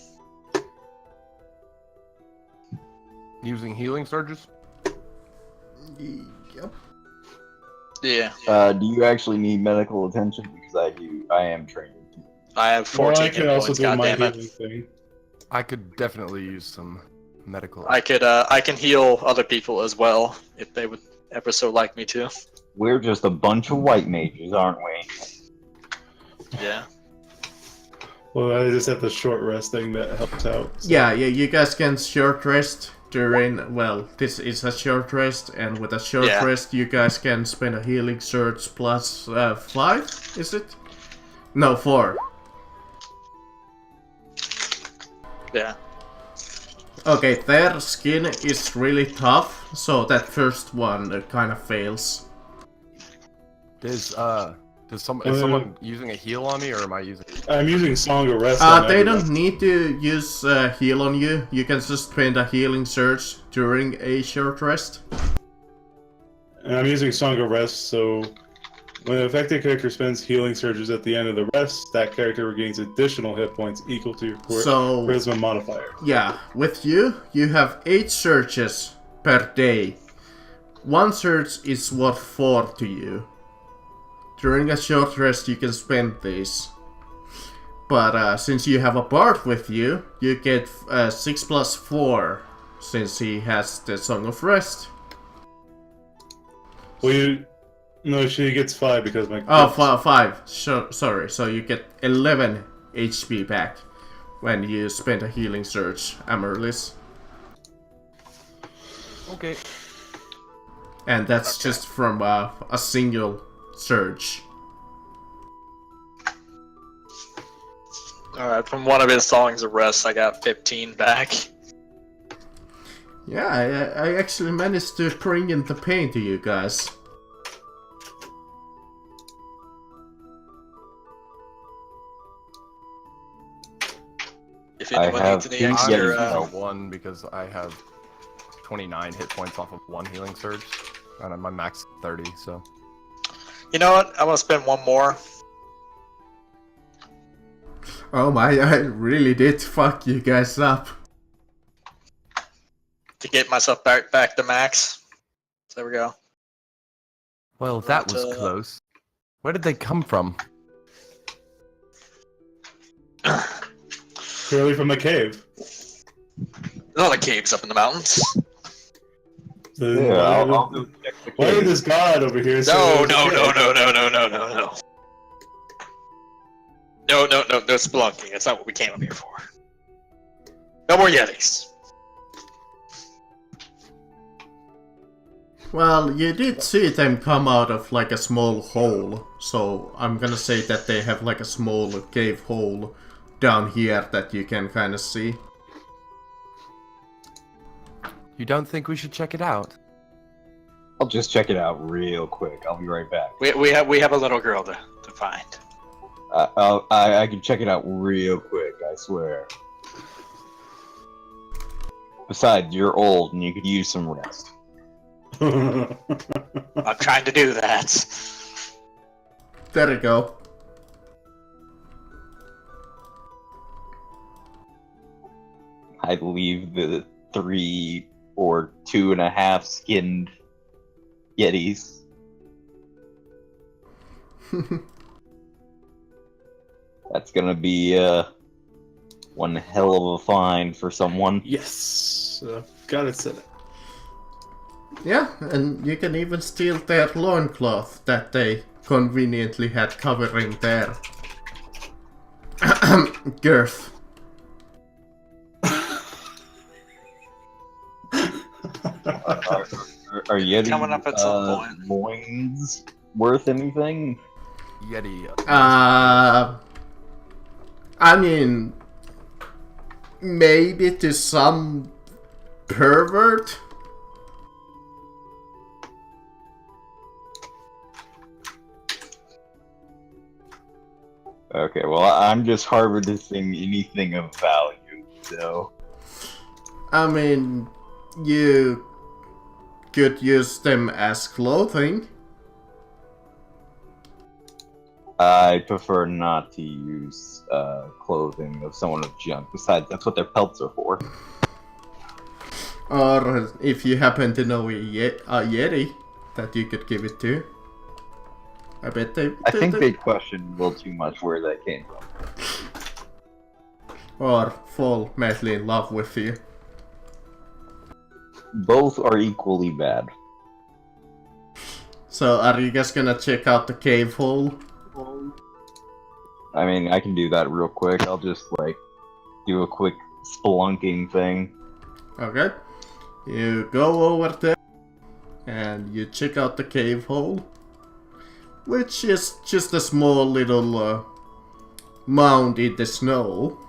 Using healing surges? Yep. Yeah. Do you actually need medical attention? Because I do. I am trained. I have 14 Well, I can hit also points, do my goddammit. healing thing. I could definitely use some medical. I can heal other people as well, if they would ever so like me to. We're just a bunch of white mages, aren't we? Yeah. Well, I just have the short rest thing that helps out. so- Yeah, you guys can short rest during, well, this is a short rest, and with a short Yeah. rest you guys can spend a healing surge plus 5, is it? No, 4. Yeah. Okay, their skin is really tough, so that first one kind of fails. Is someone using a heal on me, or am I using? I'm using Song of Rest on They everyone. don't need to use heal on you. You can just spend a healing surge during a short rest. And I'm using Song of Rest, so when an affected character spends healing surges at the end of the rest, that character regains additional hit points equal to your So, charisma modifier. yeah, with you, you have 8 surges per day. One surge is worth 4 to you. During a short rest, you can spend these. But since you have a bard with you, you get 6 plus 4, since he has the Song of Rest. Well, no, she gets 5 because my. Oh, 5. Sorry, so you get 11 HP back when you spend a healing surge, Amaryllis. Okay. And that's just from a single surge. Alright, from one of his Songs of Rest, I got 15 back. Yeah, I actually managed to bring in the pain to you guys. If I anyone have needs any two extra, Yetis. One because I have 29 hit points off of one healing surge, and my max is 30. So you know what? I'm gonna spend one more. Oh my, I really did fuck you guys up. To get myself back to max. So there we go. well, that was But, close. Where did they come from? Clearly from the cave. There's a lot of caves up in the mountains. Then Yeah, I'll why, go check the why did cave. this god over here say No, there's a no, cave? no, no, no, no, no, no, no. No spelunking. That's not what we came up here for. No more Yetis. Well, you did see them come out of like a small hole, so I'm gonna say that they have like a small cave hole down here that you can kind of see. You don't think we should check it out? I'll just check it out real quick. I'll be right back. We have a little girl to find. I can check it out real quick, I swear. Besides, you're old and you could use some rest. I'm trying to do that. There we go. I leave the 3 or 2.5 skinned Yetis. That's gonna be one hell of a find for someone. Yes. Got it set. Yeah, and you can even steal their loincloth that they conveniently had covering their girth. Are Yeti Coming up at some point. loins worth anything? Yeti. I mean, maybe to some pervert. Okay, well, I'm just harvesting anything of value, so... I mean, you could use them as clothing. I prefer not to use clothing of someone with junk. Besides, that's what their pelts are for. Or if you happen to know a Yeti that you could give it to. I bet they... I think they questioned a little too much where that came from. Or fall madly in love with you. Both are equally bad. So are you guys gonna check out the cave hole? I mean, I can do that real quick. I'll just, like, do a quick spelunking thing. Okay. You go over there and you check out the cave hole, which is just a small little mound in the snow.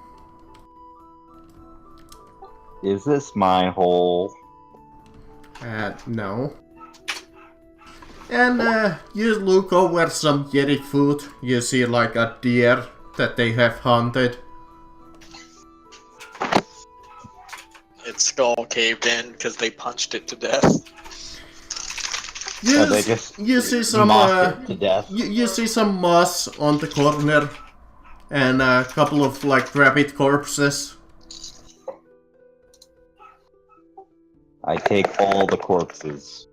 Is this my hole? No. And you look over some Yeti food. You see like a deer that they have hunted. Its skull caved in because they punched it to death. You, They just you see some mocked it to death. you see some moss on the corner, and a couple of like rabbit corpses. I take all the corpses.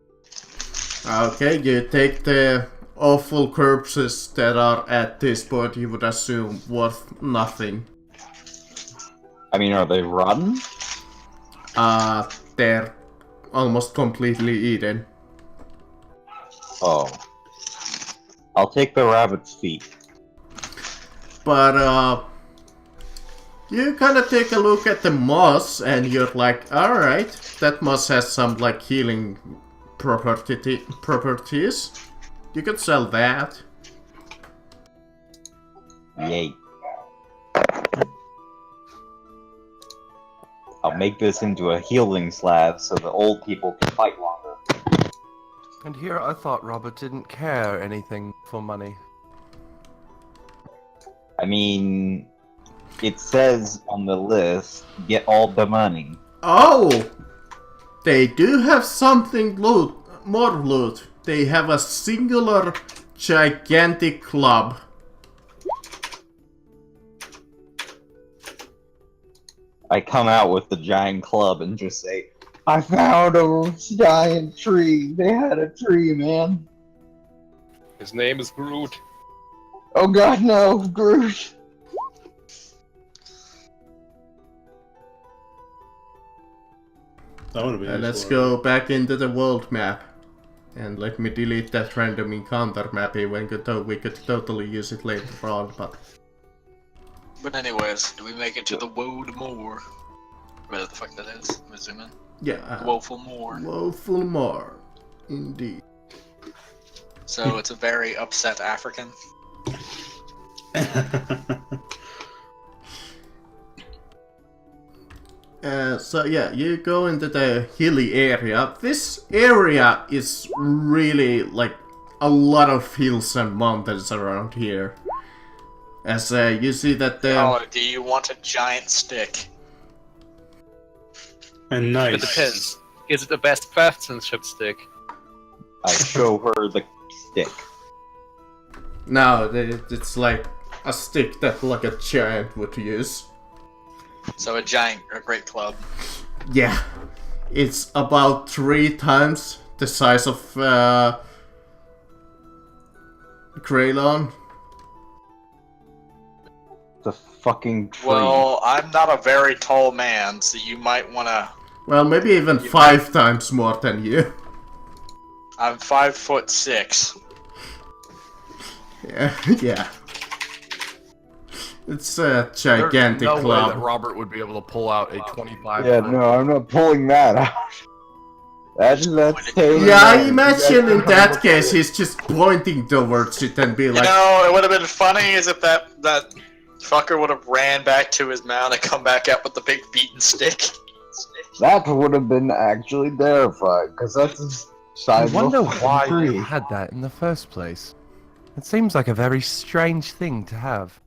Okay, you take the awful corpses that are at this point you would assume worth nothing. I mean, are they rotten? They're almost completely eaten. Oh. I'll take the rabbit's feet. But you kind of take a look at the moss and you're like, alright, that moss has some like healing properties. You could sell that. Yay. I'll make this into a healing slab so the old people can fight longer. And here I thought Robert didn't care anything for money. I mean, it says on the list, get all the money. Oh! They do have something more loot. They have a singular gigantic club. I come out with the giant club and just say, I found a giant tree. They had a tree, man. His name is Groot. Oh god, no, Groot. That would be Let's useful. go back into the world map. And let me delete that random encounter map even though we could totally use it later on, but... But anyways, do we make it to the Woad Moor? Whatever the fuck that is, I'm assuming. Yeah, Woeful Moor. Woeful more. Indeed. So it's a very upset African. So yeah, you go into the hilly area. This area is really like a lot of hills and mountains around here. As you see that the... Oh, do you want a giant stick? And nice. It depends. Is it the best craftsmanship stick? I show her the stick. No, it's like a stick that like a giant would use. So a great club. Yeah, it's about 3 times the size of Greylon. The fucking tree. Well, I'm not a very tall man, so you might wanna... Well, maybe even 5 times more than you. I'm 5'6". Yeah, yeah. It's a gigantic There's no way that club. Robert would be able to pull out a 25. Yeah, no, I'm not pulling that out. That's taking Yeah, I imagine in that case he's just pointing towards it and be You like, know, it would have been funny is if that fucker would have ran back to his mount and come back up with the big beaten stick. That would have been actually terrifying, because that's the I size of wonder a why tree. they had that in the first place. It seems like a very strange thing to have.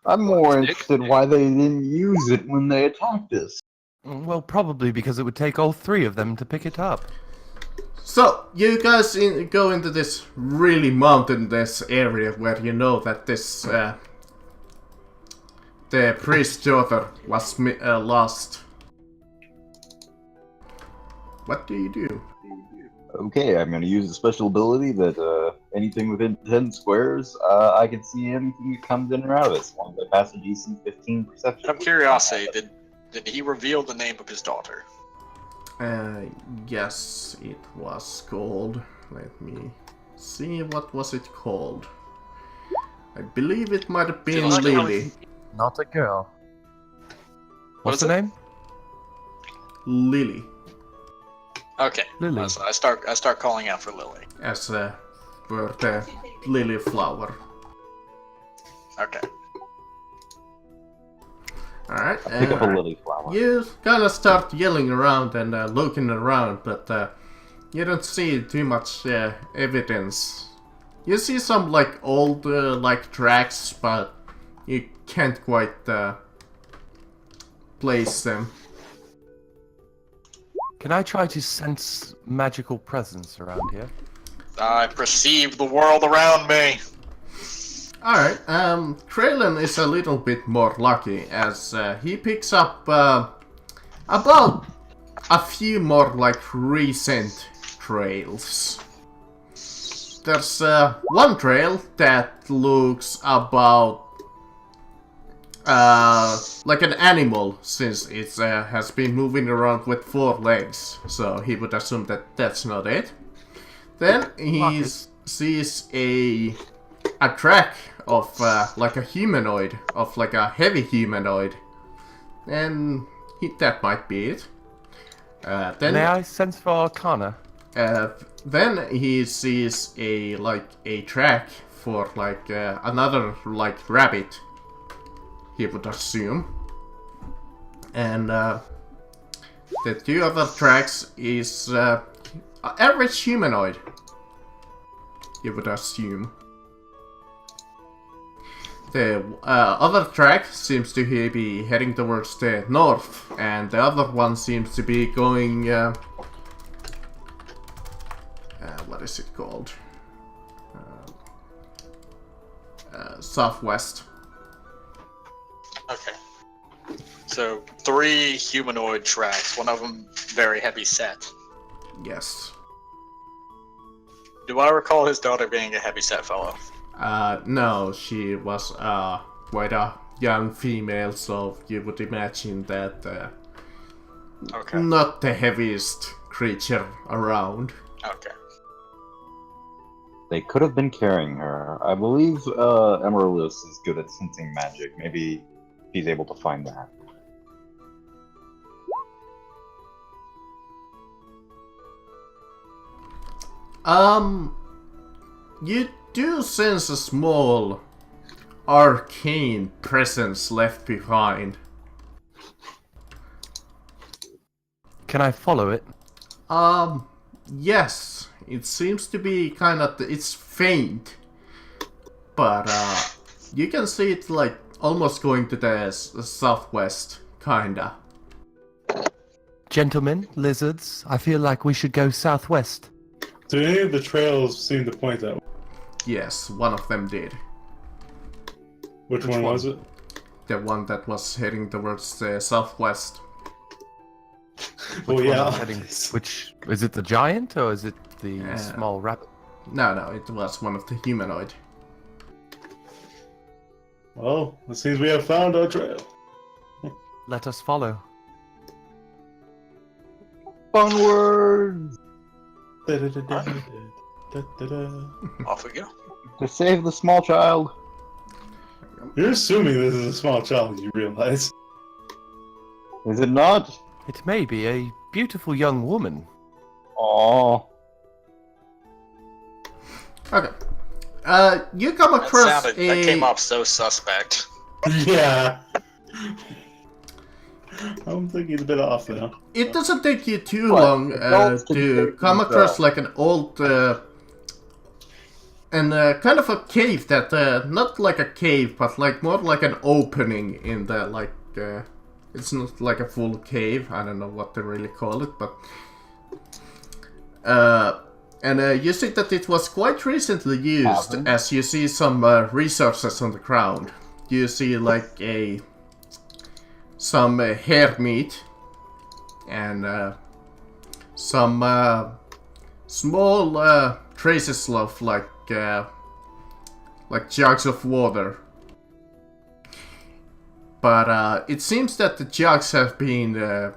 I'm more interested why they didn't use it when they attacked us. Well, probably because it would take all 3 of them to pick it up. So, you guys go into this really mountainous area where you know that this, the priest's daughter was lost. What do you do? Okay, I'm gonna use a special ability that anything within 10 squares, I can see anything that comes in or out of it, as long as I pass a DC 15 perception. Out of curiosity, did he reveal the name of his daughter? Yes, it was called. Let me see, what was it called? I believe it might have been Just- Lily. Not a girl. What What's is the it? name? Lily, Okay. Lily. So I start calling out for Lily. as for the lily flower. Okay. Alright, Pick up a lily flower. you kind of start yelling around and looking around, but you don't see too much evidence. You see some like old like tracks, but you can't quite place them. Can I try to sense magical presence around here? I perceive the world around me. Alright, Kralin is a little bit more lucky as he picks up about a few more like recent trails. There's one trail that looks about like an animal, since it has been moving around with 4 legs, so he would assume that that's not it. Then he sees a track of like a humanoid, of like a heavy humanoid, and that might be it. Then May I sense for Arcana? then he sees a track for like another like rabbit, he would assume, and the 2 other tracks is average humanoid, you would assume. The other track seems to be heading towards the north, and the other one seems to be going what is it called? Southwest. Okay. So 3 humanoid tracks, one of them very heavy set. Yes. Do I recall his daughter being a heavy set fellow? No, she was quite a young female, so you would imagine that Okay. not the heaviest creature around. Okay. They could have been carrying her. I believe Emeraldus is good at sensing magic. Maybe he's able to find that. You do sense a small arcane presence left behind. Can I follow it? Yes. It seems to be kind of, it's faint, but you can see it like almost going to the southwest, kinda. Gentlemen, lizards, I feel like we should go southwest. Do any of the trails seem to point that way? Yes, one of them did. Which one was it? The one that was heading towards the southwest. Oh Which one yeah. is heading- Which, is it the giant or is it the small rabbit? No, it was one of the humanoid. Well, it seems we have found our trail. Let us follow. Onwards! Off we go. To save the small child. You're assuming this is a small child, you realize. Is it not? It may be a beautiful young woman. Aww. Okay. You come That across sounded, that came off so suspect. Yeah. I'm thinking it's a bit off now. It doesn't take you too What? long Adults can to take come themselves. across like an old and kind of a cave that not like a cave, but like more like an opening in the like it's not like a full cave. I don't know what to really call it, but and you see that it was quite recently used, Cavern? as you see some resources on the ground. You see like some hair meat and some small traces of like jugs of water. But it seems that the jugs have been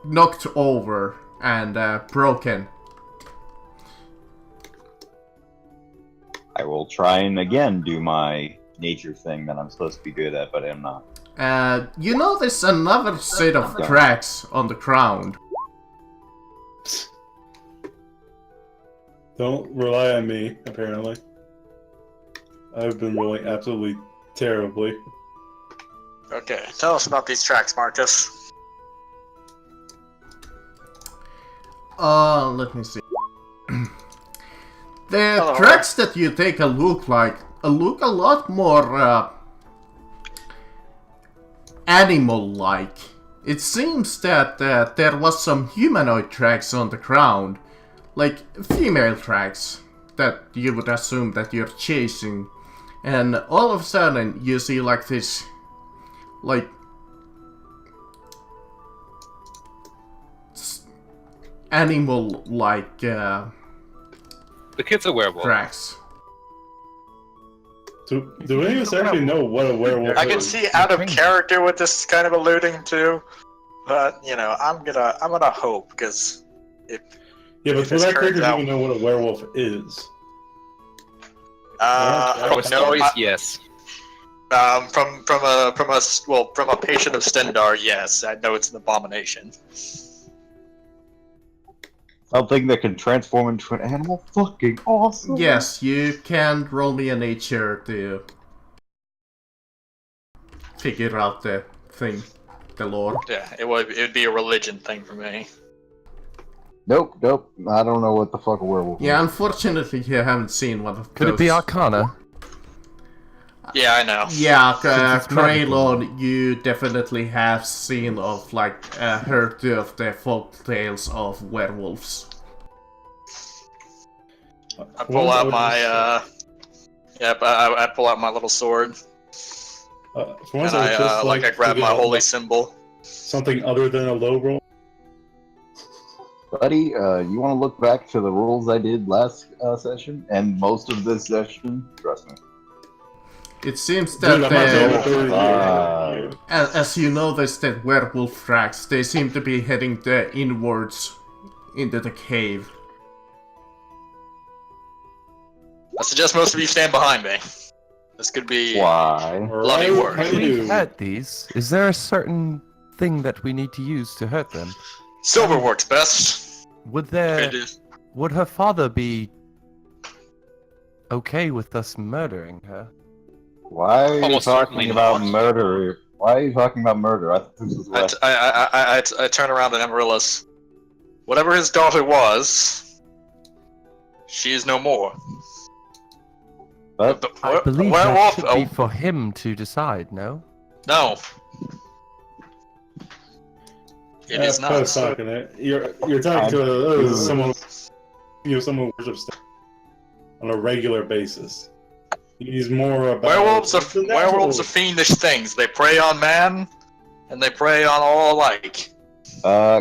knocked over and broken. I will try and again do my nature thing that I'm supposed to be good at, but I'm not. You notice another set of cracks on the ground. Don't rely on me, apparently. I've been rolling absolutely terribly. Okay, tell us about these tracks, Marcus. Let me see. The Hello. tracks that you take a look look a lot more animal-like. It seems that there was some humanoid tracks on the ground, like female tracks that you would assume that you're chasing, and all of a sudden you see like this, like animal-like The kid's a werewolf. tracks. Do any of us actually know what a werewolf I can is? see out of character what this is kind of alluding to, but you know, I'm gonna hope because if Yeah, but if do it's that turned character out- even know what a werewolf is? I From don't know. stories, yes. From a patient of Stendar, yes, I know it's an abomination. Something that can transform into an animal? Fucking awesome! Yes, you can roll me a nature to figure out the thing, the lore. Yeah, it would be a religion thing for me. Nope. I don't know what the fuck a werewolf Yeah, is. unfortunately you haven't seen one of Could those. it be Arcana? Yeah, I know. Yeah, Since it's magical. Kraylon, you definitely have seen of, like, heard of the folk tales of werewolves. I pull out my I pull out my little sword For once, and I would I just I to grab get my a- holy symbol. Something other than a low roll. Buddy, you want to look back to the rules I did last session and most of this session? Trust me. It seems Dude, that I'm not saying the, that they're- as you notice that werewolf tracks, they seem to be heading inwards into the cave. I suggest most of you stand behind me. This could be Why? bloody Right, work. how When you we hurt these, is there a certain thing that we need to use to hurt them? silver works best. Would her father be okay with us murdering her? Why are you Almost certainly talking about not. murder? Why are you talking about murder? I thought this was less. I turn around to Amaryllis. Whatever his daughter was, she is no more. But I believe werewolf. that should be for him to decide, no? No. It is not. Talking it. You're talking to someone, someone who worships on a regular basis. He's more about Werewolves the natural- are fiendish things. They prey on man, and they prey on all alike.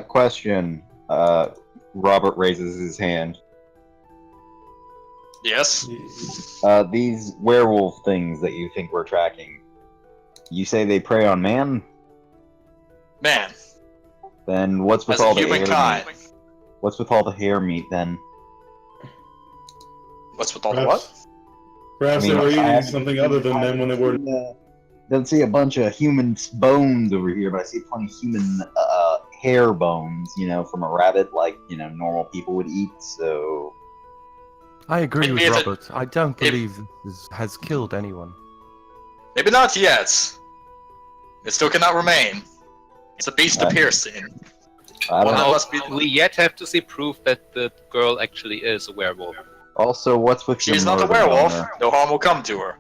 Question. Robert raises his hand. Yes. These werewolf things that you think we're tracking, you say they prey on man? Man, Then what's with as all a the hair humankind. meat? What's with all the hair meat then? What's with all the Perhaps- what? Perhaps I mean, they were I eating haven't something other than men when they were. Don't see a bunch of human bones over here, but I see plenty of human hair bones, from a rabbit, like normal people would eat. So I agree Maybe with if it- Robert. I don't if- believe this has killed anyone. Maybe not yet. It still cannot remain. It's a beast to pierce in. I don't Well, know. must be- We yet have to see proof that the girl actually is a werewolf. Also, what's with She is your not a murder werewolf. on No harm will come to her.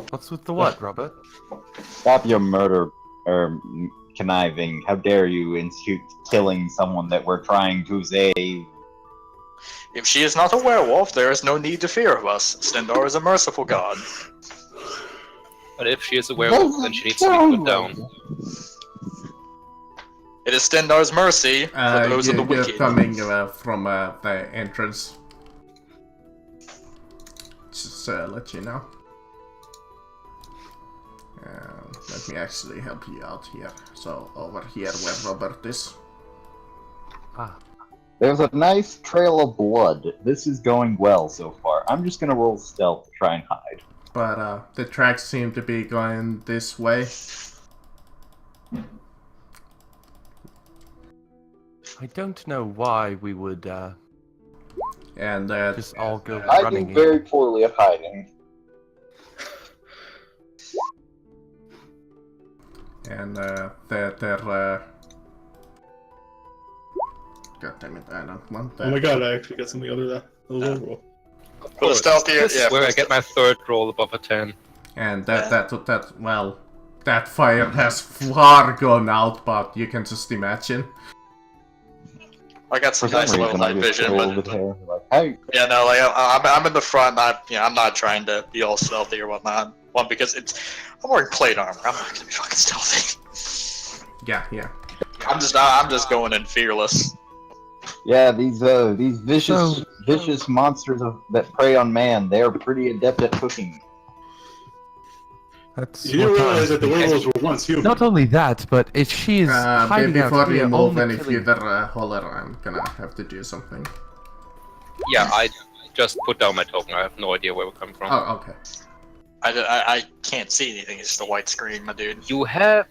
What's with the what, Robert? Stop your murder or conniving. How dare you institute killing someone that we're trying to save? If she is not a werewolf, there is no need to fear of us. Stendar is a merciful god. But if she is a werewolf, then she needs to be put down. It is Stendar's mercy for those of the You're wicked. coming from the entrance. Just let you know. Let me actually help you out here. So over here where Robert is. There's a nice trail of blood. This is going well so far. I'm just gonna roll stealth to try and hide. But the tracks seem to be going this way. I don't know why we would And just all go I running do very in. poorly at hiding. And they're God damn it, I don't want that. Oh my god, I actually got something other than a low roll. For the stealthier, This yeah. is where I get my third roll above a 10. And that fire has far gone out, but you can just imagine. I got For some some nice low reason, I light just vision, rolled but with her. Like, hey, yeah, no, like I'm in the front. I'm not trying to be all stealthy or whatnot. One, because I'm wearing plate armor. I'm not gonna be fucking stealthy. Yeah. I'm just going in fearless. yeah, these vicious monsters that prey on man, they're pretty adept at cooking. That's You do what I realize was that the thinking. werewolves were once human. Not only that, but if she is hiding out Before here you move only any killing- further, Holler, I'm gonna have to do something. Yeah, I just put down my token. I have no idea where we're coming from. Oh, okay. I can't see anything. It's just a white screen, my dude. You have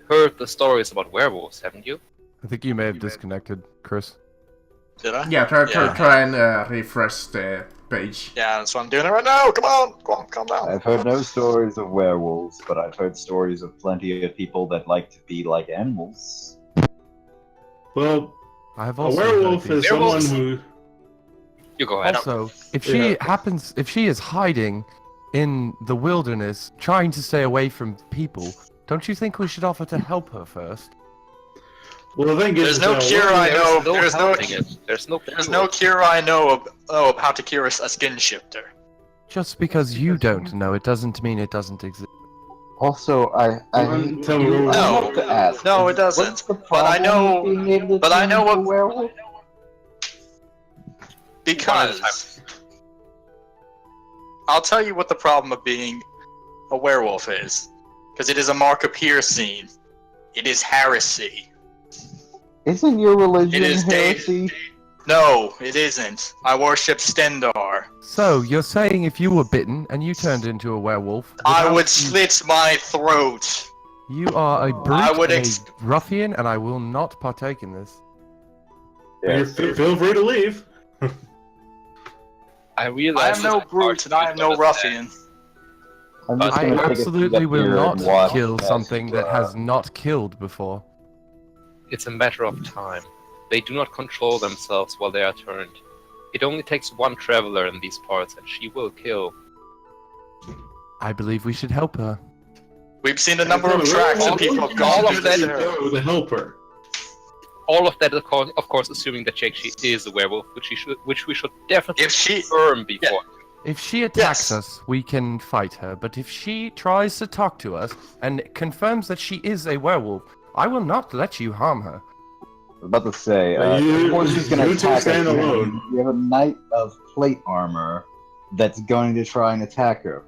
heard the stories about werewolves, haven't you? I think you may have disconnected, Chris. Did I? Yeah, try Yeah. and refresh the page. Yeah, so I'm doing it right now. Come on, calm down. I've heard no stories of werewolves, but I've heard stories of plenty of people that like to be like animals. Well, I have a also werewolf heard is these. someone Werewolves- who. You go ahead. Also, if she is hiding in the wilderness, trying to stay away from people, don't you think we should offer to help her first? Well, the thing is, There's no cure I know. There's no helping it. There's no cure I know of how to cure a skin shifter. Just because you don't know it doesn't mean it doesn't exist. Also, I Tell me No. have to ask. No, it doesn't. What's the But I problem know- with being able to but I know change a what- werewolf? Because I'll tell you what the problem of being a werewolf is. Because it is a mark of piercing. It is heresy. Isn't your religion It is heresy? No, it isn't. I worship Stendar. So, you're saying if you were bitten and you turned into a werewolf, I without would you- slit my throat. You are a brute I would and a ruffian, and I will not partake in this. Feel free to leave. I realize I am no it's hard brute to and I am no understand. ruffian. I'm just I gonna take a seat absolutely up will here not and watch kill as, something that has not killed before. It's a matter of time. They do not control themselves while they are turned. It only takes one traveler in these parts, and she will kill. I believe we should help her. We've seen a number of tracks and people have gone all through of that this area. Go to help her. All of that, of course, assuming that she is a werewolf, which we should definitely If she- confirm before. If she attacks Yes. us, we can fight her. But if she tries to talk to us and confirms that she is a werewolf, I will not let you harm her. I was about to say, You- of course she's gonna you two attack us. stand alone. You have a knight of plate armor that's going to try and attack her.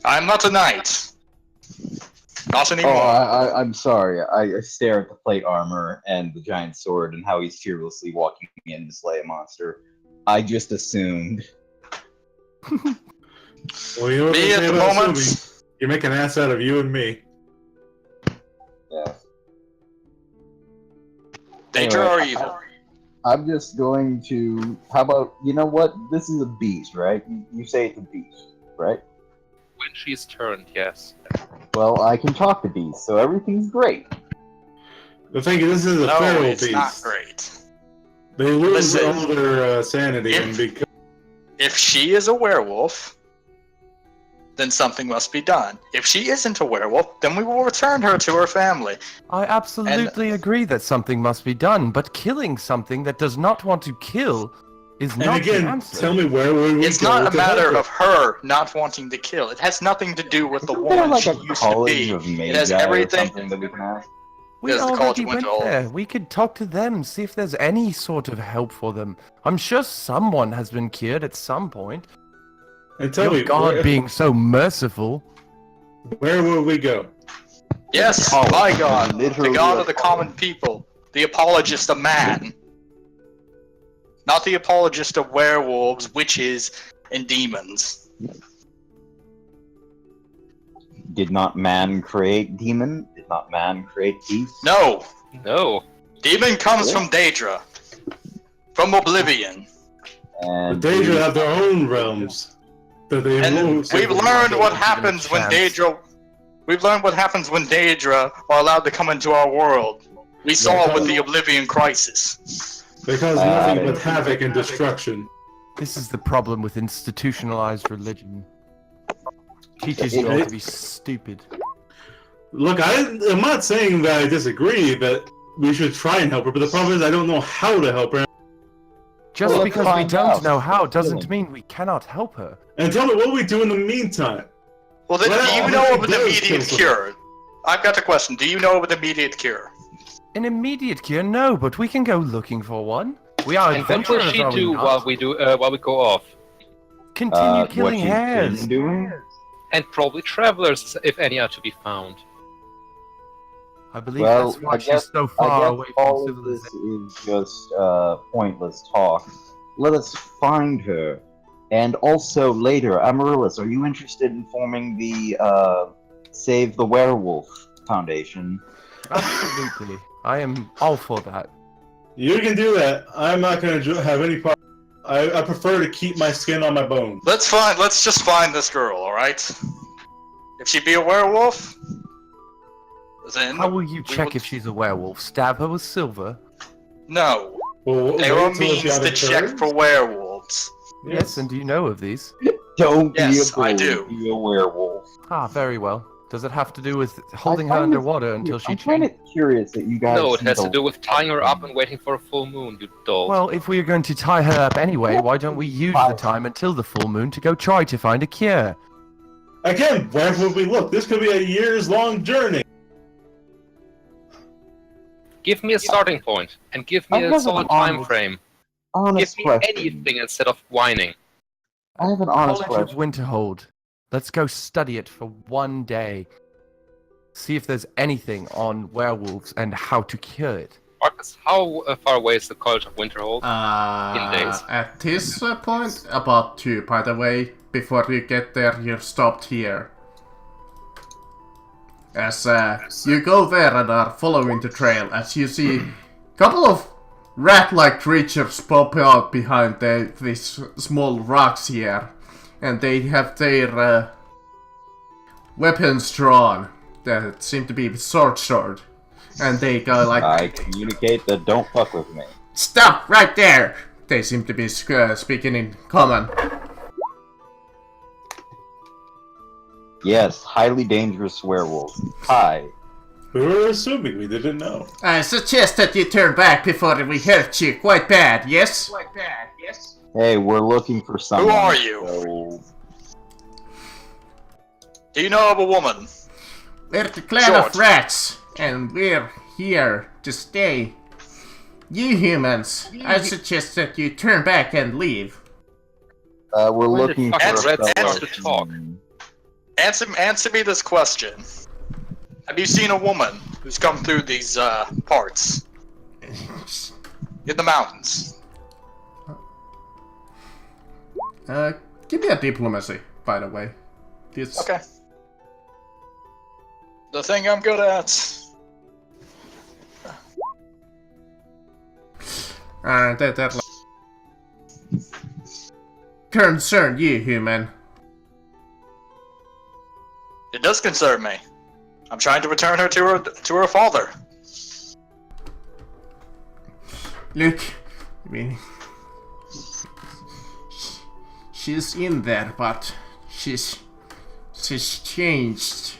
I'm not a knight. Not Oh, anymore. I'm sorry. I stare at the plate armor and the giant sword and how he's fearlessly walking in to slay a monster. I just assumed. Well, you know what Me they at say the about moment. Sylvie? You make an ass out of you and me. Yeah. Danger Anyway, or evil? I'm just going to. How about, you know what? This is a beast, right? You say it's a beast, right? When she's turned, yes. Well, I can talk to beasts, so everything's great. The thing is, this is a No, feral it's beast. not great. They lose Listen. all their sanity, If- and because If she is a werewolf, then something must be done. If she isn't a werewolf, then we will return her to her family. I absolutely agree that something must be done, but killing something that does not want to kill is and not again, the answer. tell me where would we It's go not a to help matter her? of her not wanting to kill. It has nothing to do with the Isn't there woman like she a used to college be. of It has magi or everything. something that we can ask? We Yes, the college already went went to all- there. We could talk to them, see if there's any sort of help for them. I'm sure someone has been cured at some point. And tell Your me, God where, being so merciful. where would we go? Yes, college. my God, the Literally God a of the college. common people, the apologist of man. Not the apologist of werewolves, witches, and demons. Did not man create demon? Did not man create beast? No, No. demon comes from Daedra, from Oblivion. And But Daedra have their own realms that they And rule. we've learned what happens when chance. Daedra. We've learned what happens when Daedra are allowed to come into our world. We saw it with the Oblivion Crisis. They cause nothing but havoc and destruction. This is the problem with institutionalized religion. Teaches you all to be stupid. Look, I'm not saying that I disagree that we should try and help her, but the problem is I don't know how to help her. Just Well, because we find don't out. know how doesn't mean we cannot help her. And tell me, what do we do in the meantime? Well, then, Well, do you I know think of an those immediate kills them. cure? I've got a question. Do you know of an immediate cure? An immediate cure? No, but we can go looking for one. We are And what will adventurers, she are we do not? while we go off? Continue What killing she's hares. been doing? And probably travelers, if any are to be found. I believe Well, that's why I she's guess, so I far guess away all from of this civilization. is just pointless talk. Let us find her. And also later, Amaryllis, are you interested in forming the Save the Werewolf Foundation? Absolutely. I am all for that. You can do that. I'm not going to have any part. I prefer to keep my skin on my bones. Let's just find this girl, alright? If she be a werewolf, then... How will you check will- if she's a werewolf? Stab her with silver? No. Well, There are wait till means the other to check turns? for werewolves. Yes, and do you know of these? Don't Yes, be a I bully, do. be a werewolf. Ah, very well. Does it have to do with holding her find it- underwater until she I find changes? it curious that you guys. No, it seem has to do with tying her up and waiting for a full moon, you doll. Well, if we are going to tie her up anyway, why don't we use the time until the full moon to go try to find a cure? Again, where would we look? This could be a years-long journey. Give me a starting point, and give I me have a an solid time honest- frame. Honest Give me question. anything instead of whining. I have an honest College of question. Winterhold. Let's go study it for one day. See if there's anything on werewolves and how to cure it. Marcus, how far away is the College of Winterhold? In days. At this point, about 2, by the way. Before you get there, you're stopped here. As you go there and are following the trail, as you see a couple of rat-like creatures pop out behind these small rocks here. And they have their weapons drawn that seem to be sword. And they go like, I communicate that don't fuck with me. "Stop right there!" They seem to be speaking in common. Yes, highly dangerous werewolf. Hi. We were assuming we didn't know. I suggest that you turn back before we hurt you quite bad, yes? Hey, we're looking for someone. are you? So... Do you know of a woman? We're the clan Short. of rats, and we're here to stay. You humans, I suggest that you turn back and leave. we're When did looking fucking for reds someone- start to talk? Answer me this question. Have you seen a woman who's come through these parts? In the mountains? Give me a diplomacy, by the way. This... Okay. The thing I'm good at. That concern you, human. It does concern me. I'm trying to return her to her father. Look, I mean, she's in there, but she's changed.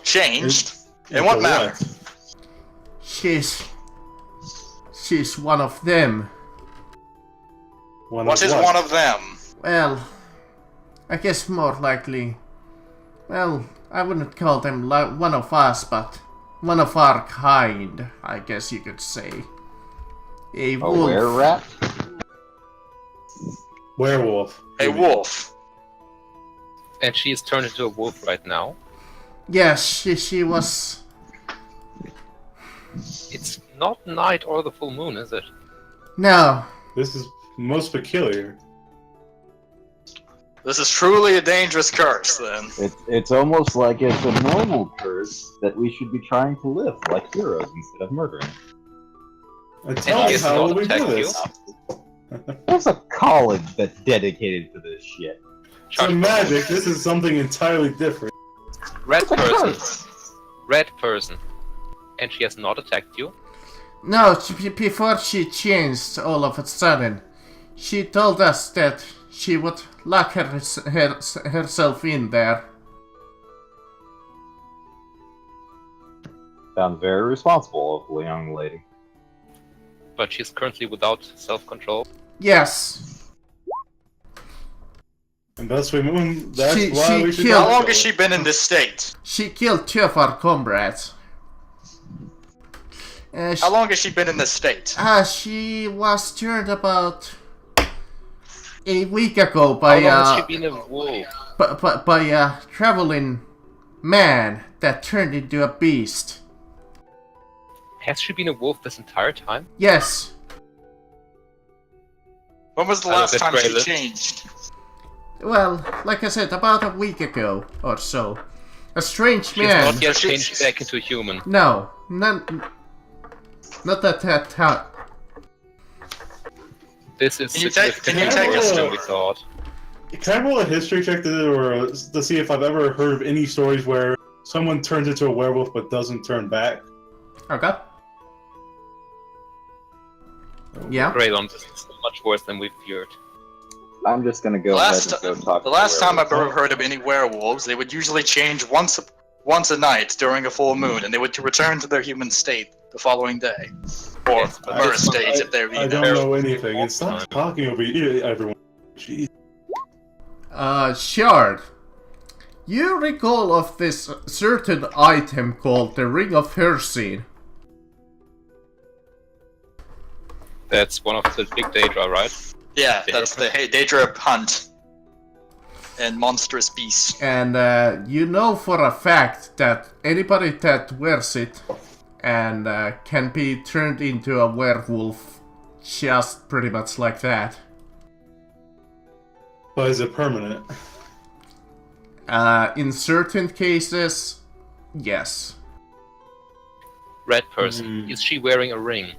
Changed? In what For manner? She's one of them. What is one of them? Well, I guess more likely. Well, I wouldn't call them one of us, but one of our kind, I guess you could say. A A wolf. were-rat? Werewolf. A wolf. And she is turned into a wolf right now. Yes, she was. It's not night or the full moon, is it? No, This is most peculiar. This is truly a dangerous curse, then. It's almost like it's a normal curse that we should be trying to live like heroes instead of murdering. And tell me, yes, how not will we attack do you. this? There's a college that's dedicated to this shit. So magic, this is something entirely different. Red person. Red person. And she has not attacked you? No, before she changed all of a sudden, she told us that she would lock herself in there. Sounds very responsible of the young lady. But she's currently without self-control. Yes. And thus we move. That's She- why she we should. killed- How long has she been in this state? She killed 2 of our comrades. How long has she been in this state? She was turned about a week ago by How long has she been a wolf? by a traveling man that turned into a beast. Has she been a wolf this entire time? Yes. When was the I love last it, time she Graylin. changed? Well, like I said, about a week ago or so. A strange She has man. not yet She- changed back into a human. No, not at that time. This is Can you take significantly us worse to- than we thought. Can I roll a history check to see if I've ever heard of any stories where someone turns into a werewolf but doesn't turn back? Okay. Yeah. Graylon, this is so much worse than we feared. I'm just gonna go Last ahead and go talk The to last time I've werewolf. ever heard of any werewolves, they would usually change once a night during a full moon, and they would return to their human state the following day, or Yes, but mirror this one- state if they're I don't know anything. And stop talking over you, everyone. Jeez. Shard. You recall of this certain item called the Ring of Herseed. That's one of the big Daedra, right? Yeah, that's the Daedra hunt and monstrous beasts. And you know for a fact that anybody that wears it and can be turned into a werewolf just pretty much like that. But is it permanent? In certain cases, yes. Red person. Is she wearing a ring?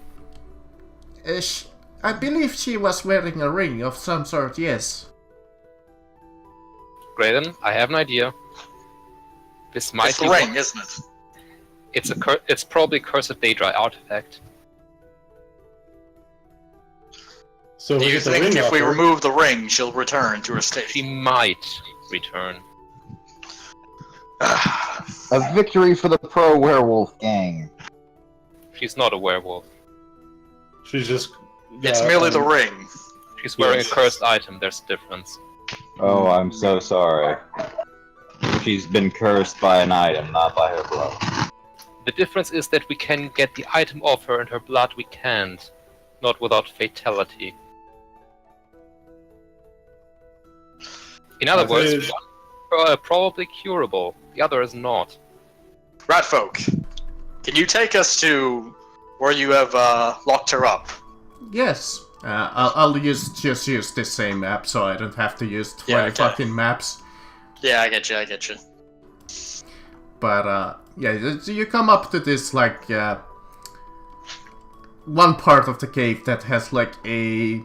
I believe she was wearing a ring of some sort, yes. Graydon, I have an idea. This might It's be the ring, isn't it? It's probably Cursed Daedra artifact. So Do we you get the think ring if we off her. remove the ring, she'll return to her state? She might return. A victory for the pro werewolf gang. She's not a werewolf. She's just. It's merely the ring. She's wearing Yes. a cursed item. There's a difference. Oh, I'm so sorry. She's been cursed by an item, not by her blood. The difference is that we can get the item off her and her blood we can't. Not without fatality. In other I words, think- one are probably curable, the other is not. Ratfolk, can you take us to where you have locked her up? Yes. I'll just use this same map so I don't have to use 20 Yeah, okay. fucking maps. Yeah, I get you. But yeah, you come up to this like one part of the cave that has like a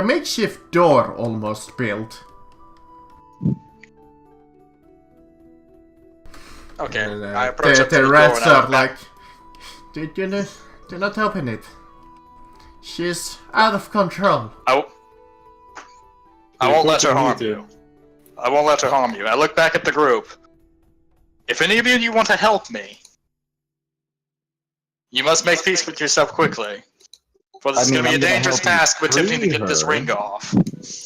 makeshift door almost built. Okay, And, I approach up to the the rats door and I are look like, back. do not open it. She's out of control. I Yeah, won't let of her course harm we you. I won't let her harm you. I look back at the group. If any of you want to help me, you must make peace with yourself quickly. For this is going to be a I'm gonna dangerous help you task of attempting to free get this her. ring off.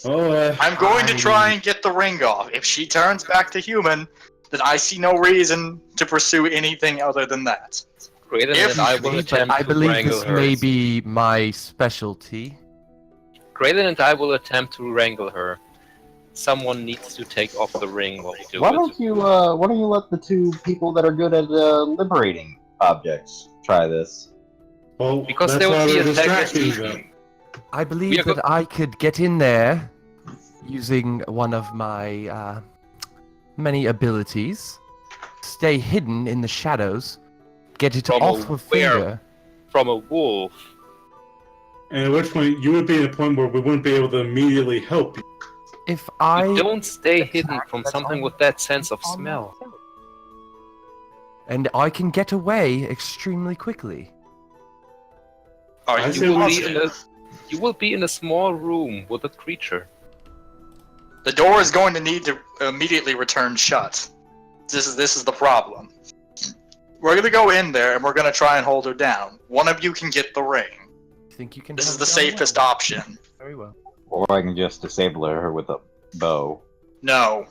Oh, I'm going to try and get the ring off. If she turns back to human, then I see no reason to pursue anything other than that. Graydon If- and I will But attempt I to believe wrangle this her. may be my specialty. Graydon and I will attempt to wrangle her. Someone needs to take off the ring while we do Why it. don't you let the two people that are good at liberating objects try this? well, Because that's there will why be we're a second- distracting them. I We believe are go- that I could get in there using one of my many abilities, stay hidden in the shadows, get it From a off with finger. From a wolf. And at which point you would be at a point where we wouldn't be able to immediately help you. If I You don't stay hidden from something with that sense of smell. and I can get away extremely quickly. Are I you say we- positive? You will be in a small room with a creature. The door is going to need to immediately return shut. This is the problem. We're gonna go in there and we're gonna try and hold her down. One of you can get the ring. Think you can? This is hold the it down safest well? option. Very well. Or I can just disable her with a bow. No.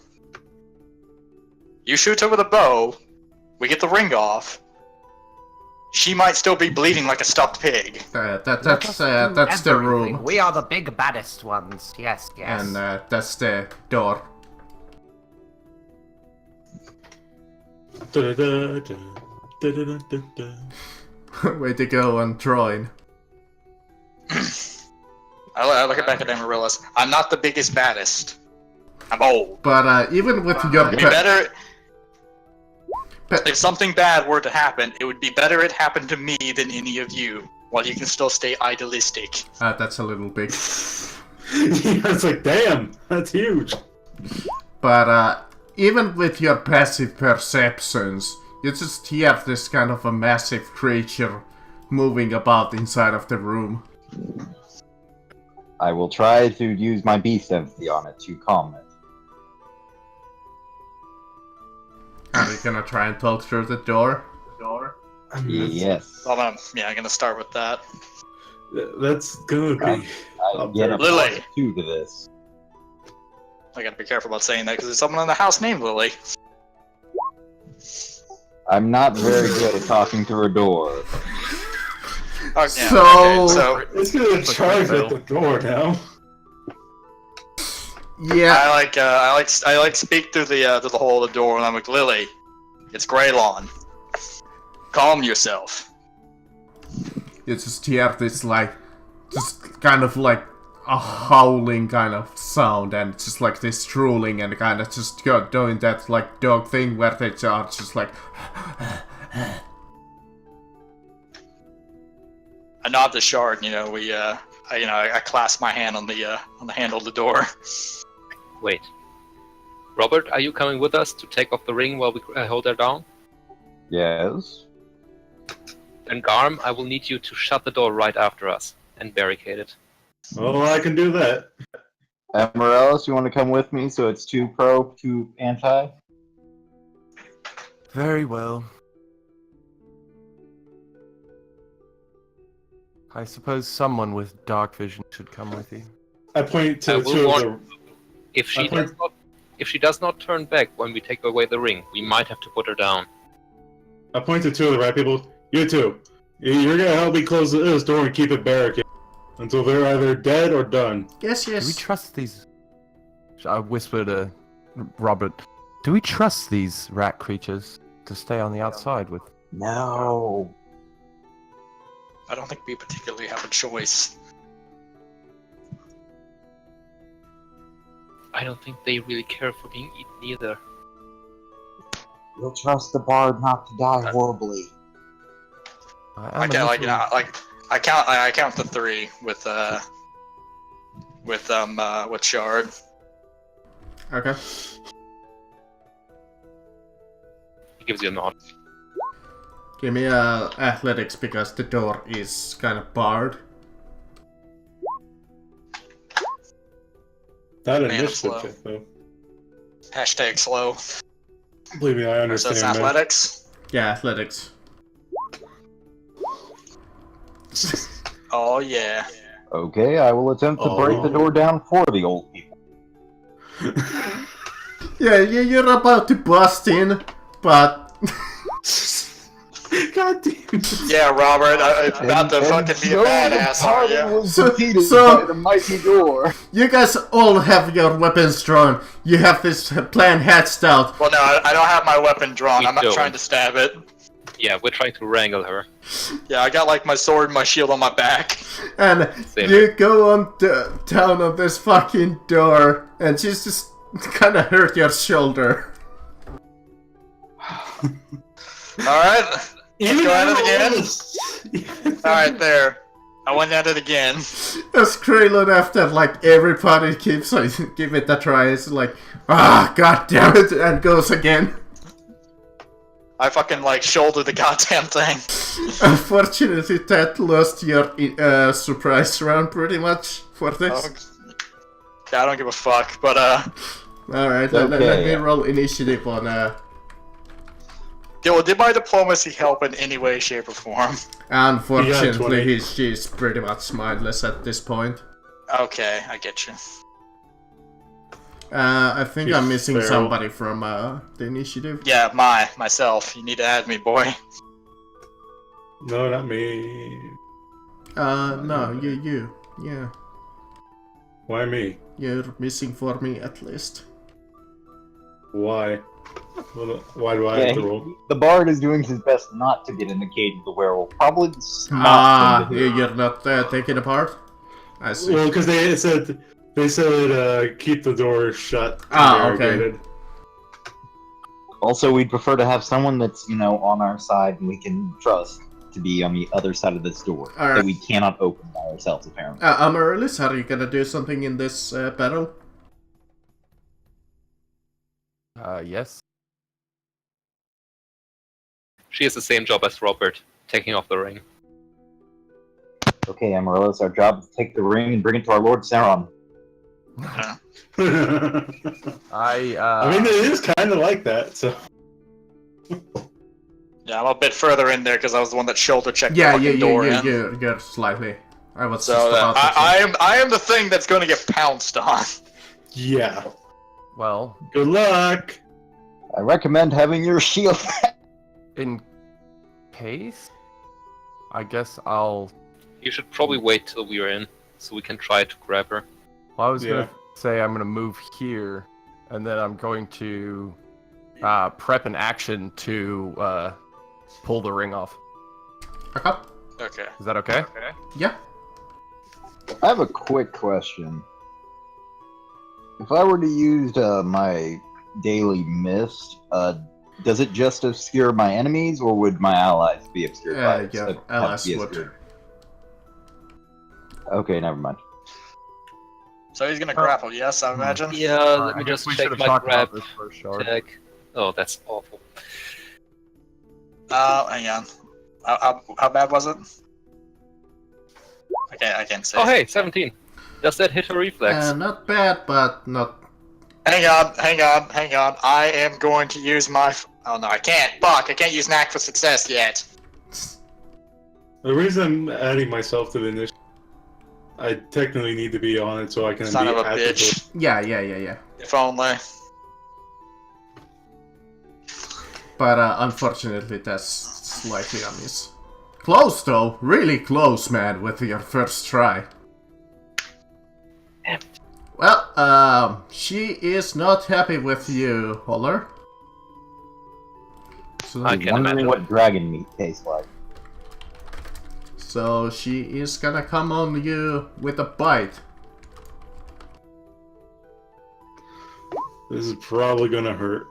You shoot her with a bow. We get the ring off. She might still be bleeding like a stuffed pig. That's the room. We are the big baddest ones. Yes, yes. And that's the door. Da-da-da-da, da-da-da-da-da. Way to go on drawing. I look back at them and realize I'm not the biggest, baddest. I'm old. But even with your It'd be better if something bad were to happen. It would be better it happened to me than any of you, while you can still stay idealistic. that's a little big. It's like, damn, that's huge. But even with your passive perceptions, you just hear this kind of a massive creature moving about inside of the room. I will try to use my beast empathy on it to calm it. Are you gonna try and talk through the door? Yes. Well, I'm gonna start with that. That's gonna be. I get a Lily. +2 to this. I gotta be careful about saying that because there's someone in the house named Lily. I'm not very good at talking through a door. Oh, So- It's gonna charge at the door now. Yeah, I like speak through the hole of the door, and I'm like, Lily, it's Greylon. Calm yourself. you just hear this just kind of like a howling kind of sound, and just like this drooling, and kind of just doing that like dog thing where they are just like. I nod to Shard. I clasp my hand on the handle of the door. Wait. Robert, are you coming with us to take off the ring while we hold her down? Yes. And Garm, I will need you to shut the door right after us and barricade it. Oh, I can do that. Amarellis, you want to come with me so it's 2 pro, 2 anti? Very well. I suppose someone with dark vision should come with you. I point I to will two of warn- the. If she Okay. does not turn back when we take away the ring, we might have to put her down. I point to two of the right people. You two. You're gonna help me close this door and keep it barricaded until they're either dead or done. Yes, Do we yes. trust these? I whispered to Robert. Do we trust these rat creatures to stay on the outside with? No. I don't think we particularly have a choice. I don't think they really care for being eaten either. You'll trust the bard not to die horribly. I can't I count the 3 with Shard. Okay. He gives you a nod. Give me athletics because the door is kind of barred. That Man, initiative slow. check, though. Hashtag slow. Believe me, I So understand. it's man. athletics. Yeah, athletics. Oh yeah. Okay, I will attempt to break the Oh. door down for the old people. Yeah, you're about to bust in, but God damn it. Yeah, Robert. I'm about to fucking be a badass, are you? was So- defeated so- by the mighty door. you guys all have your weapons drawn. You have this plan hatched out. Well, no, I don't have my weapon drawn. We I'm not don't. trying to stab it. Yeah, we're trying to wrangle her. Yeah, I got like my sword and my shield on my back. And Same. you go on down on this fucking door, and she's just kind of hurt your shoulder. Alright. Let's go at it again. Alright, there. I went at it again. As Krillin, after like everybody keeps like, give it a try, it's like, ah, god damn it, and goes again. I fucking like shoulder the goddamn thing. Unfortunately, Ted lost your surprise round pretty much for this. Yeah, I don't give a fuck, but Alright, let me roll initiative on Did my diplomacy help in any way, shape, or form? Unfortunately, she's pretty much mindless at this point. Okay, I get you. I think She's I'm missing feral. somebody from the initiative. Yeah, myself. You need to add me, boy. No, not me. No, you. Yeah, Why me? you're missing for me at least. Why? Why do I have to roll? The bard is doing his best not to get in the cage of the werewolf. Probably not. You're not taking apart? I see. Well, because they said keep the door shut. Okay. barricaded. Also, we'd prefer to have someone that's, on our side and we can trust to be on the other side of this door. Alright. That we cannot open by ourselves, apparently. Amaryllis, are you gonna do something in this battle? Yes. She has the same job as Robert, taking off the ring. Okay, Amaryllis, our job is to take the ring and bring it to our Lord Sauron. I mean, it is kind of like that. So Yeah, I'm a bit further in there because I was the one that shoulder checked Yeah, the fucking door in. you're slightly. I was So just about to say. I am the thing that's going to get pounced on. yeah. Well, Good luck. I recommend having your shield. in case, I guess I'll. You should probably wait till we're in, so we can try to grab her. Well, I was Yeah. gonna say I'm gonna move here, and then I'm going to prep an action to pull the ring off. Okay. Okay. Is that okay? Yeah. I have a quick question. If I were to use my daily mist, does it just obscure my enemies, or would my allies be obscured by it? Yeah, Have to allies be would. obscured? Okay, never mind. So he's going to grapple, yes, I imagine? Yeah, let me I guess just we check should have my talked grab about this first, Shard. tag. Oh, that's awful. Hang on. How bad was it? I can't say. Oh, hey, 17. Does that hit her reflex? Not bad, but not. Hang on. I am going to use my... Oh no, I can't. Fuck, I can't use knack for success yet. The reason I'm adding myself to the initiative, I technically need to be on it so I can Son be of a at the bitch. Yeah. If only. But unfortunately, that's slightly a miss. Close though, really close, man, with your first try. Well, she is not happy with you, Holler. So, I can Wondering imagine. what dragon meat tastes like. so she is gonna come on you with a bite. This is probably gonna hurt.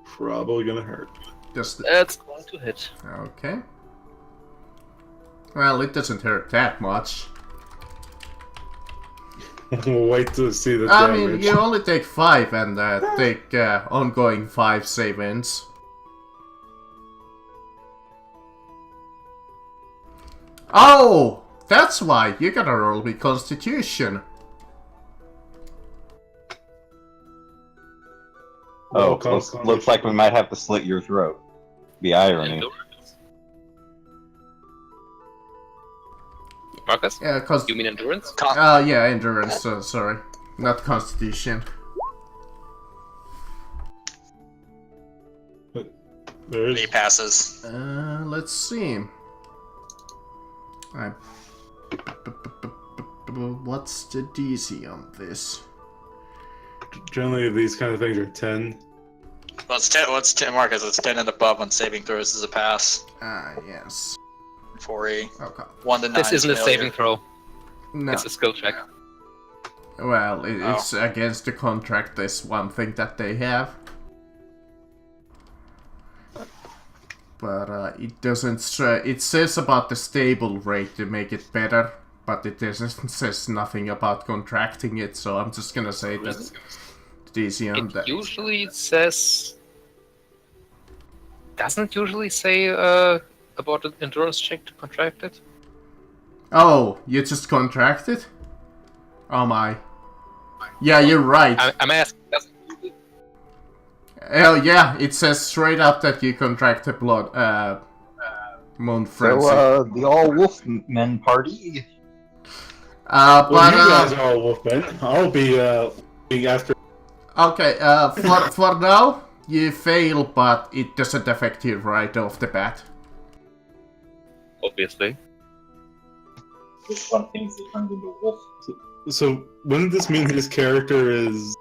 Probably gonna hurt. Just That's going to hit. okay. Well, it doesn't hurt that much. We'll wait to see the I damage. mean, you only take 5 and take ongoing 5 save-ins. Oh! That's why you gotta roll me Constitution. Well, Looks like we might have to slit your throat. Be irony. Endurance. Marcus? Yeah, cause You mean endurance? yeah, endurance. Sorry, not Constitution. There's He passes. Let's see. What's the DC on this? generally these kind of things are 10. Well, it's 10, Marcus. It's 10 and above on saving throws is a pass. Yes. 4E. Okay. 1 to 9. This isn't a failure. saving throw. No. It's a skill check. Well, it's against the contract. This one thing that they have. But it doesn't. It says about the stable rate to make it better, but it doesn't says nothing about contracting it. So I'm just gonna say that DC on It that. usually says doesn't usually say about an endurance check to contract it. Oh, you just contracted? Oh my. Yeah, you're right. I'm asking. Doesn't usually... Oh yeah, it says straight up that you contract a blood moon frenzy. So, the all Wolfmen party. But Well, you guys are all wolfmen. I'll be being after. okay, for now you fail, but it doesn't affect you right off the bat. Obviously. This one thinks he turned into a wolf. So wouldn't this mean his character is?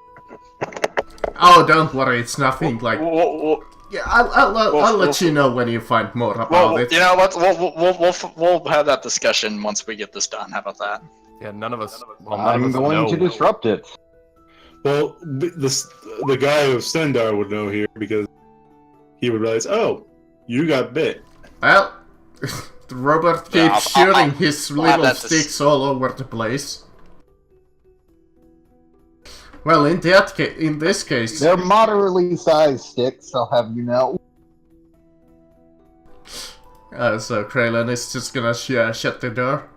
Oh, don't worry, it's nothing like. We'll Yeah, I'll let you know when you find more about it. you know what? We'll have that discussion once we get this done. How about that? Yeah, none of us. Well, none I'm of us going know. to disrupt it. Well, the guy of Sendar would know here because he would realize, oh, you got bit. Well, Robert Yeah, keeps shooting I'll his we'll have little that sticks all over the place. Well, in this case, They're moderately sized sticks, I'll have you know. so Kraylan is just gonna shut the door.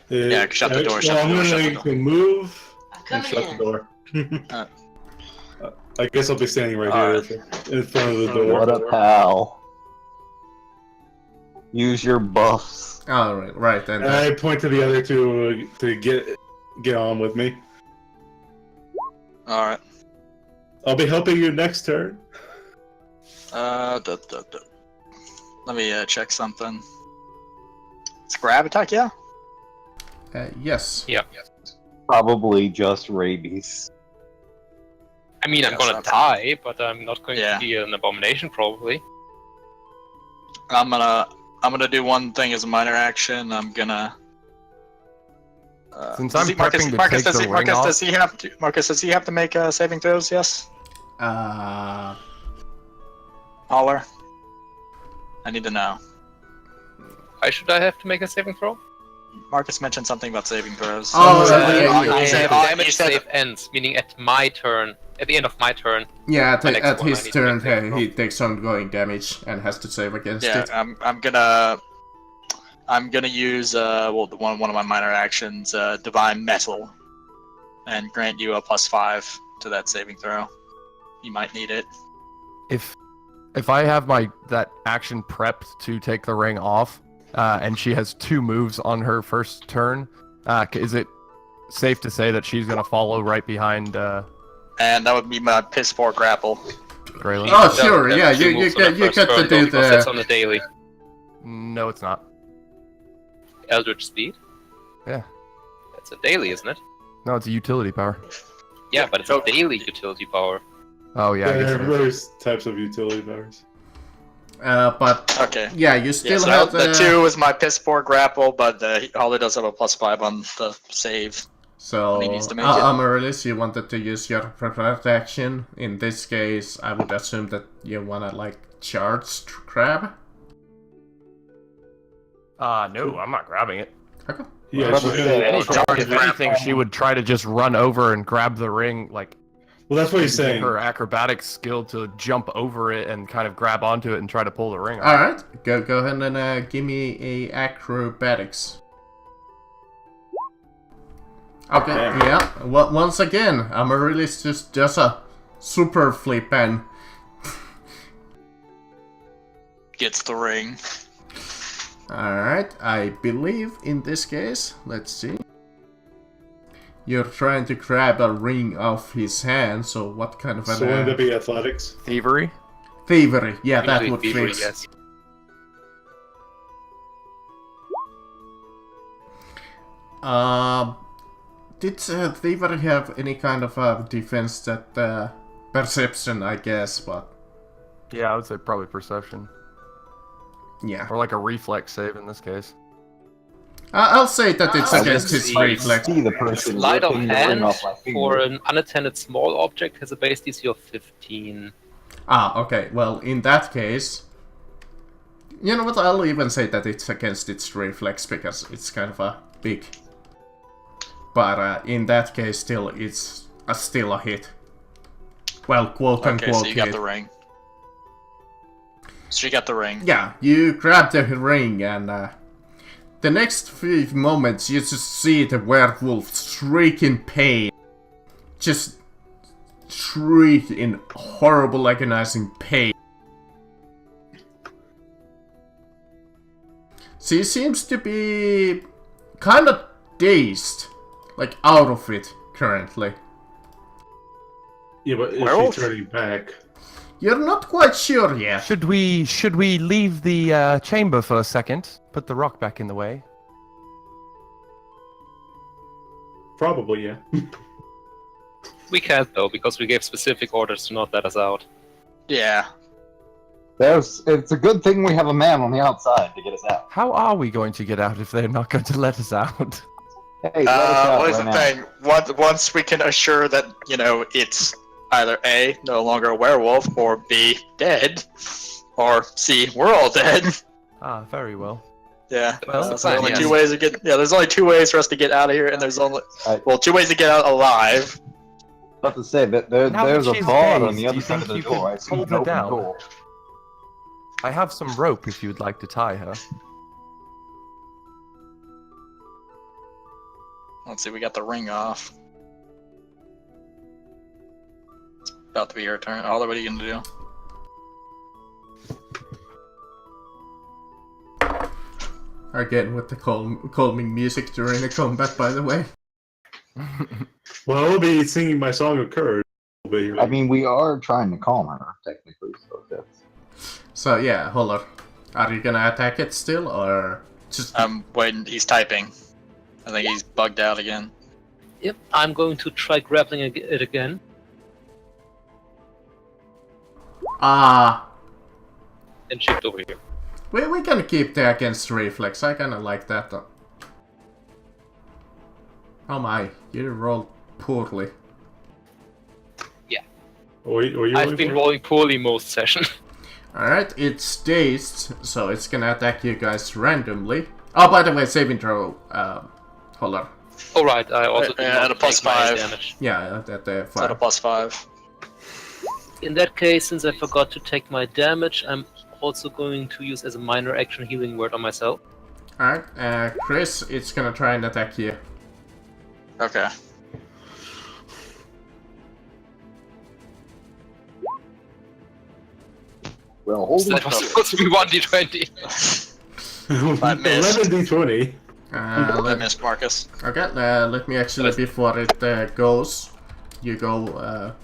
Yeah, shut the door, shut the I'm door, gonna shut the make door. a move I'm and coming shut in. the door. Uh. I guess I'll be standing right Alright. here in front of the door. What a pal. Use your buffs. Alright, right, and And I point to the other two to get on with me. All right. I'll be helping you next turn. Let me check something. It's grab attack, yeah. yes. Yeah. Probably just rabies. I mean, I'm Yes, gonna okay. die, but I'm not going Yeah. to be an abomination, probably. I'm gonna do one thing as a minor action. I'm gonna. Since does I'm he- Marcus, prepping to Marcus, take does the he, ring Marcus, off- does he have to? Marcus, does he have to make saving throws? Yes. Holler. I need to know. Why should I have to make a saving throw? Marcus mentioned something about saving throws. Oh, You said- yeah, you yeah, said- yeah. you Damage said- save ends, meaning at my turn, at the end of my turn. Yeah, My next at one, I his need to turn, make saving throw. he takes ongoing damage and has to save against Yeah, it. I'm gonna use one of my minor actions, divine metal, and grant you a +5 to that saving throw. You might need it. If I have that action prepped to take the ring off, and she has 2 moves on her first turn, is it safe to say that she's gonna follow right behind And that would be my piss poor grapple. Graylin? Oh, sure, That's yeah, two you moves on the get first to turn, do because that's the. on the daily. No, it's not. Eldritch Speed? Yeah. That's a daily, isn't it? No, it's a utility power. Yeah, but it's a daily utility power. Oh yeah. I guess it is. There's types of utility powers. But Okay. yeah, you Yeah, still so have the 2 is my piss poor grapple, but Holly does have a +5 on the save. So, He needs to make it. Amaryllis, you wanted to use your prepared action. In this case, I would assume that you wanna like charge crab. No, I'm not grabbing it. Okay. Yeah, Well, she's yeah, gonna- If anything, she would try to just run over and grab the ring, like well, that's what he's use saying. her acrobatics skill to jump over it and kind of grab onto it and try to pull the ring off. All right, go ahead and give me a acrobatics. Okay, yeah. Once again, Amaryllis just does a super flip and Gets the ring. Alright, I believe in this case, let's see. You're trying to grab a ring off his hand, so what kind of So wouldn't an it be athletics? Thievery? thievery? Yeah, that Usually would thievery, fix. yes. Did thievery have any kind of defense that perception, I guess, but Yeah, I would say probably perception. yeah. Or like a reflex save in this case. I'll say that it's I'll against just his see. reflex. See the person Sleight of ripping the ring hand off my finger. for an unattended small object has a base DC of 15. Ah, okay, well, in that case... You know what, I'll even say that it's against its reflex, because it's kind of a big... But in that case, still, it's still a hit. Well, Okay, quote-unquote so you got hit. the ring. So you got the ring. Yeah, you grab the ring, and the next few moments you just see the werewolf shriek in pain. Just shriek in horrible agonizing pain. She seems to be kind of dazed, like out of it currently. Yeah, but is Werewolf? she turning back? You're not quite sure yet. Should we leave the chamber for a second? Put the rock back in the way. Probably, yeah. We can't though, because we gave specific orders to not let us out. Yeah. It's a good thing we have a man on the outside to get us out. How are we going to get out if they're not going to let us out? Hey, let us out What is right the now. thing? Once we can assure that, you know, it's either A, no longer a werewolf, or B, dead, or C, we're all dead. Ah, very well. Yeah. Well, There's only yes. two ways to get. Yeah, there's only two ways for us to get out of here, and there's only Right. 2 ways to get out alive. About to say that there's Now that a she's bar dazed, on the do other you side of think the you door. could I see hold an her open down? door. I have some rope if you'd like to tie her. Let's see, we got the ring off. It's about to be your turn. Oliver, what are you gonna do? Again with the calming music during the combat, by the way. Well, I'll be singing my song of courage. I mean, we are trying to calm her, technically, so that's... So yeah, Holler, are you gonna attack it still, or just... I'm waiting. He's typing. I think he's bugged out again. Yep, I'm going to try grappling it again. And shift over here. We can keep the against reflex. I kinda like that. Oh my, you rolled poorly. I've been rolling poorly most session. Alright, it's dazed, so it's gonna attack you guys randomly. Oh, by the way, saving throw, Holler. Alright, I also did at not a plus take my 5. damage. Yeah, at the It's at a 5. +5. In that case, since I forgot to take my damage, I'm also going to use as a minor action healing word on myself. Alright, Chris, it's gonna try and attack you. Okay. Well, So that was supposed to be 1d20. I missed. 11d20. I Let, missed Marcus. okay, let me actually, before it goes, you go,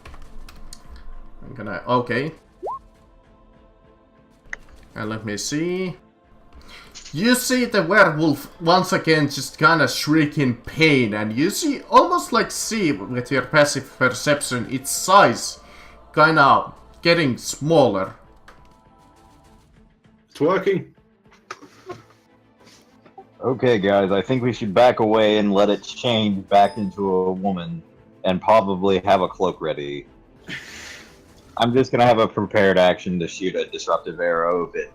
I'm gonna, okay. And let me see. You see the werewolf once again just kinda shriek in pain, and you see, almost like see with your passive perception, its size kinda getting smaller. It's working. Okay, guys, I think we should back away and let it change back into a woman, and probably have a cloak ready. I'm just gonna have a prepared action to shoot a disruptive arrow if it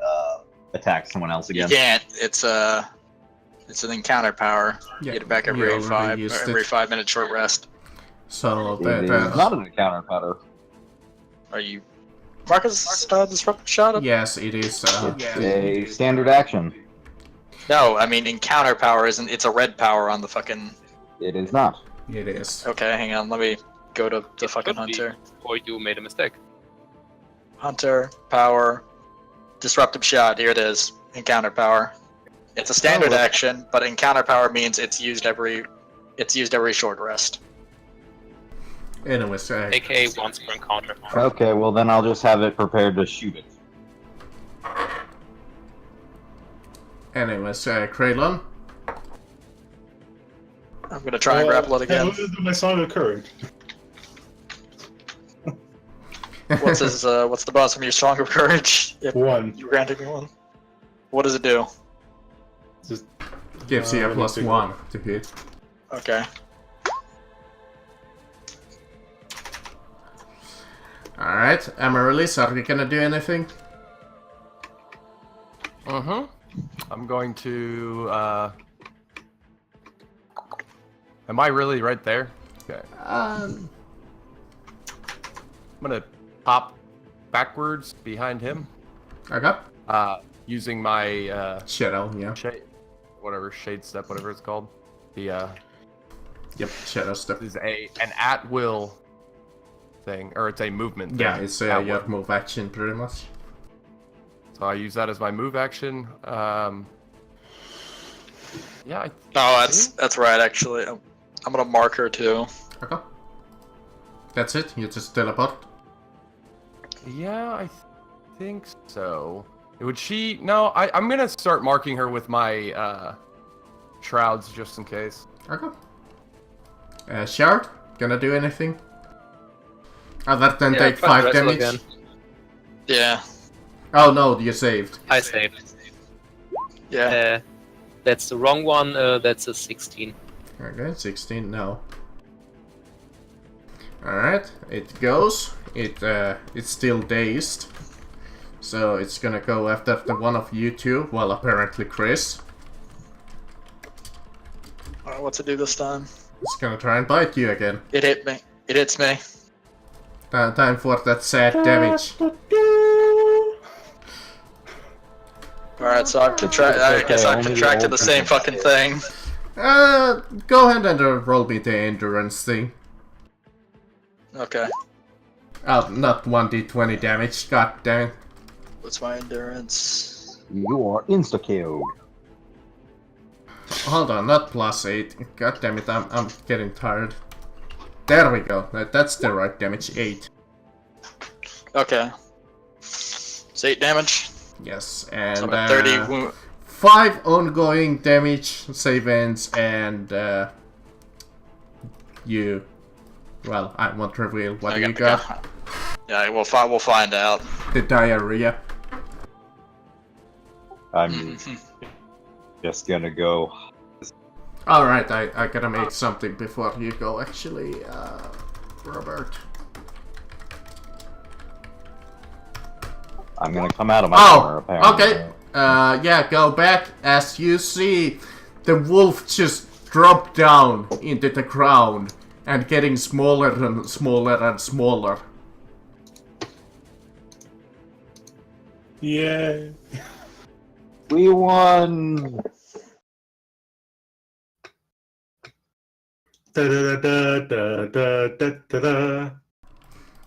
attacks someone else You again. can't. It's an encounter power. Yeah, You get it back we every already used every it. 5 minute short rest. So, It is not an encounter powder. Are you Marcus disruptive shot? yes, it is, It's a standard action. No, I mean encounter power isn't. It's a red power on the fucking. It is not. it is. Okay, hang on. Let me go to the fucking Could be, hunter. or you made a mistake. Hunter power, disruptive shot. Here it is. Encounter power. It's a standard Oh. action, but encounter power means it's used every short rest. Anyways, AKA once per encounter. Okay, well then I'll just have it prepared to shoot it. Kraylon. I'm gonna try and grapple it Yeah, again. what is my song of courage? What's his? What's the boss from your Song of Courage? Yep, 1. you granted me one. What does it do? Just, Gives you a let me see. +1 to hit. Okay. Alright, Amaryllis, are you gonna do anything? I'm going to, Am I really right there? Okay. I'm gonna pop backwards behind him. Okay. Using my Shadow, yeah. shade step, whatever it's called. The Yep, Shadow Step. is an at will thing, or it's a movement thing. Yeah, it's At your will. move action pretty much. So I use that as my move action. Yeah. That's right. Actually, I'm gonna mark her too. Okay. That's it. You just teleport. Yeah, I think so. Would she? No, I'm gonna start marking her with my shrouds just in case. Okay. Shard, gonna do anything? Other than Yeah, take try 5 wrestle damage? again. Yeah. Oh no, you saved. I saved. Yeah. That's the wrong one. That's a 16. Okay, 16, no. Alright, it goes. It's still dazed. So it's gonna go after the one of you two, well apparently Chris. Alright, what's it do this time? It's gonna try and bite you again. It hit me. It hits me. Time for that sad damage. Alright, so I guess I've contracted the same fucking thing. Go ahead and roll me the endurance thing. Okay. Oh, not 1d20 damage, god damn it. What's my endurance? You are insta-KO'd. Hold on, not +8. God damn it, I'm getting tired. There we go. That's the right damage. 8. Okay. It's 8 damage. Yes, and So I'm at 30 wound. 5 ongoing damage, save ends, and you. Well, I won't reveal what you got. Yeah, we'll find out. The diarrhea. I'm just gonna go. Alright, I gotta make something before you go, actually, Robert. I'm gonna come out of my corner, Oh, apparently. okay. Yeah, go back. As you see, the wolf just dropped down into the ground and getting smaller and smaller and smaller. Yeah. We won! Da da da da da da da da.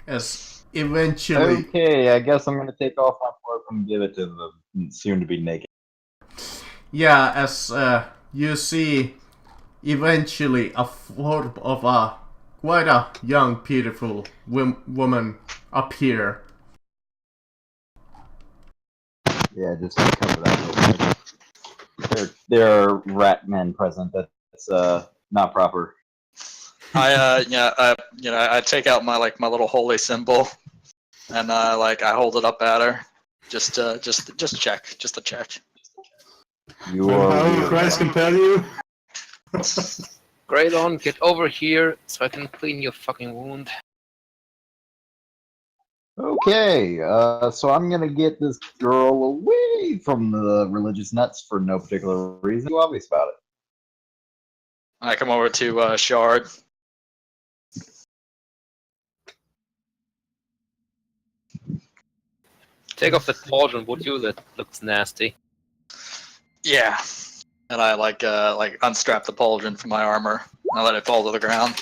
As eventually... Okay, I guess I'm gonna take off my cloak and give it to the soon-to-be naked. Yeah, as you see, eventually a form of a quite a young, beautiful woman appear. Yeah, just cover that real quick. There are rat men present. That's not proper. I take out my little holy symbol, and I hold it up at her, just check, just to check. You How are. will Christ compel you? Greylon, get over here so I can clean your fucking wound. Okay, so I'm gonna get this girl away from the religious nuts for no particular reason. Too obvious about it. I come over to Shard. Take off that pauldron, would you? That looks nasty. Yeah. And I unstrap the pauldron from my armor. I let it fall to the ground.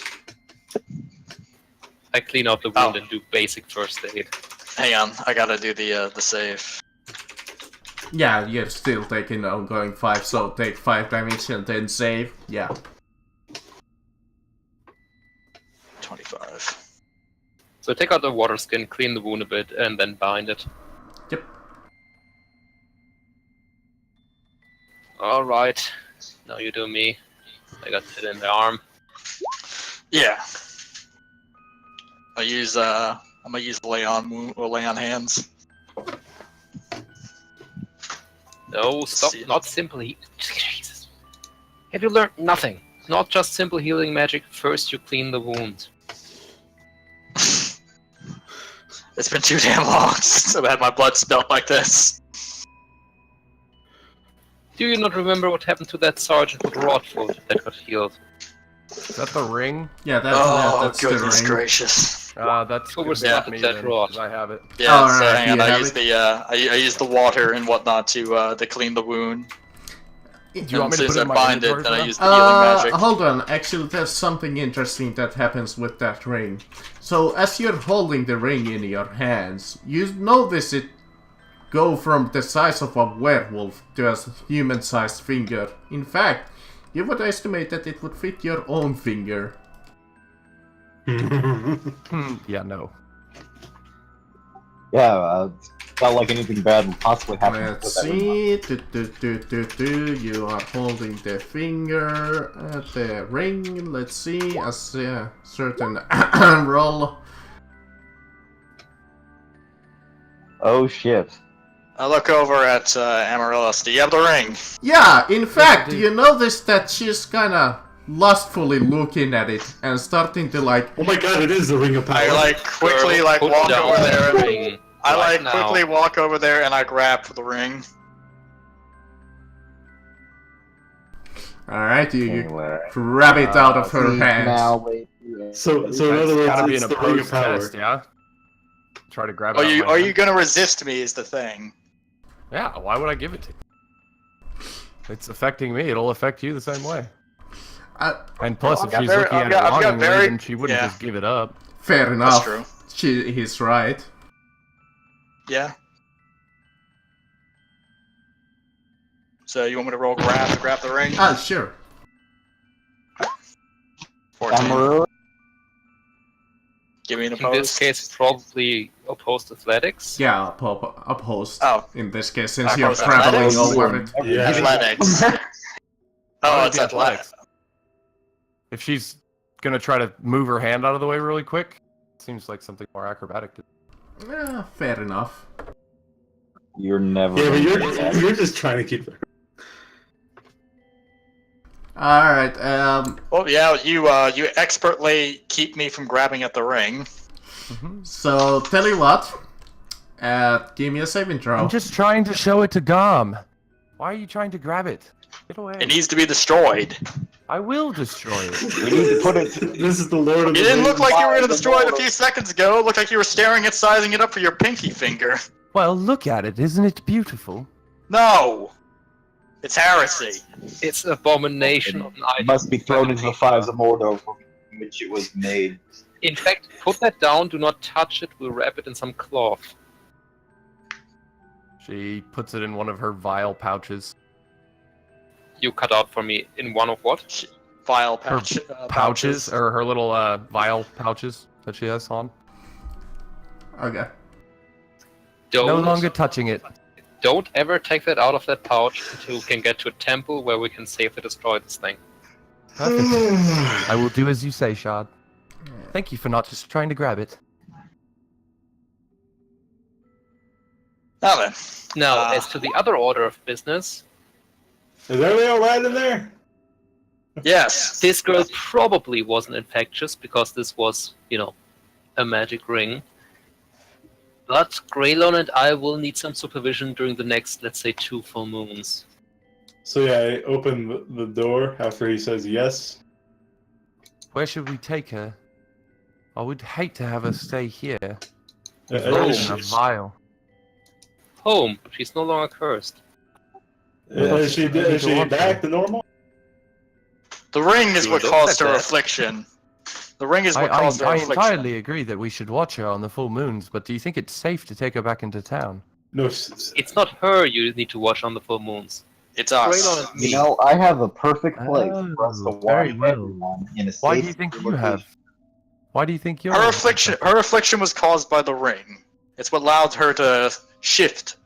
I clean out the wound and do basic first aid. Hang on, I gotta do the save. Yeah, you're still taking ongoing 5, so take 5 damage and then save. Yeah. 25. So take out the water skin, clean the wound a bit, and then bind it. Yep. Alright. Now you do me. I got hit in the arm. Yeah. I'm gonna use lay on hands. No, stop. See. Not simple Jesus. Have you learned nothing? Not just simple healing magic. First you clean the wound. It's been too damn long since I've had my blood spelt like this. Do you not remember what happened to that sergeant with Rodfoot that got healed? Is that the ring? Yeah, Oh, that's the goodness ring. gracious. That's Who gonna was be that me that then, rod? 'cause I have it. Yeah, All so right, hang on. you I have use it? the I use the water and whatnot to clean the wound. Do you want me to Since put it I in my bind it, inventory then for I now? use the healing magic. Hold on. Actually, there's something interesting that happens with that ring. So, as you're holding the ring in your hands, you notice it go from the size of a werewolf to a human-sized finger. In fact, you would estimate that it would fit your own finger. Yeah, no. Yeah, felt like anything bad would possibly happen. Let's with that ring. see. You are holding the finger at the ring. Let's see. A certain roll. Oh shit. I look over at Amaryllis. Do you have the ring? Yeah, in fact, do. you notice that she's kinda lustfully looking at it and starting to like. Oh my god, it is the Ring of Power. I like quickly Girl, like put walk down over there. the ring I right like now. quickly walk over there and I grab the ring. Alright, you Anyway. grab it out of her See, hands. now, lady, So in It's other words, gotta be it's an the Ring of opposed Power. test, yeah? Try to grab it Are out of you my are hand. you gonna resist me? Is the thing. Yeah, why would I give it to you? It's affecting me, it'll affect you the same way. And plus, I've if got she's very- looking I've at got- it I've got longingly, very- then she wouldn't yeah. just give it up. Fair enough. That's true. He's right. Yeah. So you want me to roll grab to grab the ring? Ah, sure. 14. Amarillo? Give me an In opposed. this case, probably opposed athletics. Yeah, opposed. Oh. In this case, since Opposed you're traveling athletics? over it. Yeah. Athletics. Why Oh, would it's it be athletics. If she's gonna try to move her hand out of the way really quick, seems like something more acrobatic to Yeah, fair enough. You're never. Yeah, but gonna do that. you're just trying to keep. Alright, Well, yeah, you expertly keep me from grabbing at the ring. so tell you what. Give me a saving throw. I'm just trying to show it to Gom. Why are you trying to grab it? Get away. It needs to be destroyed. I will destroy it. We need to put it. This is the Lord of the You didn't look Rings. like you were gonna destroy it a few seconds ago. It looked like you were staring at sizing it up for your pinky finger. Well, look at it. Isn't it beautiful? No! It's heresy. It's an abomination of an It item. must be thrown into the fires of Mordor from which it was made. In fact, put that down. Do not touch it. We'll wrap it in some cloth. She puts it in one of her vial pouches. You cut out for me in one of what? Vial pouch. Pouches, or her little vial pouches that she has on. Okay. Don't, No longer touching it. Don't ever take that out of that pouch until we can get to a temple where we can safely destroy this thing. Perfect. I will do as you say, Shad. Thank you for not just trying to grab it. Now then. Now, as to the other order of business, Is everybody alright in there? Yes. this girl probably wasn't infectious because this was, a magic ring. But Greylon and I will need some supervision during the next, let's say, 2 full moons. So yeah, I open the door after he says yes. Where should we take her? I would hate to have her stay here. Oh. In a vial. Home. She's no longer cursed. Is she back to normal? The ring is You what look caused like her that. affliction. The ring is what I caused her affliction. entirely agree that we should watch her on the full moons, but do you think it's safe to take her back into town? No. It's not her you need to watch on the full moons. It's us. Greylon and me. You know, I have a perfect place for us to Oh, very watch well. everyone in a safe Why do you think you location. have? Why do you think you're? Her affliction was caused by the ring. It's what allowed her to shift.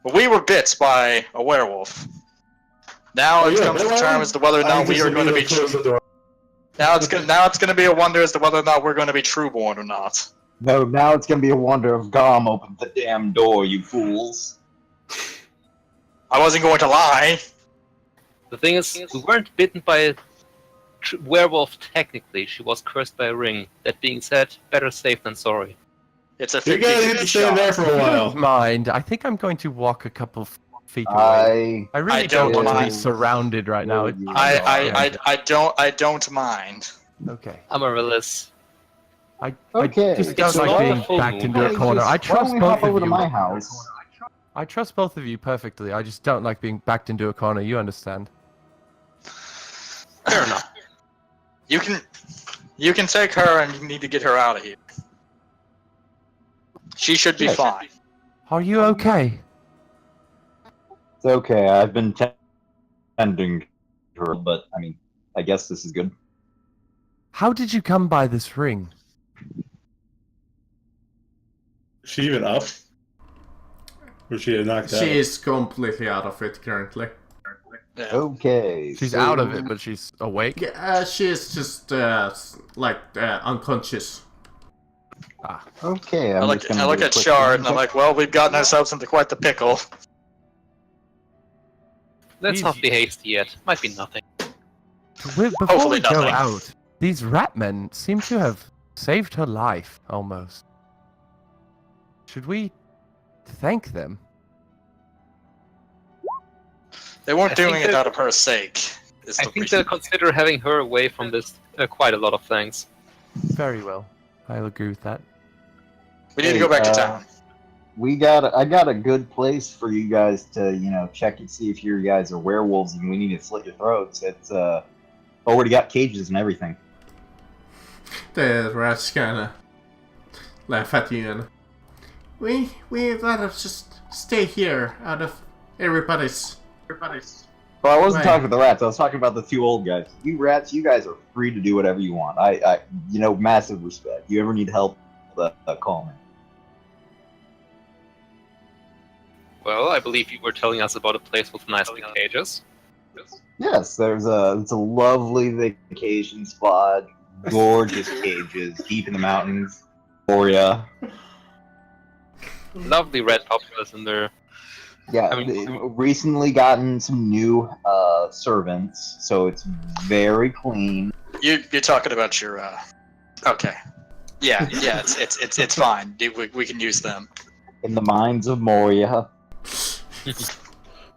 But we were bit by a werewolf. Now it comes to determine as to whether or not we are going to be true. Now it's going to be a wonder as to whether or not we're going to be trueborn or not. No, now it's gonna be a wonder if Gom opens the damn door, you fools. I wasn't going to lie. The thing is, we weren't bitten by a werewolf technically. She was cursed by a ring. That being said, better safe than sorry. It's a You guys get to stay in there for a Don't while. mind. I think I'm going to walk a couple feet away. I really I don't don't want to be mind. surrounded right now. I I don't mind. Okay. Amaryllis, Okay, I just don't it's like not being a full backed moon. into a corner. I Why trust don't we both hop over of to you. my house? I trust both of you perfectly. I just don't like being backed into a corner. You understand? Fair enough. You can take her, and you need to get her out of here. She should be Yes. fine. Are you okay? It's okay. I've been tending her, but I mean, I guess this is good. How did you come by this ring? She even up? Or she had knocked out? She is completely out of it currently. Yeah. Okay. She's so- out of it, but she's awake. Yeah, she is just unconscious. Okay, I I'm look, just gonna I look do a at quick Shard, and I'm check. like, well, we've gotten ourselves into quite the pickle. Let's These- not be hasty yet. Might be nothing. Before Hopefully we go nothing. out, these rat men seem to have saved her life, almost. Should we thank them? They weren't I think doing it that- out of her sake. Is I the think reason. they'll consider having her away from this quite a lot of things. Very well. I'll agree with that. We need to go back to town. I got a good place for you guys to, check and see if you guys are werewolves and we need to slit your throats. It's already got cages and everything. The rats kinda laugh at you and we'd rather just stay here out of everybody's. Well, I wasn't Right. talking about the rats. I was talking about the two old guys. You rats, you guys are free to do whatever you want. I massive respect. You ever need help, call me. Well, I believe you were telling us about a place with nice big cages. Yes, it's a lovely vacation spot, gorgeous cages, deep in the mountains. Moria. Lovely red populace in there. Yeah, I mean- they recently gotten some new servants, so it's very clean. You're talking about your. Okay. Yeah, it's fine. We can use them. In the mines of Moria.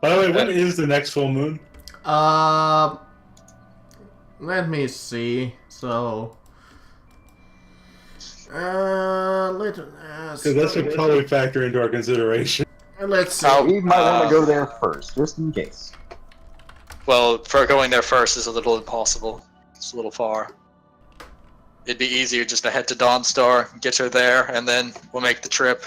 By the way, when is the next full moon? Let me see. So, Because that should probably factor into our consideration. let's see. Oh. We might want to go there first, just in case. Well, for going there first is a little impossible. It's a little far. It'd be easier just to head to Dawnstar, get her there, and then we'll make the trip.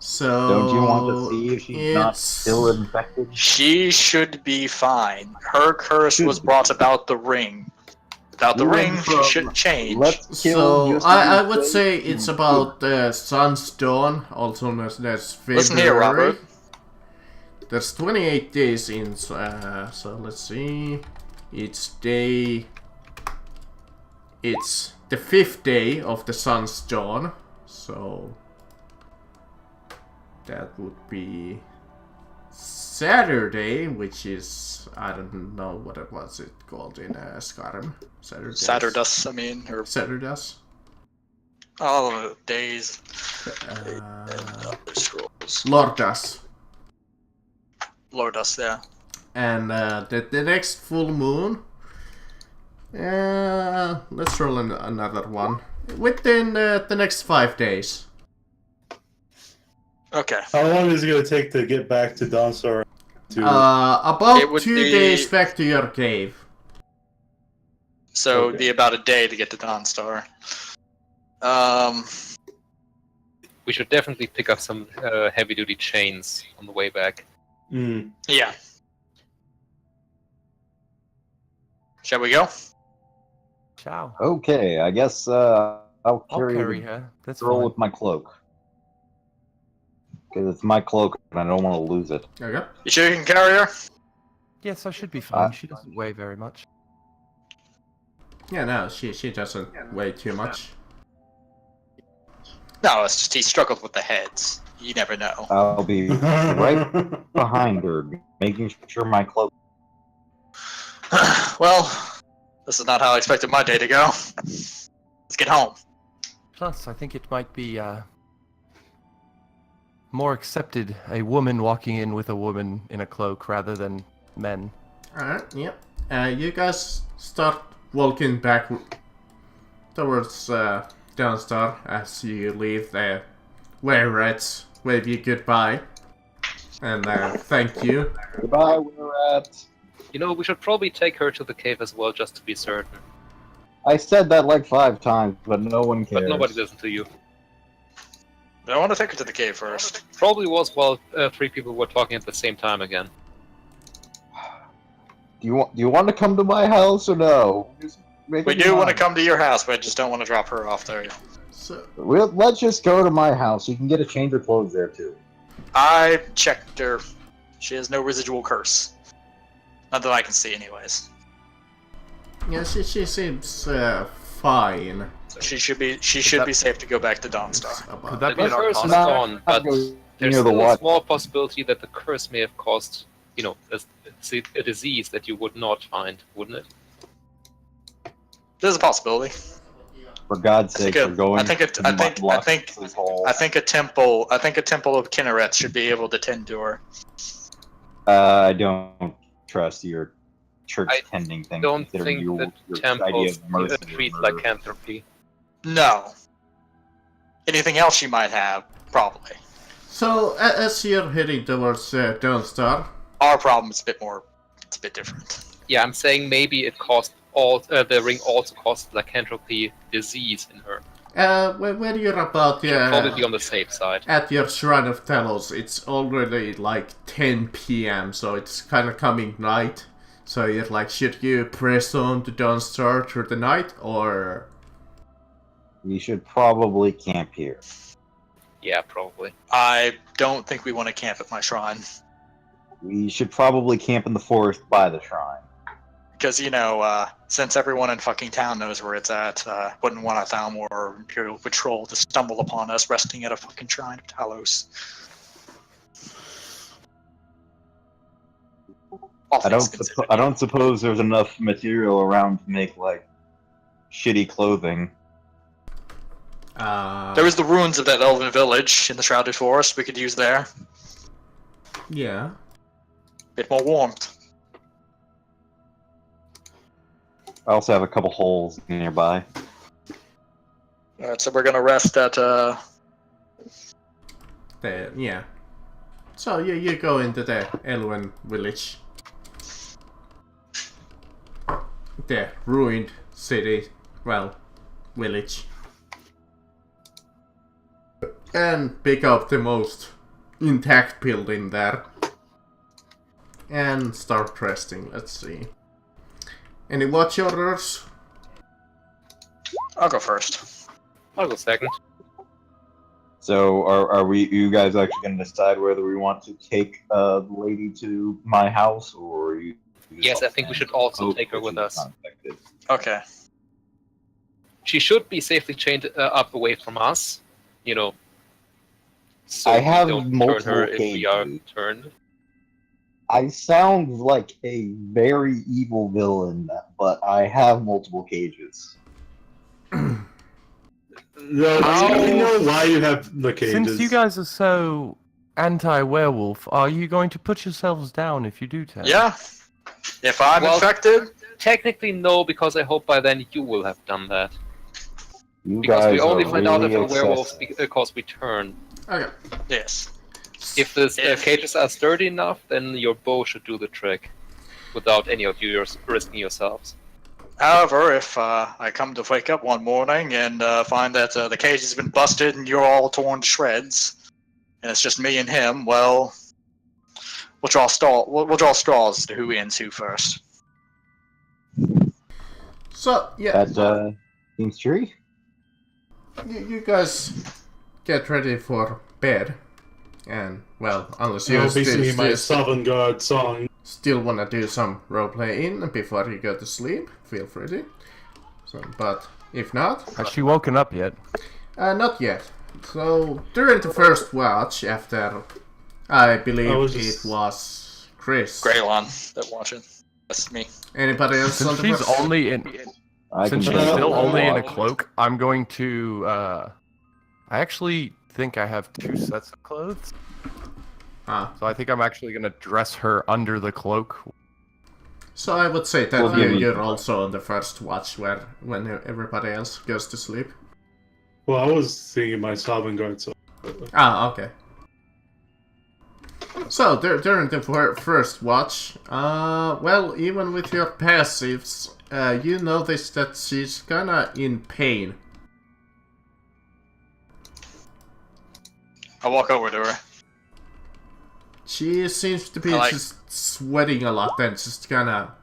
So, Don't you want to see if she's not it's- still infected? She should be fine. Her curse Should was be. brought about the ring. Without the We ring, went she from- shouldn't change. Let's kill So, just I to be would safe say it's and about Sun's Dawn, also known as February. Listen here, Robert. There's 28 days in, so let's see. It's the 5th day of the Sun's Dawn, so that would be Saturday, which is, I don't know what it was called in Skyrim. Saturdus, I mean, or Saturdays. all the days. Scrolls. Lordas. Lordus, yeah. And the next full moon, let's roll another one. Within the next 5 days. Okay. How long is it going to take to get back to Dawnstar? To... It About would 2 be- days back to your cave. So it'd be about a day to get to Dawnstar. We should definitely pick up some heavy-duty chains on the way back. Yeah. Shall we go? Ciao. Okay, I guess I'll I'll carry, carry the her. That's girl fine. with my cloak. Because it's my cloak and I don't want to lose it. Okay. You sure you can carry her? Yes, I should be fine. She doesn't weigh very much. Yeah, no, she doesn't weigh too much. No, it's just he struggled with the heads. You never know. I'll be right behind her, making sure my cloak. Well, this is not how I expected my day to go. Let's get home. Plus, I think it might be more accepted a woman walking in with a woman in a cloak rather than men. Alright, yep. You guys start walking back towards Dawnstar as you leave the were-rats wave you goodbye. And thank you. Goodbye, were-rats. You know, we should probably take her to the cave as well, just to be certain. I said that like 5 times, but no one cares. But nobody listened to you. I want to take her to the cave first. Probably was while 3 people were talking at the same time again. Do you want to come to my house or no? We do want to come to your house, but I just don't want to drop her off there. So, Let's just go to my house. You can get a change of clothes there too. I checked her. She has no residual curse. Not that I can see, anyways. yeah, she seems fine. So she should be safe to go back to Dawnstar. Could that be The an curse is arcana? gone, but Go there's near the still a water. small possibility that the curse may have caused, you know, a disease that you would not find, wouldn't it? There's a possibility. For God's sake, we're going. I think a temple of Kinnerets should be able to tend to her. I don't trust your church I tending thing. Don't considering think your that idea temples of mercy and treat murder. lycanthropy. No. Anything else she might have, probably. So, as you're heading towards Dawnstar, Our problem is it's a bit different. Yeah, I'm saying maybe it caused the ring also caused lycanthropy disease in her. when you're about Probably be on the safe side. at your Shrine of Talos, it's already like 10 p.m., so it's kind of coming night. So you're like, should you press on to Dawnstar through the night, or... We should probably camp here. Yeah, probably. I don't think we want to camp at my shrine. We should probably camp in the forest by the shrine. Because, since everyone in fucking town knows where it's at, wouldn't want a Thalmor or Imperial Patrol to stumble upon us resting at a fucking Shrine of Talos. All I things considered. don't suppose there's enough material around to make like shitty clothing. There was the ruins of that elven village in the Shrouded Forest we could use there. Yeah. Bit more warmth. I also have a couple holes nearby. Alright, so we're gonna rest at, Yeah. So you go into the Elven village. The ruined city, well, village. And pick up the most intact building there. And start resting, let's see. Any watch orders? I'll go first. I'll go second. So are you guys actually going to decide whether we want to take the lady to my house or you? Yes, I think we should also take her with us. Contacted? Okay. She should be safely chained up away from us, so I have we don't turn multiple her if we are cages. turned. I sound like a very evil villain, but I have multiple cages. No, do you know why you have the cages? Since you guys are so anti-werewolf, are you going to put yourselves down if you do turn? Yeah. If I'm Well- infected, Technically, no, because I hope by then you will have done that. You Because guys we only are find out if really a werewolf excessive. because we turn. Okay. yes. If the cages are sturdy enough, then your bow should do the trick, without any of you risking yourselves. However, if I come to wake up one morning and find that the cage has been busted and you're all torn to shreds, and it's just me and him, well, we'll draw straws as to who ends who first. So, yeah. That seems true. You guys get ready for bed. And, well, unless you I'll be singing my still Sovngarde song. want to do some roleplay in before you go to sleep, feel free to. So, but if not, Has she woken up yet? not yet. So, during the first watch, after, I believe it was Chris. Greylon, that watching. That's me. Anybody else on Since the she's first? only in, I since can she's change still that. only in a cloak, I'm going to. I actually think I have 2 sets of clothes, Ah, so I think I'm actually going to dress her under the cloak. so I would say that We'll give you- you're also on the first watch when everybody else goes to sleep. Well, I was singing my Sovngarde song. Ah, okay. So, during the first watch, well, even with your passives, you notice that she's kinda in pain. I walk over to her. She seems to be I like- just sweating a lot and just kinda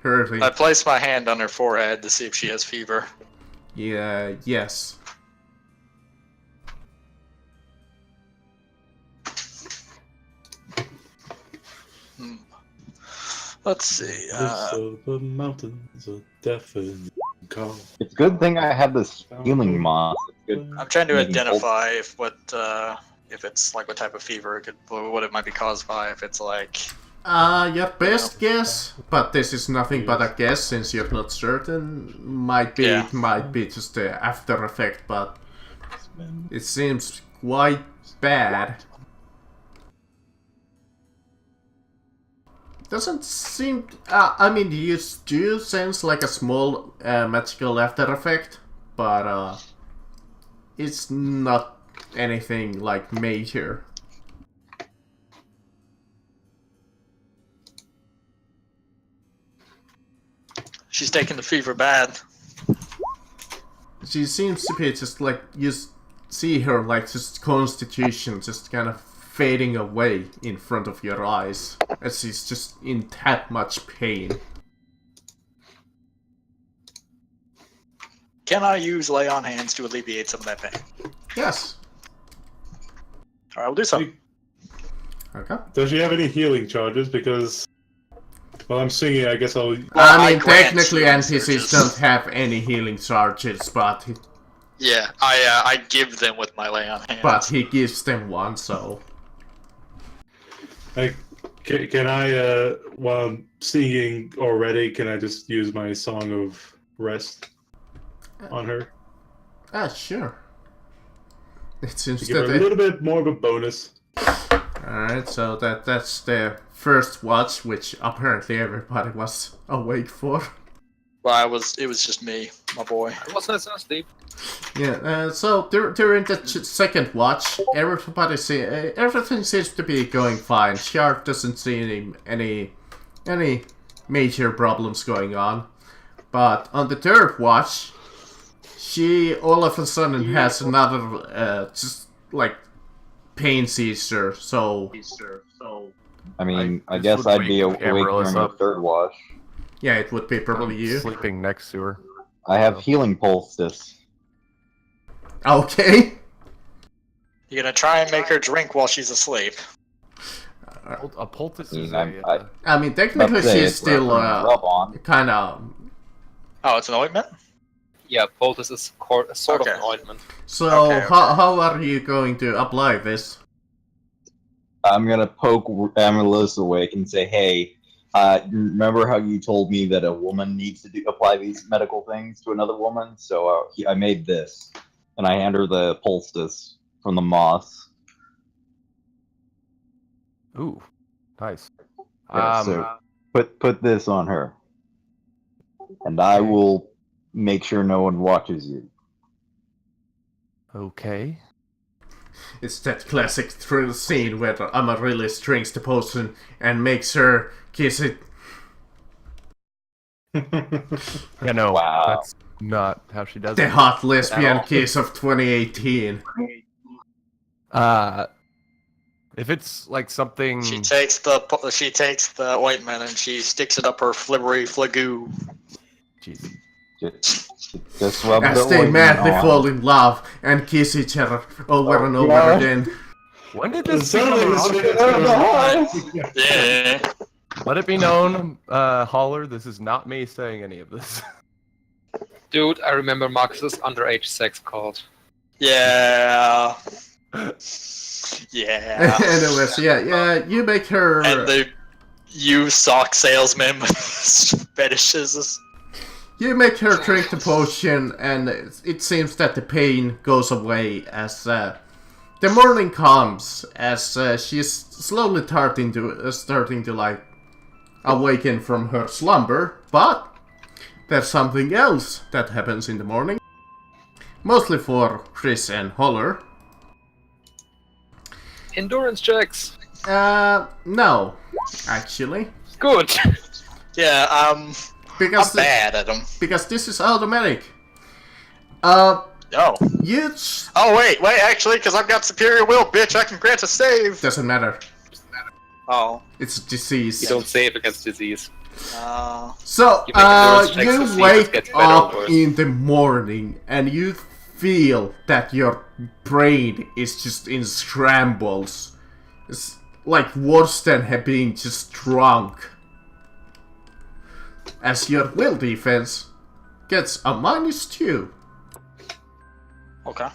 hurting. I place my hand on her forehead to see if she has fever. Yeah, yes. Let's see. The mountains are deafening call. It's a good thing I have this healing moss. It's good. I'm trying to Making identify if it's like what type of fever it could, what it might be caused by. If it's like, Your best guess, but this is nothing but a guess since you're not certain, might be Yeah. it might be just the after effect, but it seems quite bad. Doesn't seem. I mean, you do sense like a small magical after effect, but it's not anything like major. she's taking the fever bad. She seems to be just like you see her like just constitution just kind of fading away in front of your eyes as she's just in that much pain. Can I use lay on hands to alleviate some of that pain? Yes. All right, we'll do so. Okay. Does she have any healing charges? Because while I'm singing, I guess I'll. Well, I mean, I grant technically healing NPCs surges. don't have any healing charges, but Yeah, I give them with my lay on hands. he gives them one, so. Can I, while I'm singing already, can I just use my Song of Rest on her? Sure. It seems To give her a that. little bit more of a bonus. Alright, so that's the first watch, which apparently everybody was awake for. Well, it was just me, my boy. I wasn't so asleep. Yeah, so during the second watch, everything seems to be going fine. Shark doesn't see any major problems going on. But on the third watch, she all of a sudden has another just like pain seizure. So I mean, I this guess would I'd be wake awake Amaryllis during the up. third watch. yeah, it would be probably you. Sleeping next to her. I have healing poultice. Okay. You're gonna try and make her drink while she's asleep. A poultice I is mean, a. I mean, technically Let's say she's it's still rub on. kind of. Oh, it's an ointment? Yeah, poultice is sort of Okay. an ointment. So Okay. how are you going to apply this? I'm gonna poke Amaryllis awake and say, "Hey, remember how you told me that a woman needs to apply these medical things to another woman? So I made this." And I hand her the poultice from the moss. Ooh, nice. Yeah, so put this on her, and I will make sure no one watches you. Okay. It's that classic thrill scene where Amaryllis drinks the potion and makes her kiss it. Yeah, no, Wow. that's not how she does The it. hot lesbian all. kiss of 2018. If it's like something, She takes the ointment and she sticks it up her flibbery flagoo. jeez. Just rub As the they ointment madly on. fall in love and kiss each other over and over yeah. again. When did It this sounded become like erotic? this Yeah. Let it be known, Holler, this is not me saying any of this. Dude, I remember Marcus's underage sex cult. Yeah. Yeah. Anyways, yeah, you make her. And the you sock salesman with fetishes. You make her drink the potion, and it seems that the pain goes away as the morning comes, as she's slowly starting to like awaken from her slumber. But there's something else that happens in the morning. mostly for Chris and Holler. Endurance checks. No, actually. Good. Yeah, Because I'm bad at them. because this is automatic. Oh. You Oh, wait, actually, because I've got superior will, bitch, I can grant a save. doesn't matter. Oh. It's a disease. You don't save against disease. So, You make endurance checks to you see if it wake gets better or up worse. in the morning and you feel that your brain is just in scrambles. It's like worse than being just drunk. As your will defense gets a -2. Okay.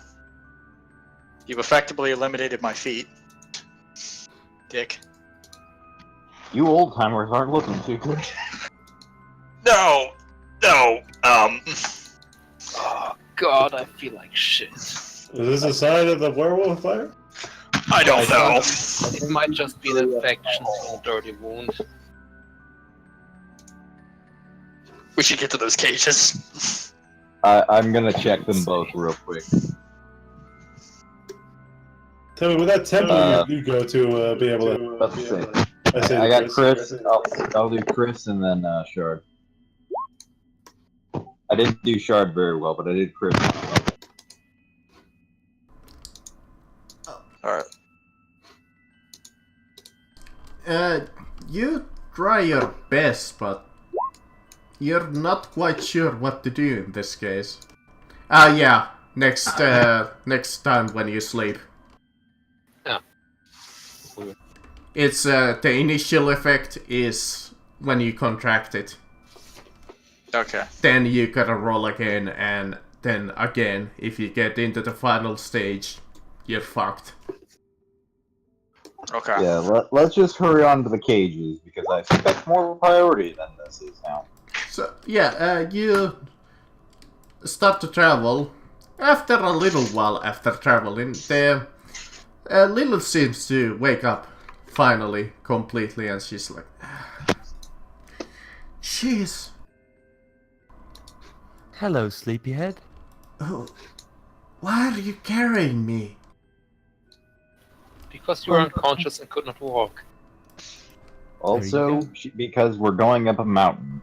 You've effectively eliminated my feet. Dick. You old timers aren't looking too good. No! Oh god, I feel like shit. Is this a sign of the werewolf fire? I don't know. It might just be an infection from a dirty wound. We should get to those cages. I'm gonna check them both real quick. Tell me, with that temple you go to be able to... Let's see. I got Chris. I'll do Chris and then Shard. I didn't do Shard very well, but I did Chris. Alright. You try your best, but you're not quite sure what to do in this case. Yeah. Next time when you sleep. Yeah. It's the initial effect is when you contract it. Okay. Then you gotta roll again, and then again. If you get into the final stage, you're fucked. Okay. Yeah, let's just hurry on to the cages, because I think that's more of a priority than this is now. So, yeah, you start to travel. After a little while after traveling, the Lilith seems to wake up finally, completely, and she's like... Jeez. Hello, sleepyhead. Oh, why are you carrying me? Because you were unconscious and could not walk. Also, because we're going up a mountain.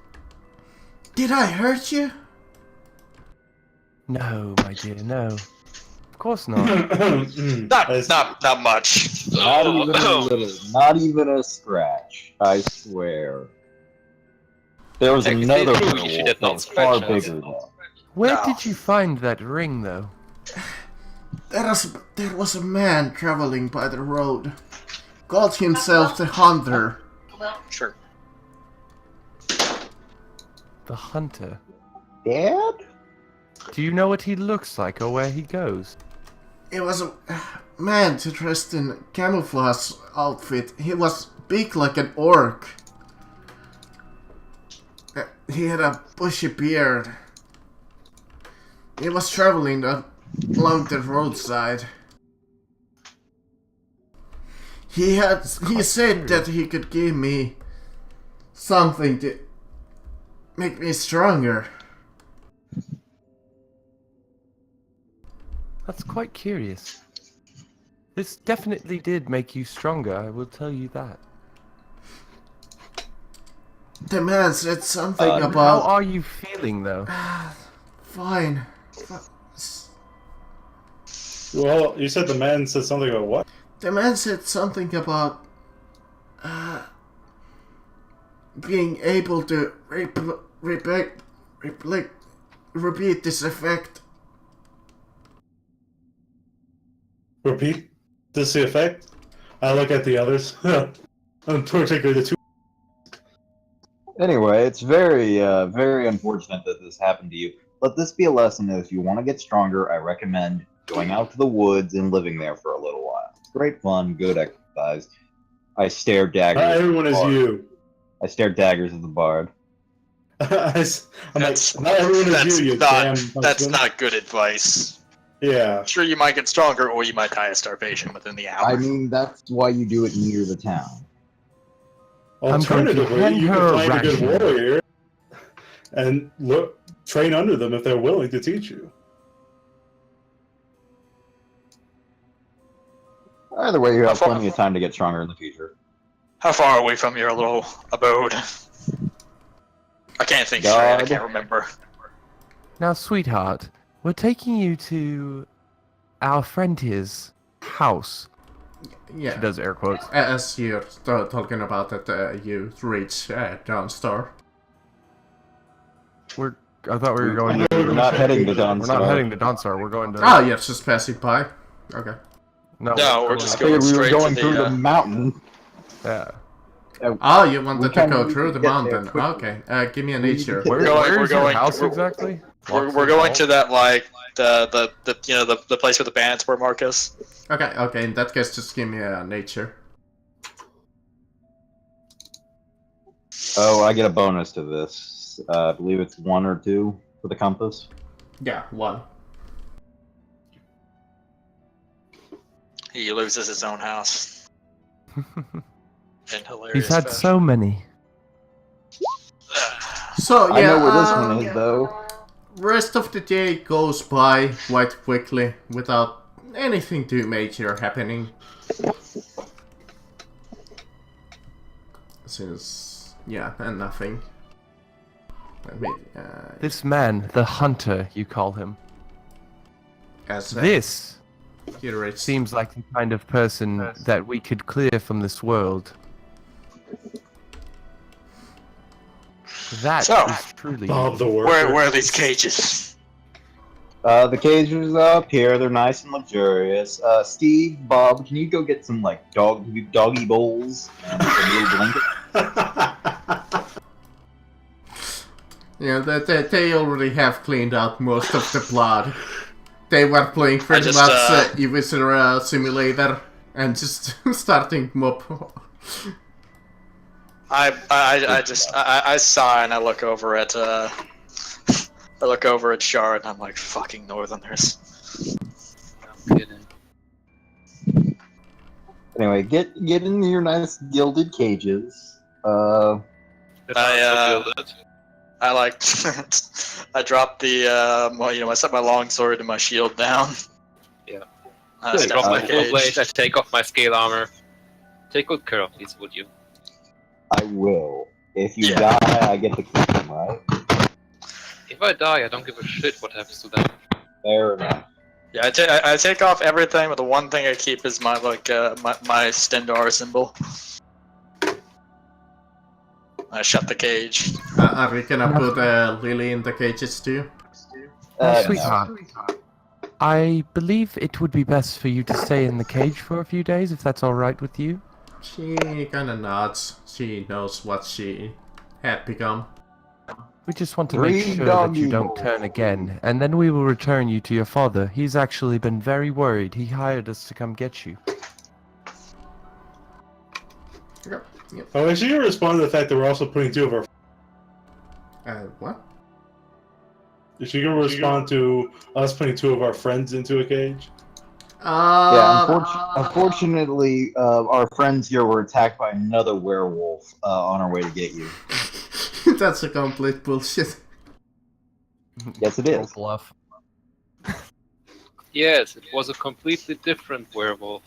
Did I hurt you? No, my dear, no. Of course not. Not much. Not even a little. Not even a scratch. I swear. There was Technically another true, you should werewolf have not that was far scratched us. bigger though. Where No. did you find that ring, though? There was a man traveling by the road. Called himself the Hunter. Sure. The hunter. Dad? Do you know what he looks like or where he goes? It was a man dressed in camouflage outfit. He was big like an orc. He had a bushy beard. He was traveling along the roadside. He said that he could give me something to make me stronger. That's quite curious. This definitely did make you stronger, I will tell you that. The man said something How about... are you feeling, though? Fine. Well, you said the man said something about what? The man said something about being able to repeat this effect. Repeat? This the effect? I look at the others. Particularly the two. Anyway, it's very, very unfortunate that this happened to you. Let this be a lesson that if you want to get stronger, I recommend going out to the woods and living there for a little while. It's great fun, good exercise. I stare daggers. Not at the everyone is bard. you. I stare daggers at the bard. I'm like, not everyone is you, damn That's husband. not good advice. Yeah. Sure, you might get stronger, or you might die of starvation within the hour. I mean, that's why you do it near the town. I'm going to Alternatively, hand you her can a find a good ration. warrior and train under them if they're willing to teach you. Either way, you have How far- plenty of time to get stronger in the future. How far away from your little abode? I can't think straight. I God. can't remember. Now, sweetheart, we're taking you to our friend here's house. She Yeah. does air quotes. As you're talking about that, you reach Dawnstar. I thought we were going to. We're not heading to We're not Dawnstar. heading to Dawnstar. We're going to. Oh, yeah, just passing by. Okay. No, we're going just I going figured we were straight going to through the. the mountain. Yeah. Oh, you wanted to kinda go need through to the get there mountain. quickly. Okay, give me a nature. We're going- Where's we're your going- house we're- exactly? We're going to that like the the place where the bandits were, Marcus. Okay, in that case, just give me a nature. Oh, I get a bonus to this. I believe it's 1 or 2 for the compass. Yeah, 1. He loses his own house. In hilarious He's had fashion. so many. So, yeah, I know where this one is, though. rest of the day goes by quite quickly without anything too major happening. Since, yeah, and nothing. Let me, This man, the hunter, you call him. as This he reaches, seems like the kind of person that we could clear from this world. That is So, truly. Bob the worker. Where are these cages? The cages are up here. They're nice and luxurious. Steve, Bob, can you go get some like doggy bowls and some little blanket? yeah, they already have cleaned out most of the blood. They were playing pretty just, much Eviscera Simulator and just starting mob. I sigh and I look over at I look over at Shard and I'm like, fucking Northerners. Anyway, get in your nice gilded cages. I like I dropped the well, you know, I set my longsword and my shield down. Yeah. I I step drop in my the full cage. blade, I take off my scale armor. Take good care of these, would you? I will. If you Yeah. die, I get to keep them, right? If I die, I don't give a shit what happens to them. Fair enough. Yeah, I take off everything, but the one thing I keep is my like my Stendar symbol. I shut the cage. Are we gonna put Lily in the cages too? No. Sweetheart, I believe it would be best for you to stay in the cage for a few days, if that's alright with you. She kinda nods. She knows what she had become. We just want to make Three sure that you doggy don't bowls. turn again, and then we will return you to your father. He's actually been very worried. He hired us to come get you. Yep. Oh, is she gonna respond to the fact that we're also putting 2 of our? What? Is she gonna respond to us putting 2 of our friends into a cage? Yeah, unfortunately, our friends here were attacked by another werewolf on our way to get you. That's a complete bullshit. Yes, it is. Bluff. Yes, it was a completely different werewolf.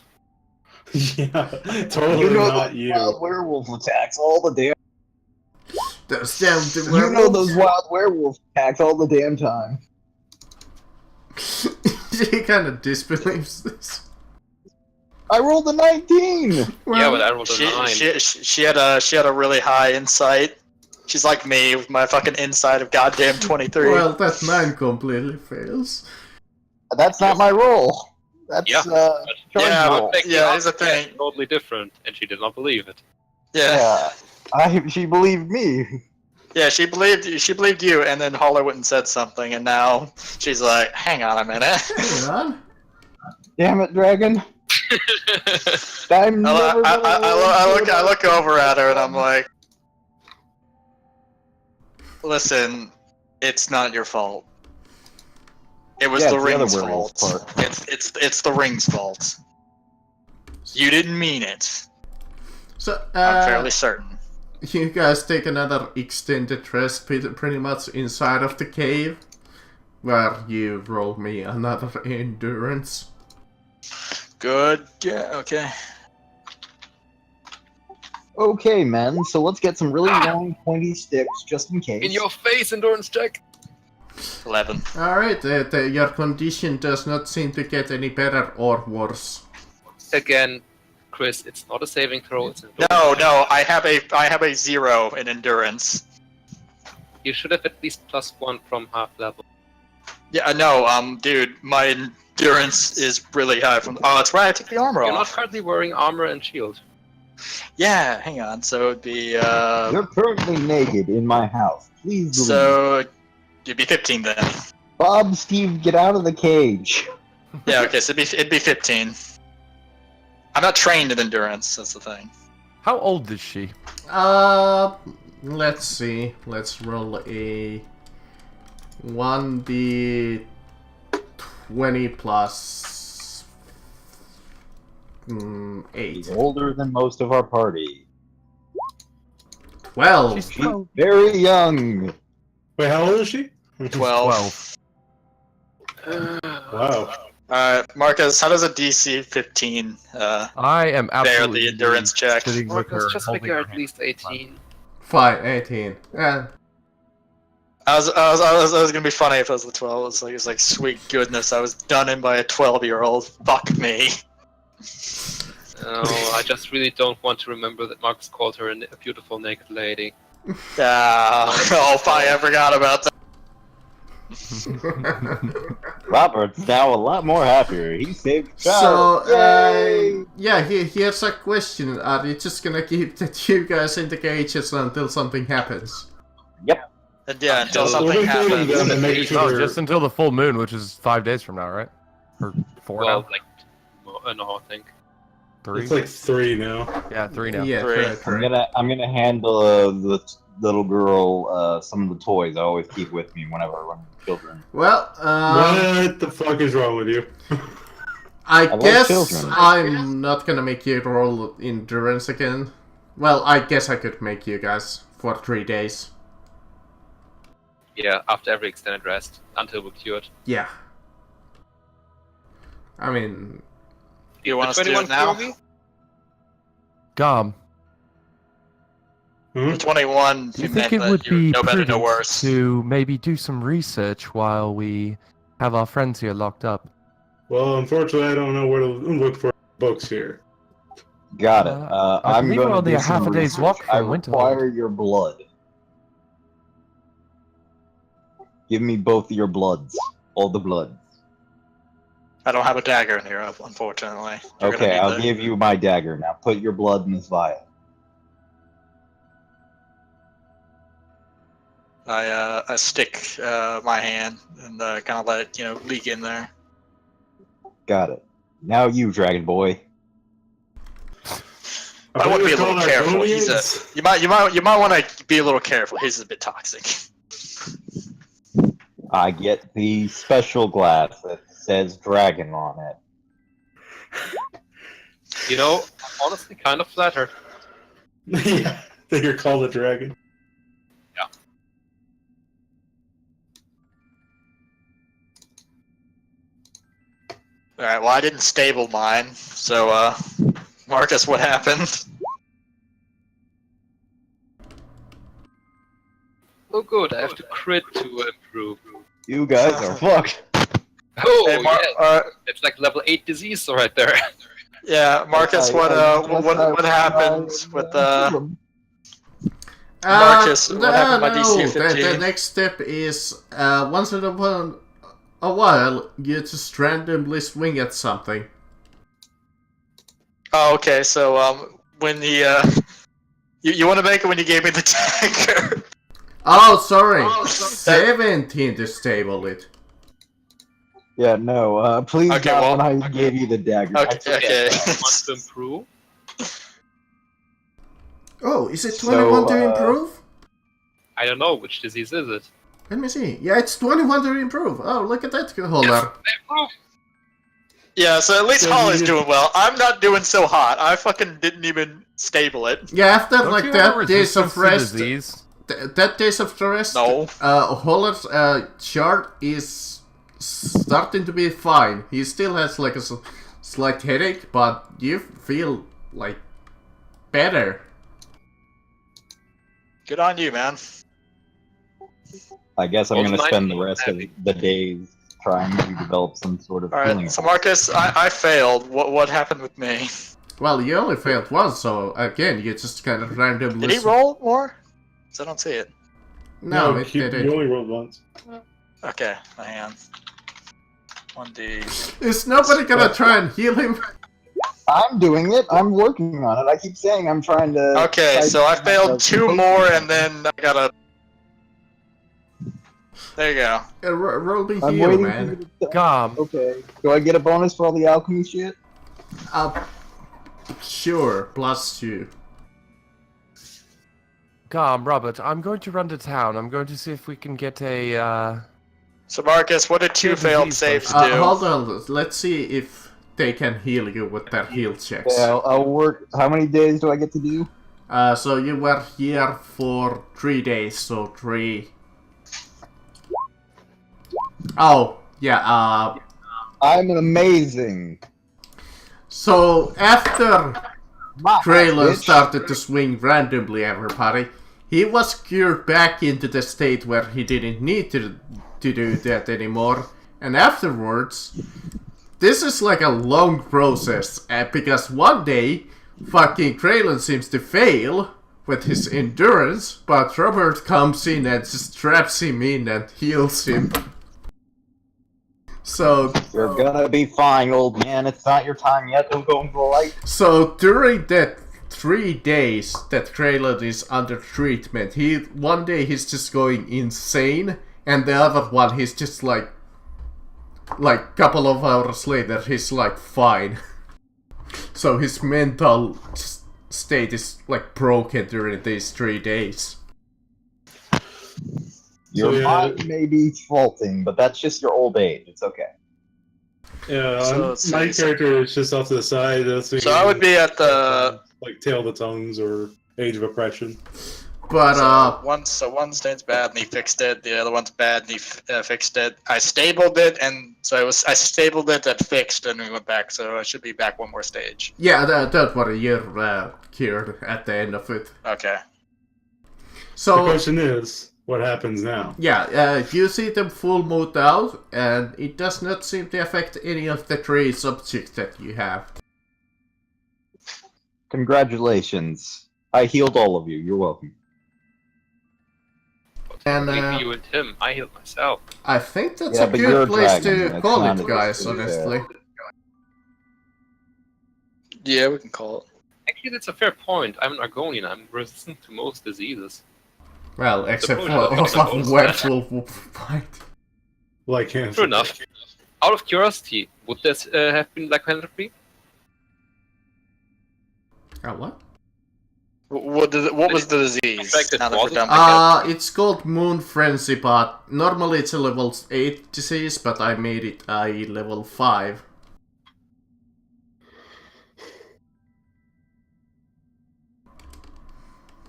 Yeah, totally You know not those you. wild werewolf attacks all the damn. Those damn You know those wild werewolf attacks all the damn time. She kind of disbelieves this. I rolled a 19. Yeah, but I rolled a 9. She had a really high insight. She's like me with my fucking insight of goddamn 23. Well, that 9 completely fails. That's not my roll. That's Yeah. Char's Yeah, roll. yeah, here's the thing. Totally different, and she did not believe it. Yeah. She believed me. Yeah, she believed you, and then Holler went and said something, and now she's like, hang on a minute. Hang on. Damn it, dragon. I'm never I look over at her and I'm like, listen, it's not your fault. It was Yeah, the it's the other ring's werewolf's fault. It's the ring's fault. You didn't mean it. So, I'm fairly certain. you guys take another extended rest pretty much inside of the cave, where you roll me another endurance. Good. Yeah. Okay. Okay, men. So let's get some really long, pointy sticks, just in case. In your face, endurance check. 11. Alright, your condition does not seem to get any better or worse. Again, Chris, it's not a saving throw. It's an No. I have a 0 in endurance. You should have at least +1 from half level. Yeah. No. Dude, my endurance is really high. Oh, that's right. I took the armor You're not off. currently wearing armor and shield. Yeah. Hang on. So it'd be You're currently naked in my house. Please leave. So it'd be 15 then. Bob, Steve, get out of the cage. Yeah. Okay. So it'd be 15. I'm not trained in endurance. That's the thing. How old is she? Let's see. Let's roll a 1d20 plus 8. He's older than most of our party. 12. She's She's very young. Wait, how old is she? 12. Wow. Marcus, how does a DC 15 I am bear absolutely the endurance check? sitting with her, Marcus, just holding figure her at hand. least 18. 18. Yeah. I was gonna be funny if it was the 12. It's like sweet goodness, I was done in by a 12-year-old. Fuck me. Oh, I just really don't want to remember that Marcus called her a beautiful naked lady. Oh, I forgot about that. Robert's now a lot more happier. He saved a child. So, Yay! yeah, here's a question. Are you just gonna keep the two guys in the cages until something happens? And yeah, until Well, something we're including happens. them to make sure No, they're- just until the full moon, which is 5 days from now, right? Or 4 Well, now? like, no, I think. 3? It's like 3 now. Yeah, 3 now. Yeah, Three. correct, correct. I'm gonna handle the little girl some of the toys I always keep with me whenever I run into children. Well, What the fuck is wrong with you? I love guess children. I'm not gonna make you roll endurance again. Well, I guess I could make you guys for 3 days. Yeah, after every extended rest, until we're cured. Yeah. I mean, You want us to do 21 it now? cure me? Gom, Hmm? 21, do you you think meant it that would you're be no better, no prudent worse. to maybe do some research while we have our friends here locked up? Well, unfortunately, I don't know where to look for books here. Got it. I I'm believe we're going to only do a half some a day's research. walk I from Winterhold. require your blood. Give me both of your bloods. All the blood. I don't have a dagger in here, unfortunately. You're gonna Okay, need I'll that. give you my dagger. Now put your blood in this vial. I stick my hand and kind of let it, leak in there. Got it. Now you, Dragon Boy. I want to be a little Call our careful. Gonians? You might want to be a little careful. He's a bit toxic. I get the special glass that says dragon on it. You know, I'm honestly kind of flattered. Yeah, that you're called a dragon. Alright, well, I didn't stable mine, so, Marcus, what happened? Oh good, I have to crit to improve. You guys are fucked. Oh, Hey, yeah, it's like level 8 disease right there. yeah, Marcus, what happened with, Marcus, what happened with my DC 15? The next step is, once in a while, you just randomly swing at something. Oh, okay, so, when the, you want to make it when you gave me the dagger? Oh, sorry. 17 to stable it. Yeah, no, please Okay, not well- when I gave you the dagger. I took Okay. Want to improve? Oh, is it So, 21 to improve? I don't know, which disease is it? Let me see. Yeah, it's 21 to improve. Oh, look at that holder. Improve! Yeah, so at least So Holly's you- doing well. I'm not doing so hot. I fucking didn't even stable it. Yeah, after Don't like you that have days of resistance to rest, disease? that days of rest, No. Holler's chart is starting to be fine. He still has like a slight headache, but you feel like better. Good on you, man. I guess I'm Also gonna nice spend to the rest of have the days trying to develop some sort of healing. Alright, so Marcus, I failed. What happened with me? Well, you only failed once, so again, you just kind of randomly. Did he roll more? 'Cause I don't see it. No, it you didn't. only rolled once. Okay, hang on. 1D. Is nobody gonna try and heal him? I'm doing it. I'm working on it. I keep saying I'm trying to. Okay, so I failed 2 more, and then I gotta. There you go. Roll me I'm heal, waiting man. for you to. Gom, Okay. Do I get a bonus for all the alchemy shit? Sure, +2. Gom, Robert, I'm going to run to town. I'm going to see if we can get a, So Marcus, what did 2 Yeah, failed disease saves do? Hold on, let's see if they can heal you with their heal checks. Yeah, I'll work. How many days do I get to do? So you were here for 3 days, so 3. Oh, yeah, I'm amazing. so after My Traylon bitch. started to swing randomly, everybody, he was cured back into the state where he didn't need to do that anymore. And afterwards, this is like a long process, because one day, fucking Traylon seems to fail with his endurance, but Robert comes in and just traps him in and heals him. So, You're gonna be fine, old man. It's not your time yet. Don't go into the light. so during that 3 days that Traylon is under treatment, one day he's just going insane, and the other one he's just like couple of hours later he's like fine. So his mental state is like broken during these 3 days. Your yeah. mind may be faulting, but that's just your old age. It's okay. Yeah, So let's my see, character is just off to the side. So I would be at the. like Tale of the Tongues or Age of Oppression. But one state's bad and he fixed it. The other one's bad and he fixed it. I stabled it, and so I stabled it, that fixed, and we went back. So I should be back 1 more stage. yeah, don't worry, you're cured at the end of it. Okay. The So question is, what happens now? yeah, you see them full mode out, and it does not seem to affect any of the 3 subjects that you have. Congratulations. I healed all of you. You're welcome. And Maybe you and him. I healed myself. I think that's Yeah, a but you're good a place dragon. to That's call not it, a guys, good place. honestly. Yeah, we can call it. Actually, that's a fair point. I'm an Argonian. I'm resistant to most diseases. Well, except point for of the fucking bonus werewolf fight. Like cancer. True enough. Out of curiosity, would this have been lycanthropy? What? What was the disease? Infected Now that we're water? done with it. It's called Moon Frenzy, but normally it's a level 8 disease, but I made it a level 5.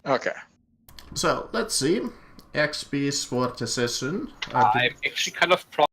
Okay. So, let's see. XPs for the session. I'm actually kind of proud